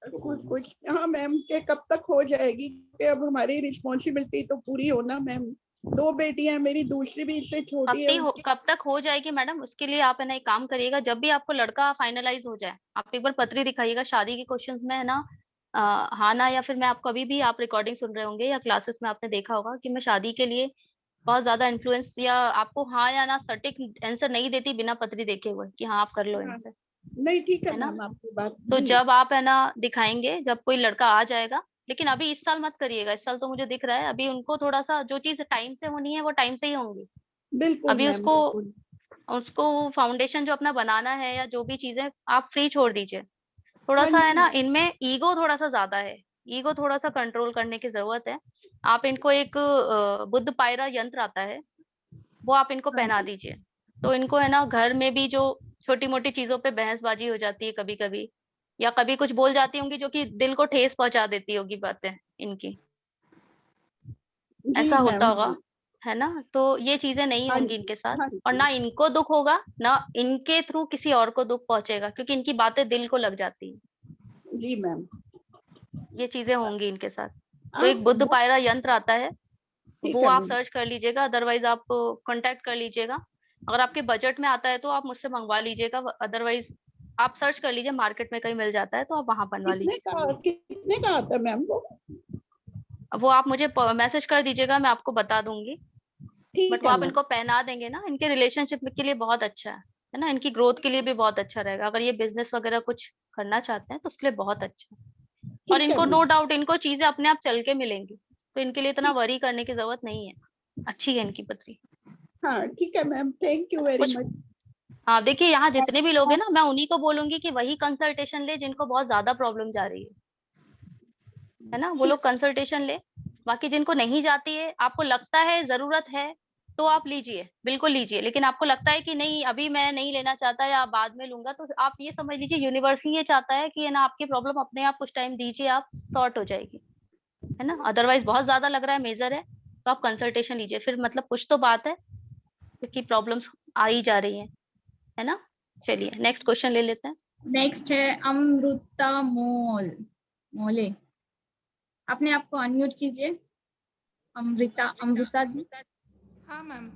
कुछ हाँ मैम, के कब तक हो जाएगी, कि अब हमारी रिस्पॉन्सिबिलिटी तो पूरी होना मैम। 2 बेटियां मेरी, दूसरी भी इससे छोटी है उनकी। कब तक हो जाएगी मैडम, उसके लिए आप है ना एक काम करिएगा, जब भी आपको लड़का फाइनलाइज हो जाए आप एक बार पत्री दिखाइएगा। शादी के क्वेश्चंस में है ना हाँ ना, या फिर मैं आपको अभी भी आप रिकॉर्डिंग सुन रहे होंगे या क्लासेस में आपने देखा होगा कि मैं शादी के लिए बहुत ज्यादा इन्फ्लुएंस या आपको हाँ या ना सटीक आंसर नहीं देती बिना पत्री देखे हुए कि हाँ आप कर लो हाँ, इनसे, नहीं ठीक है है ना। मैम आपकी बात। तो जी। जब आप है ना दिखाएंगे, जब कोई लड़का आ जाएगा, लेकिन अभी इस साल मत करिएगा, इस साल तो मुझे दिख रहा है अभी उनको थोड़ा सा जो चीज टाइम से होनी है वो टाइम से ही होंगी। बिल्कुल अभी मैम, उसको बिल्कुल। उसको फाउंडेशन जो अपना बनाना है या जो भी चीजें आप फ्री छोड़ दीजिए। थोड़ा हाँ सा है जी। ना इनमें ईगो थोड़ा सा ज्यादा है, ईगो थोड़ा सा कंट्रोल करने की जरूरत है। आप इनको एक बुद्ध पायरा यंत्र आता है, वो आप इनको हाँ पहना जी। दीजिए। तो इनको है ना घर में भी जो छोटी मोटी चीजों पे बहसबाजी हो जाती है कभी कभी, या कभी कुछ बोल जाती होंगी जो कि दिल को ठेस पहुंचा देती होगी बातें इनकी, जी ऐसा होता मैम। होगा, जी। है ना। तो ये चीजें नहीं हाँ होंगी जी। इनके साथ, हाँ और जी। ना इनको दुख होगा ना इनके थ्रू किसी और को दुख पहुंचेगा, क्योंकि इनकी बातें दिल को लग जाती है। जी मैम। ये चीजें होंगी इनके साथ। तो आप एक बुद्ध वो पायरा यंत्र आता है, ठीक वो है आप मैम। सर्च कर लीजिएगा, अदरवाइज आप कांटेक्ट कर लीजिएगा। अगर आपके बजट में आता है तो आप मुझसे मंगवा लीजिएगा, अदरवाइज आप सर्च कर लीजिए, मार्केट में कहीं मिल जाता है तो आप वहां बनवा लीजिए। कितने का आता है मैम वो आप मुझे मैसेज कर दीजिएगा, मैं आपको बता दूंगी। बट ठीक वो है आप मैम। इनको पहना देंगे ना, इनके रिलेशनशिप के लिए बहुत अच्छा है ना, इनकी ग्रोथ के लिए भी बहुत अच्छा रहेगा। अगर ये बिजनेस वगैरह कुछ करना चाहते हैं तो उसके लिए बहुत अच्छा है। और ठीक है इनको नो मैम। डाउट इनको चीजें अपने आप चल के मिलेंगी, तो इनके लिए इतना वरी करने की जरूरत नहीं है, अच्छी है इनकी पत्री। हाँ ठीक है मैम, थैंक यू वेरी कुछ मच। हाँ देखिए, यहाँ जितने भी लोग हैं ना, मैं उन्हीं को बोलूंगी कि वही कंसल्टेशन ले जिनको बहुत ज्यादा प्रॉब्लम जा रही है ना, वो लोग कंसल्टेशन ले। बाकी जिनको नहीं जाती है, आपको लगता है जरूरत है तो आप लीजिए, बिल्कुल लीजिए। लेकिन आपको लगता है कि नहीं अभी मैं नहीं लेना चाहता या बाद में लूंगा, तो आप ये समझ लीजिए यूनिवर्स ही ये चाहता है कि है ना आपकी प्रॉब्लम अपने आप कुछ टाइम दीजिए, आप सॉर्ट हो जाएगी, है ना। अदरवाइज बहुत ज्यादा लग रहा है मेजर है तो आप कंसल्टेशन लीजिए, फिर मतलब कुछ तो बात है, क्योंकि प्रॉब्लम्स आ ही जा रही है ना। चलिए नेक्स्ट क्वेश्चन ले लेते हैं। नेक्स्ट है अमृता मोले। अपने आप को अनम्यूट कीजिए। अमृता जी। हाँ मैम,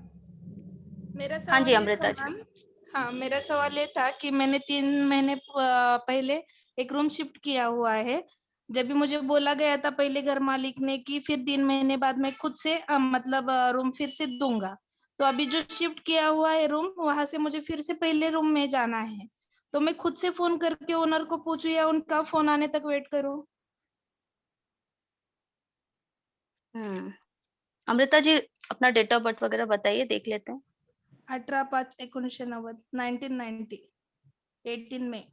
मेरा हाँ जी सवाल ये था अमृता जी। मैम, हाँ मेरा सवाल ये था कि मैंने 3 महीने पहले एक रूम शिफ्ट किया हुआ है। जब भी मुझे बोला गया था पहले घर मालिक ने कि फिर 3 महीने बाद मैं खुद से मतलब रूम फिर से दूंगा। तो अभी जो शिफ्ट किया हुआ है रूम, वहां से मुझे फिर से पहले रूम में जाना है। तो मैं खुद से फोन करके ओनर को पूछूं या उनका फोन आने तक वेट करूं? अमृता जी अपना डेट ऑफ बर्थ वगैरह बताइए, देख लेते हैं। 18/5/1990 1990 18 में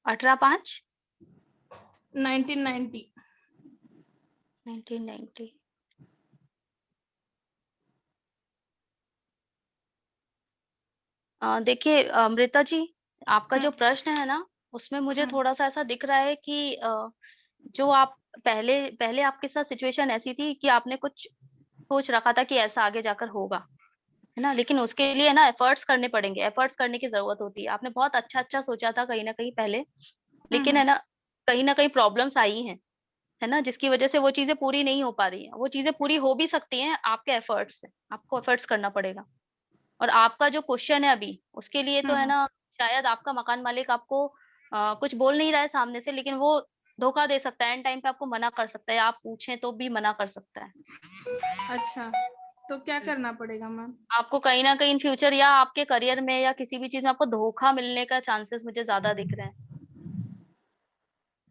18/5 1990 1990। देखिए अमृता जी, आपका जो प्रश्न है ना, उसमें मुझे थोड़ा सा ऐसा दिख रहा है कि जो आप पहले पहले आपके साथ सिचुएशन ऐसी थी कि आपने कुछ सोच रखा था कि ऐसा आगे जाकर होगा, है ना, लेकिन उसके लिए ना एफर्ट्स करने पड़ेंगे, एफर्ट्स करने की जरूरत होती है। आपने बहुत अच्छा अच्छा सोचा था कहीं ना कहीं पहले, लेकिन है ना कहीं प्रॉब्लम्स आई हैं, है ना, जिसकी वजह से वो चीजें पूरी नहीं हो पा रही हैं। वो चीजें पूरी हो भी सकती हैं आपके एफर्ट्स से, आपको एफर्ट्स करना पड़ेगा। और आपका जो क्वेश्चन है अभी, उसके लिए तो है ना, शायद आपका मकान मालिक आपको कुछ बोल नहीं रहा है सामने से, लेकिन वो धोखा दे सकता है, एंड टाइम पे आपको मना कर सकता है, आप पूछें तो भी मना कर सकता है। अच्छा, तो क्या करना पड़ेगा मैम? आपको कहीं ना कहीं इन फ्यूचर या आपके करियर में या किसी भी चीज में आपको धोखा मिलने का चांसेस मुझे ज्यादा दिख रहे हैं, है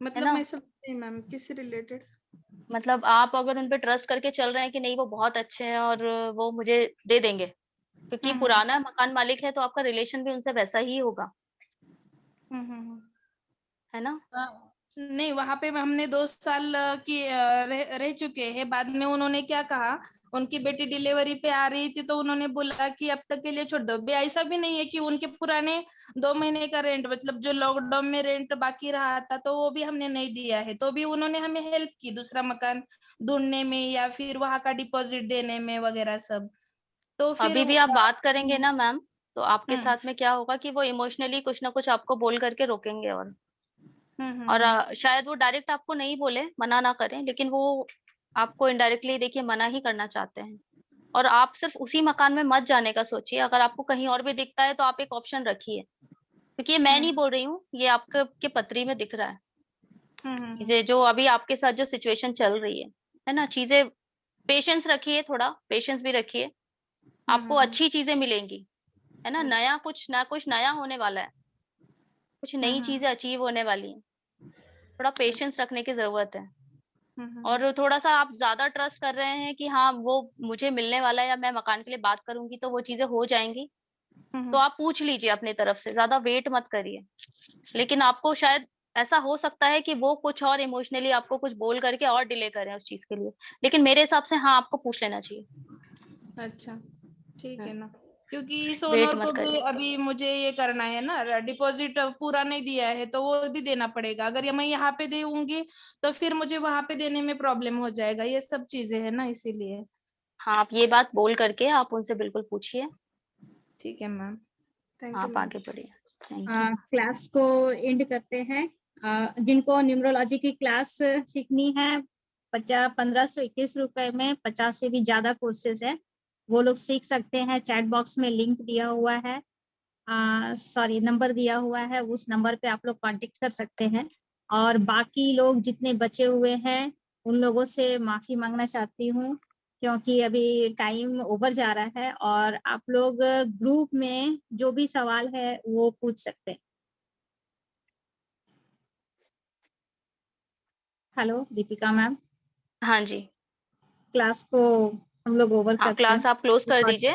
मतलब ना। मैं सब नहीं मैम, किससे रिलेटेड? मतलब आप अगर उन पे ट्रस्ट करके चल रहे हैं कि नहीं वो बहुत अच्छे हैं और वो मुझे दे देंगे, क्योंकि पुराना मकान मालिक है तो आपका रिलेशन भी उनसे वैसा ही होगा, है ना। नहीं, वहां पे हमने 2 साल रह चुके हैं। बाद में उन्होंने क्या कहा, उनकी बेटी डिलीवरी पे आ रही थी तो उन्होंने बोला कि अब तक के लिए छोड़ दो। ऐसा भी नहीं है कि उनके पुराने 2 महीने का रेंट, मतलब जो लॉकडाउन में रेंट बाकी रहा था, तो वो भी हमने नहीं दिया है। तो भी उन्होंने हमें हेल्प की दूसरा मकान ढूंढने में या फिर वहां का डिपॉजिट देने में वगैरह सब। तो फिर अभी भी आप बात करेंगे ना मैम, तो आपके साथ में क्या होगा कि वो इमोशनली कुछ ना कुछ आपको बोल करके रोकेंगे। और शायद वो डायरेक्ट आपको नहीं बोले, मना ना करें, लेकिन वो आपको इनडायरेक्टली देखिए मना ही करना चाहते हैं। और आप सिर्फ उसी मकान में मत जाने का सोचिए, अगर आपको कहीं और भी दिखता है तो आप एक ऑप्शन रखिए, क्योंकि ये मैं नहीं बोल रही हूँ, ये आपके पत्री में दिख रहा है। ये जो अभी आपके साथ जो सिचुएशन चल रही है ना, चीजें पेशेंस रखिए, थोड़ा पेशेंस भी रखिए, आपको अच्छी चीजें मिलेंगी, है ना। नया कुछ नया होने वाला है, कुछ नई चीजें अचीव होने वाली हैं। थोड़ा पेशेंस रखने की जरूरत है। और थोड़ा सा आप ज्यादा ट्रस्ट कर रहे हैं कि हाँ वो मुझे मिलने वाला है या मैं मकान के लिए बात करूंगी तो वो चीजें हो जाएंगी, तो आप पूछ लीजिए अपनी तरफ से, ज्यादा वेट मत करिए। लेकिन आपको शायद ऐसा हो सकता है कि वो कुछ और इमोशनली आपको कुछ बोल करके और डिले करें उस चीज के लिए, लेकिन मेरे हिसाब से हाँ आपको पूछ लेना चाहिए। अच्छा, ठीक है ना, क्योंकि इस वेट ओनर मत को भी करिए। अभी मुझे ये करना है ना, डिपॉजिट पूरा नहीं दिया है तो वो भी देना पड़ेगा। अगर मैं यहाँ पे दूंगी तो फिर मुझे वहां पे देने में प्रॉब्लम हो जाएगा। ये सब चीजें है ना, इसीलिए। हाँ, आप ये बात बोल करके आप उनसे बिल्कुल पूछिए। ठीक है मैम, थैंक यू आप मैम। आगे बढ़िए। Thank you. क्लास को एंड करते हैं। जिनको न्यूमरोलॉजी की क्लास सीखनी है, 1521 रुपए में 50 से भी ज्यादा कोर्सेज है, वो लोग सीख सकते हैं। चैट बॉक्स में लिंक दिया हुआ है, सॉरी नंबर दिया हुआ है, उस नंबर पे आप लोग कांटेक्ट कर सकते हैं। और बाकी लोग जितने बचे हुए हैं उन लोगों से माफी मांगना चाहती हूँ, क्योंकि अभी टाइम ओवर जा रहा है और आप लोग ग्रुप में जो भी सवाल है वो पूछ सकते हैं। Hello Deepika ma'am. हाँ जी। क्लास को हम लोग ओवर हाँ, करते हैं। क्लास आप क्लोज कर दीजिए।